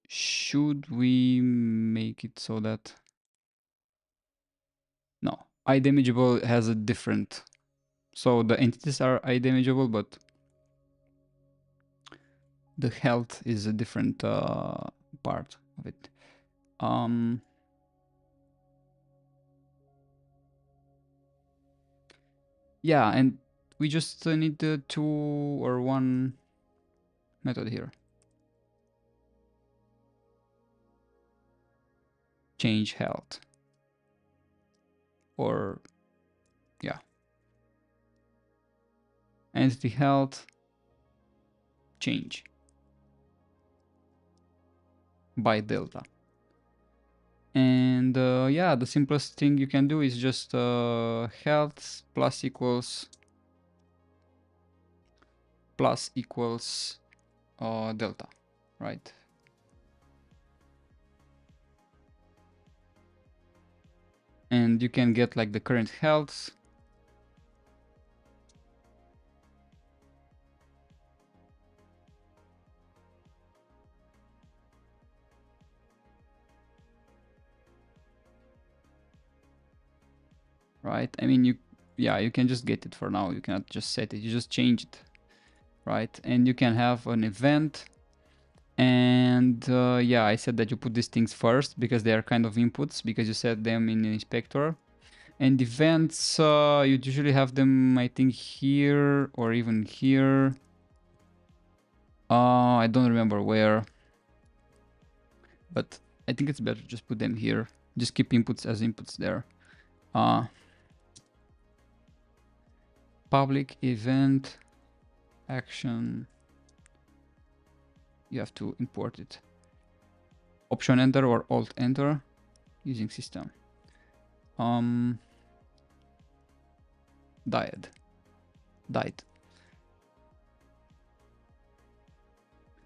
should we make it so that, no, iDamageable has a different, so the entities are iDamageable, but the health is a different part of it. Yeah, and we just need the 2 or 1 method here. Change health. Or, yeah. Entity health, change by delta. And yeah, the simplest thing you can do is just health plus equals delta, right? And you can get like the current health. Right? I mean, you can just get it for now. You cannot just set it. You just change it, right? And you can have an event. And yeah, I said that you put these things first because they are kind of inputs because you set them in the inspector. And events, you usually have them, I think, here or even here. I don't remember where, but I think it's better just put them here. Just keep inputs as inputs there. Public event action. You have to import it. Option enter or alt enter using system. Died.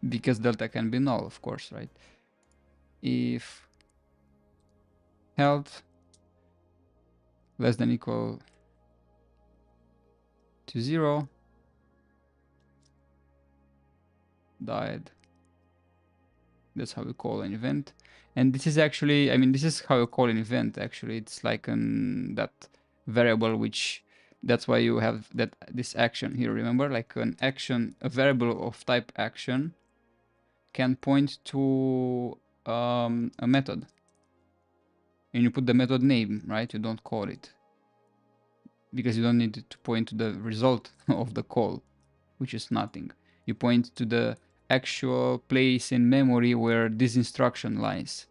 Because delta can be null, of course, right? If health less than equal to 0, died. That's how we call an event. And this is actually, I mean, this is how you call an event. Actually, it's like that variable, which that's why you have this action here. Remember, like an action, a variable of type action can point to a method. And you put the method name, right? You don't call it because you don't need to point to the result of the call, which is nothing. You point to the actual place in memory where this instruction lies.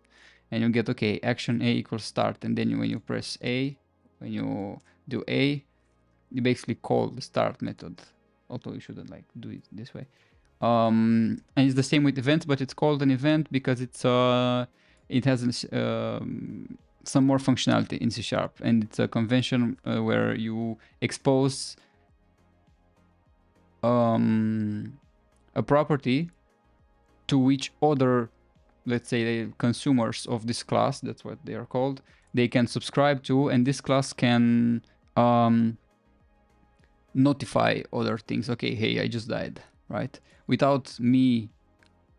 And you get, okay, action A equals start. And then when you press A, when you do A, you basically call the start method. Although you shouldn't like do it this way. And it's the same with events, but it's called an event because it has some more functionality in C#, and it's a convention where you expose a property to which other, let's say, consumers of this class, that's what they are called, they can subscribe to, and this class can notify other things. Okay, hey, I just died, right? Without me,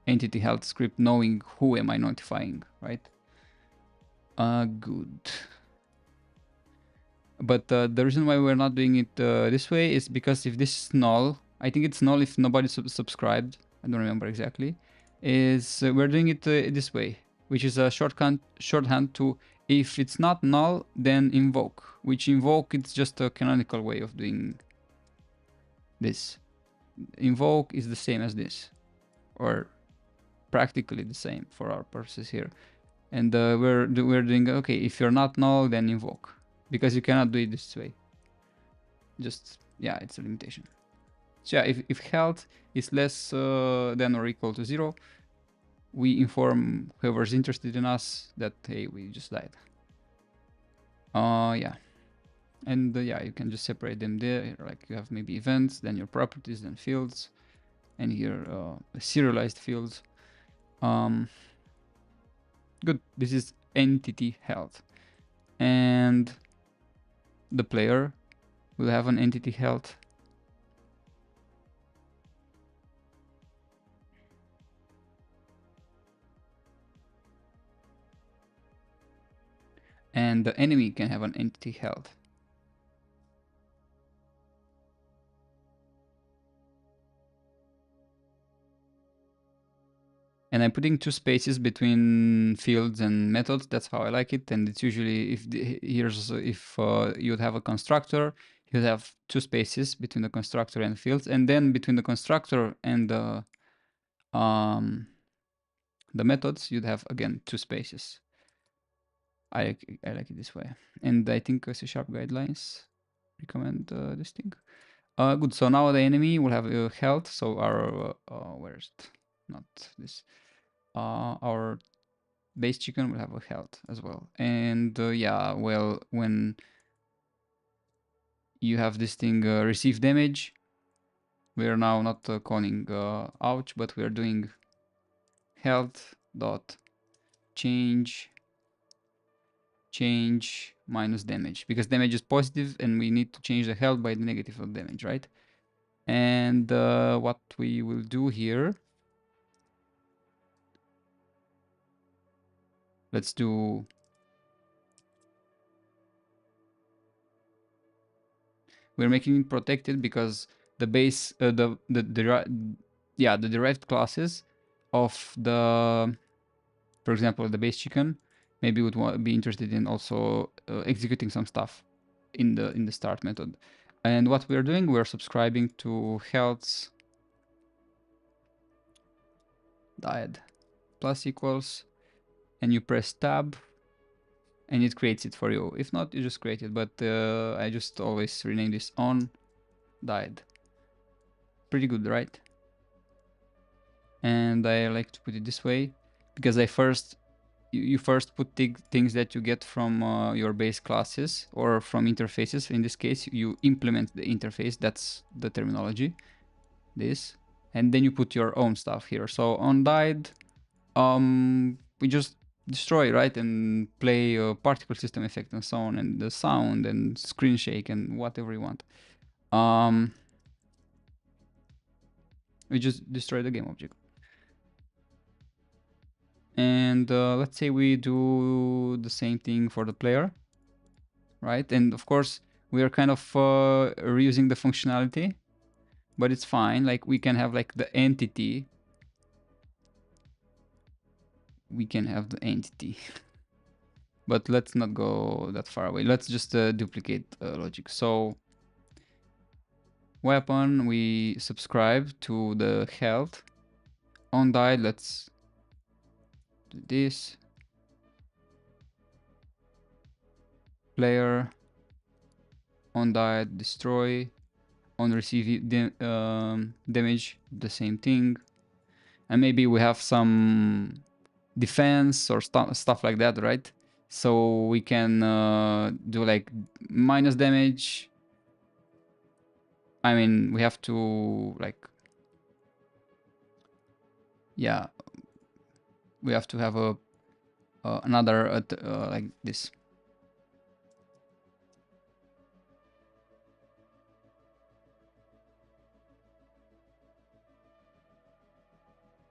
entity health script, knowing who am I notifying, right? Good. But the reason why we're not doing it this way is because if this is null, I think it's null if nobody subscribed, I don't remember exactly, is we're doing it this way, which is a shorthand to if it's not null, then invoke, which invoke, it's just a canonical way of doing this. Invoke is the same as this, or practically the same for our purposes here. And we're doing, okay, if you're not null, then invoke, because you cannot do it this way. Just, yeah, it's a limitation. So yeah, if health is less than or equal to 0, we inform whoever's interested in us that, hey, we just died. Yeah. And yeah, you can just separate them there. Like you have maybe events, then your properties, then fields, and here serialized fields. Good. This is entity health. And the player will have an entity health. And the enemy can have an entity health. And I'm putting 2 spaces between fields and methods. That's how I like it. And it's usually if you'd have a constructor, you have two spaces between the constructor and fields, and then between the constructor and the methods, you'd have again two spaces. I like it this way, and I think C# guidelines recommend this thing. Good. So now the enemy will have health. So our where's it? Not this. Our base chicken will have a health as well. And yeah, well, when you have this thing receive damage, we are now not calling ouch, but we are doing health dot change minus damage, because damage is positive and we need to change the health by the negative of damage, right? And what we will do here, let's do, we're making it protected because the base the derived classes of the, for example, the base chicken maybe would be interested in also executing some stuff in the start method. And what we're doing, we're subscribing to health died plus equals, and you press tab and it creates it for you. If not, you just create it, but I just always rename this on died. Pretty good, right? And I like to put it this way because you first put things that you get from your base classes or from interfaces. In this case, you implement the interface. That's the terminology. This, and then you put your own stuff here. So on died, we just destroy, right, and play a particle system effect and so on, and the sound and screen shake and whatever you want. We just destroy the game object. And let's say we do the same thing for the player, right? And of course, we are kind of reusing the functionality, but it's fine. Like we can have like the entity. We can have the entity. But let's not go that far away. Let's just duplicate logic. So weapon, we subscribe to the health. On die, let's do this. Player, on die, destroy. On receive damage, the same thing. And maybe we have some defense or stuff like that, right? So we can do like minus damage. I mean, we have to like, yeah, we have to have a another like this.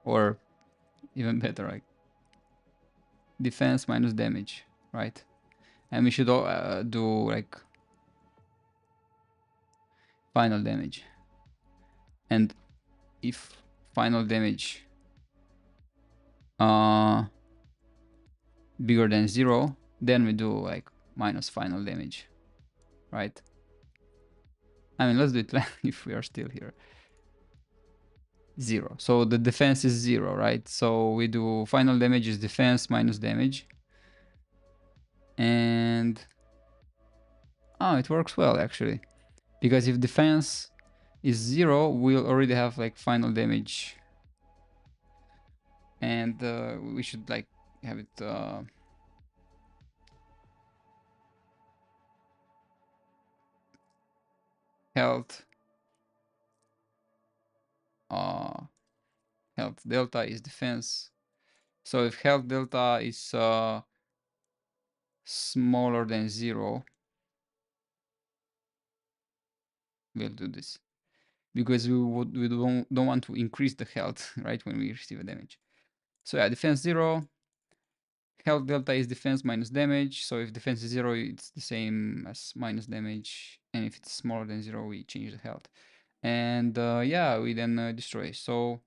Or even better, like defense minus damage, right? And we should do like final damage. And if final damage bigger than 0, then we do like minus final damage, right? I mean, let's do it if we are still here. 0. So the defense is 0, right? So we do final damage is defense minus damage. And it works well actually. Because if defense is 0, we'll already have like final damage. And we should like have it health health delta is defense. So if health delta is smaller than 0, we'll do this because we don't want to increase the health, right, when we receive a damage. So yeah, defense 0, health delta is defense minus damage. So if defense is 0, it's the same as minus damage, and if it's smaller than 0, we change the health. And yeah, we then destroy. So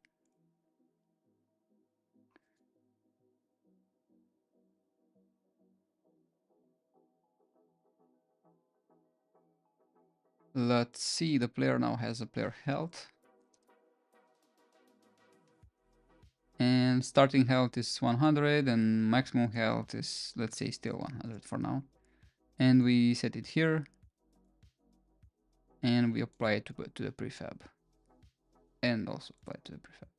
Let's see, the player now has a player health. And starting health is 100 and maximum health is, let's say, still 100 for now. And we set it here. And we apply it to the prefab. And also apply it to the prefab.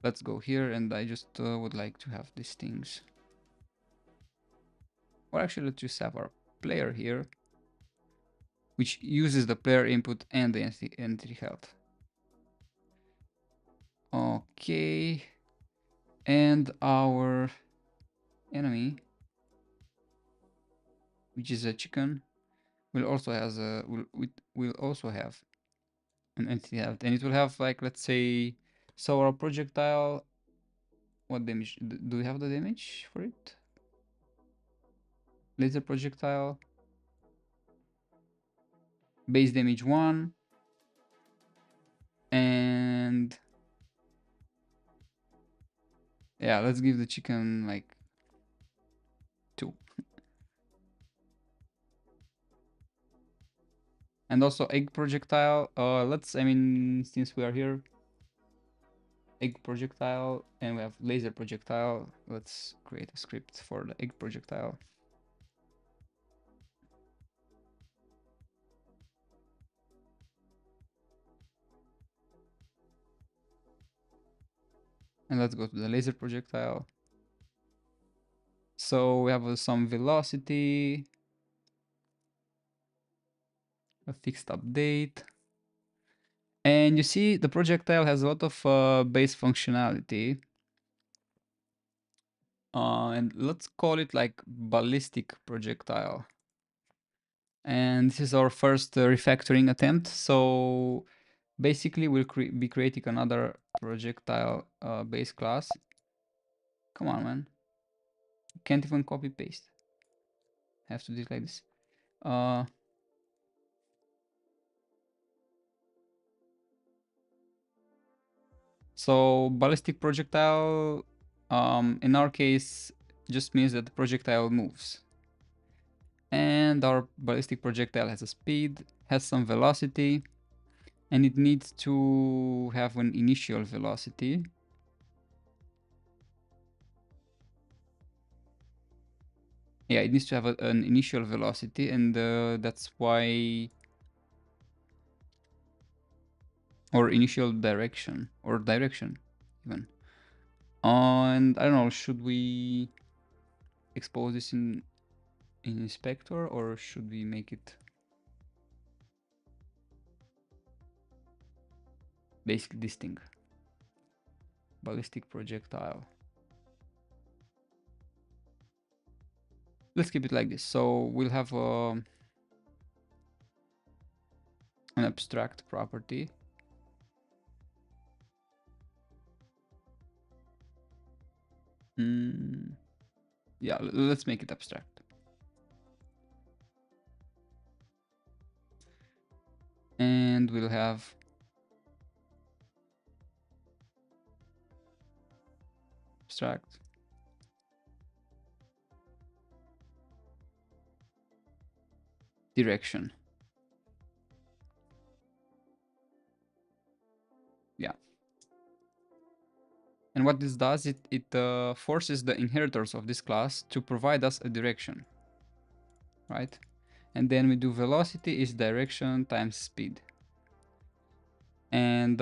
Let's go here, and I just would like to have these things. Or actually, let's just have our player here, which uses the player input and the entity health. Okay. And our enemy, which is a chicken, will also has a will also have an entity health, and it will have, like, let's say, so our projectile. What damage do we have? The damage for it? Laser projectile. Base damage 1. And yeah, let's give the chicken like 2. And also egg projectile. I mean, since we are here, egg projectile, and we have laser projectile. Let's create a script for the egg projectile. And let's go to the laser projectile. So we have some velocity, a fixed update. And you see the projectile has a lot of base functionality. And let's call it like ballistic projectile. And this is our first refactoring attempt. So basically we'll be creating another projectile base class. Come on, man. Can't even copy paste. Have to do it like this. So ballistic projectile, in our case, just means that the projectile moves. And our ballistic projectile has a speed, has some velocity, and it needs to have an initial velocity. Yeah, it needs to have an initial velocity, and that's why, or initial direction, or direction even. And I don't know, should we expose this in inspector, or should we make it basically this thing? Ballistic projectile. Let's keep it like this. So we'll have an abstract property. Yeah, let's make it abstract. And we'll have abstract direction. Yeah. And what this does, it forces the inheritors of this class to provide us a direction, right? And then we do velocity is direction times speed. And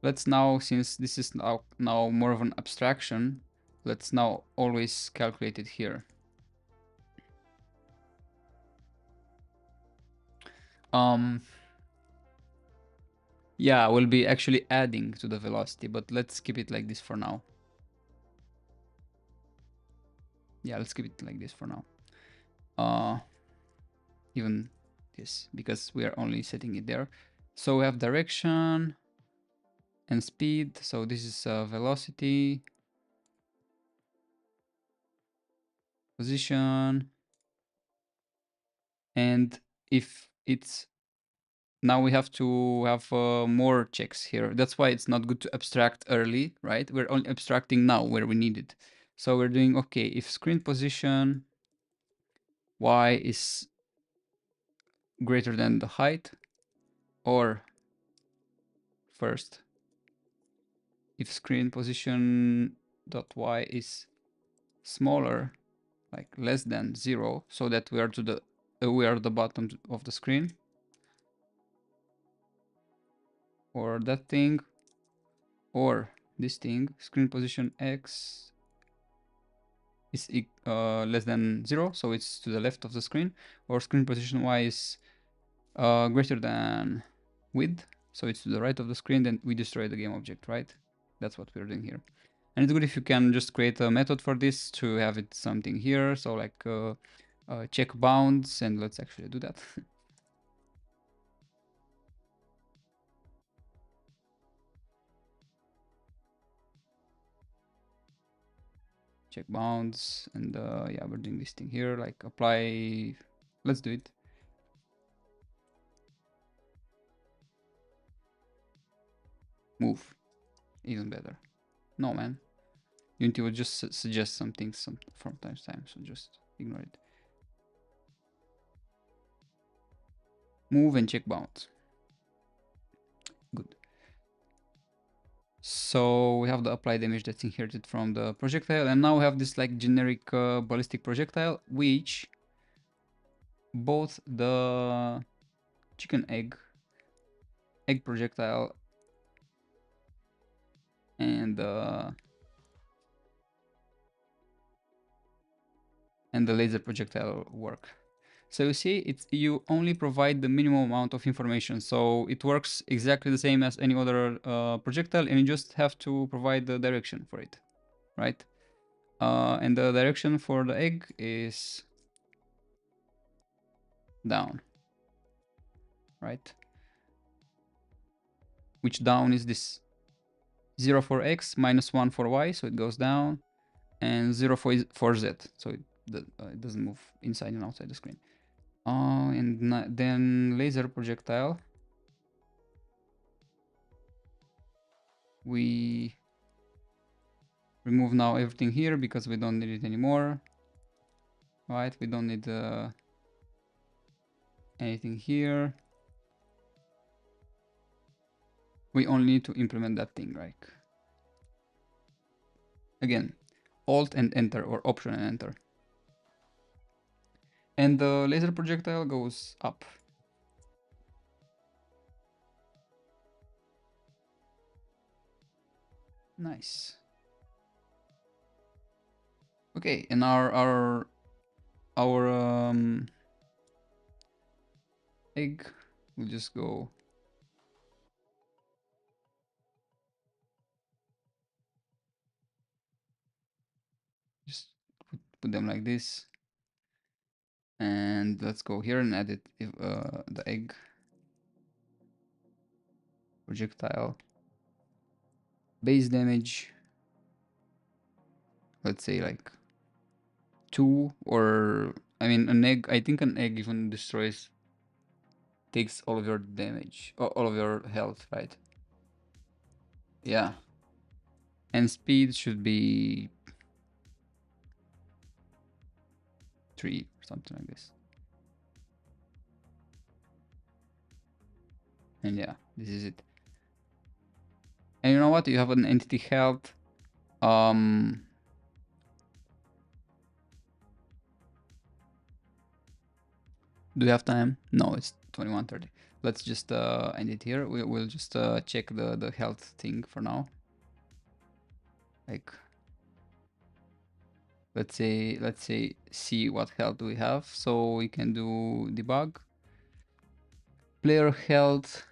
let's now, since this is now more of an abstraction, let's now always calculate it here. Yeah, we'll be actually adding to the velocity, but let's keep it like this for now. Yeah, let's keep it like this for now. Even this, because we are only setting it there. So we have direction and speed. So this is velocity, position, and if it's now we have to have more checks here. That's why it's not good to abstract early, right? We're only abstracting now where we need it. So we're doing, okay, if screen position y is greater than the height, or first, if screen position dot y is smaller, like less than 0, so that we are at the bottom of the screen, or that thing, or this thing, screen position x is less than 0, so it's to the left of the screen, or screen position y is greater than width, so it's to the right of the screen, then we destroy the game object, right? That's what we're doing here. And it's good if you can just create a method for this to have it something here, so like check bounds, and let's actually do that. Check bounds, and yeah, we're doing this thing here, like apply. Let's do it. Move, even better. No, man. Unity will just suggest some things from time to time, so just ignore it. Move and check bounds. Good. So we have the applied image that's inherited from the projectile, and now we have this like generic ballistic projectile, which both the chicken egg projectile and the laser projectile work. So you see, you only provide the minimum amount of information, so it works exactly the same as any other projectile, and you just have to provide the direction for it, right? And the direction for the egg is down, right? Which down is this 0 for x, -1 for y, so it goes down, and 0 for z, so it doesn't move inside and outside the screen. And then laser projectile, we remove now everything here because we don't need it anymore, right? We don't need anything here. We only need to implement that thing, right? Again, Alt and Enter, or Option and Enter. And the laser projectile goes up. Nice. Okay, and our egg will just go just put them like this, and let's go here and edit the egg projectile base damage, let's say like 2, or I mean an egg, I think an egg even takes all of your damage, all of your health, right? Yeah. And speed should be 3 or something like this. And yeah, this is it. And you know what? You have an entity health. Do you have time? No, it's 21:30. Let's just end it here. We'll just check the health thing for now. Like, let's say see what health do we have. So we can do debug. Player health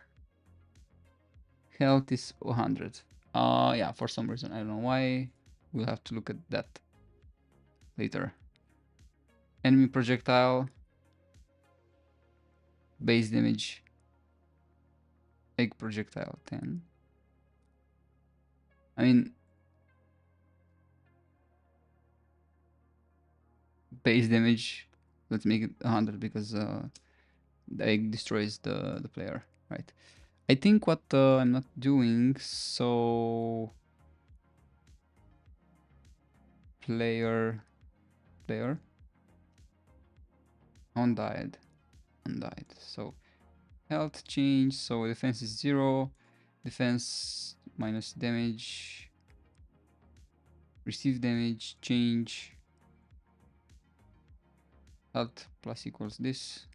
is 100. Yeah, for some reason, I don't know why. We'll have to look at that later. Enemy projectile, base damage, egg projectile 10. I mean, base damage, let's make it 100 because the egg destroys the player, right? I think what I'm not doing, so player, undied. So health change, so defense is 0, defense minus damage, receive damage, change, health plus equals this,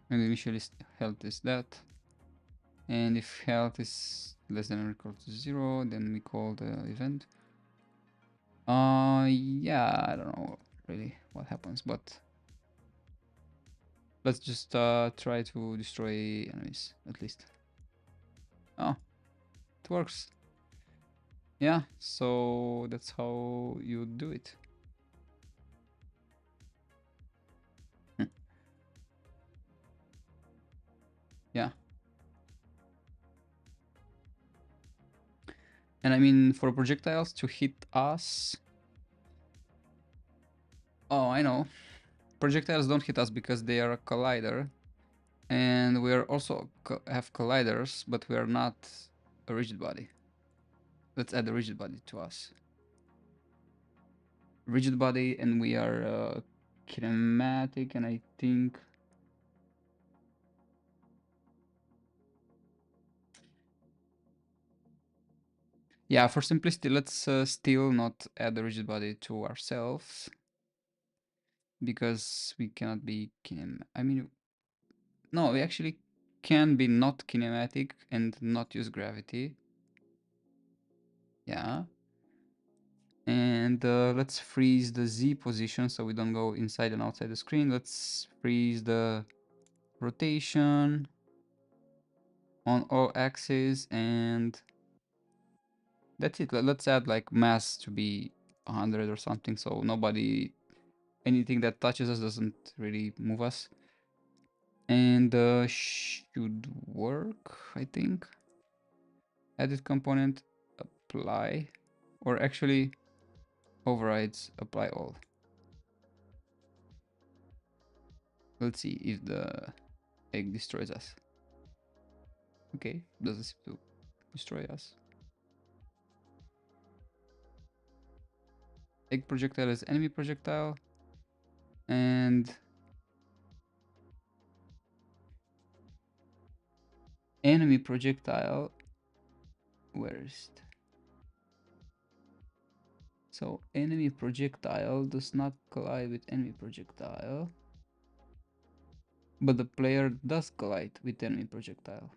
and initially health is that, and if health is less than or equal to 0, then we call the event. Yeah, I don't know really what happens, but let's just try to destroy enemies at least. Oh, it works. Yeah, so that's how you do it. Yeah. And I mean, for projectiles to hit us... Oh, I know. Projectiles don't hit us because they are a collider. And we are also have colliders, but we are not a rigid body. Let's add a rigid body to us. Rigid body, and we are kinematic, and I think... Yeah, for simplicity, let's still not add a rigid body to ourselves. Because we cannot be I mean, no, we actually can be not kinematic and not use gravity. Yeah. And let's freeze the Z position so we don't go inside and outside the screen. Let's freeze the rotation on all axes, and that's it. Let's add like mass to be 100 or something, so anything that touches us doesn't really move us. And should work, I think. Edit component, apply, or actually overrides apply all. Let's see if the egg destroys us. Okay, doesn't seem to destroy us. Egg projectile is enemy projectile, and enemy projectile, where is it? So enemy projectile does not collide with enemy projectile, but the player does collide with enemy projectile.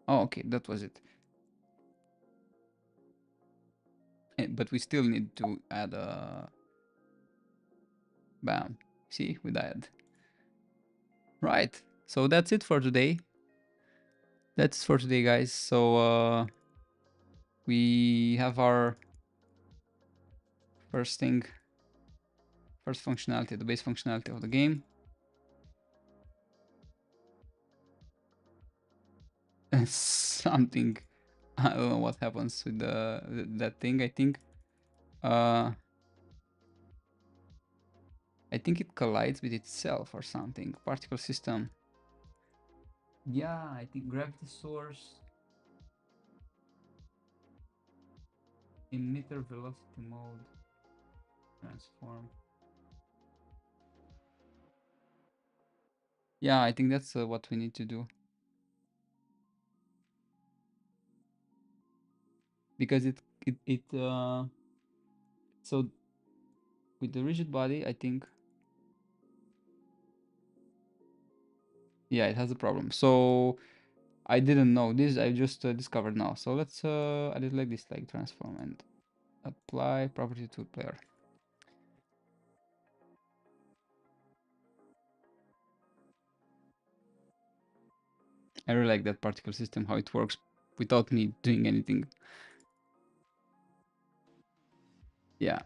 Oh, okay, that was it. But we still need to add a... Bam. See, we died. Right, so that's it for today. That's for today, guys. So we have our first functionality, the base functionality of the game. And something, I don't know what happens with that thing. I think it collides with itself or something. Particle system. Yeah, I think gravity source, emitter velocity mode, transform. Yeah, I think that's what we need to do. Because so with the rigid body, I think, yeah, it has a problem. So I didn't know this, I just discovered now. So let's add it like this, like transform and apply property to player. I really like that particle system, how it works without me doing anything. Yeah.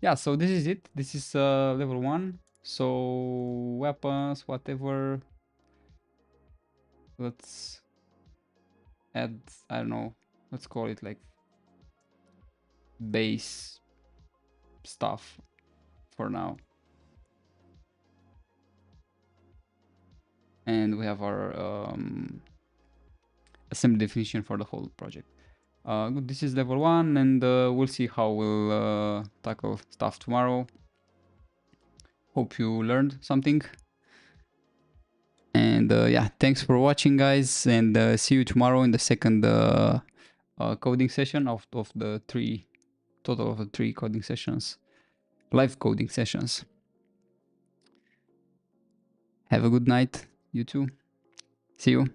Yeah, so this is it. This is level 1. So weapons, whatever. Let's add, I don't know, let's call it like base stuff for now. And we have our assembly definition for the whole project. Good, this is level 1, and we'll see how we'll tackle stuff tomorrow. Hope you learned something. And yeah, thanks for watching, guys, and see you tomorrow in the second coding session of the total of the 3 coding sessions, live coding sessions. Have a good night, you too. See you.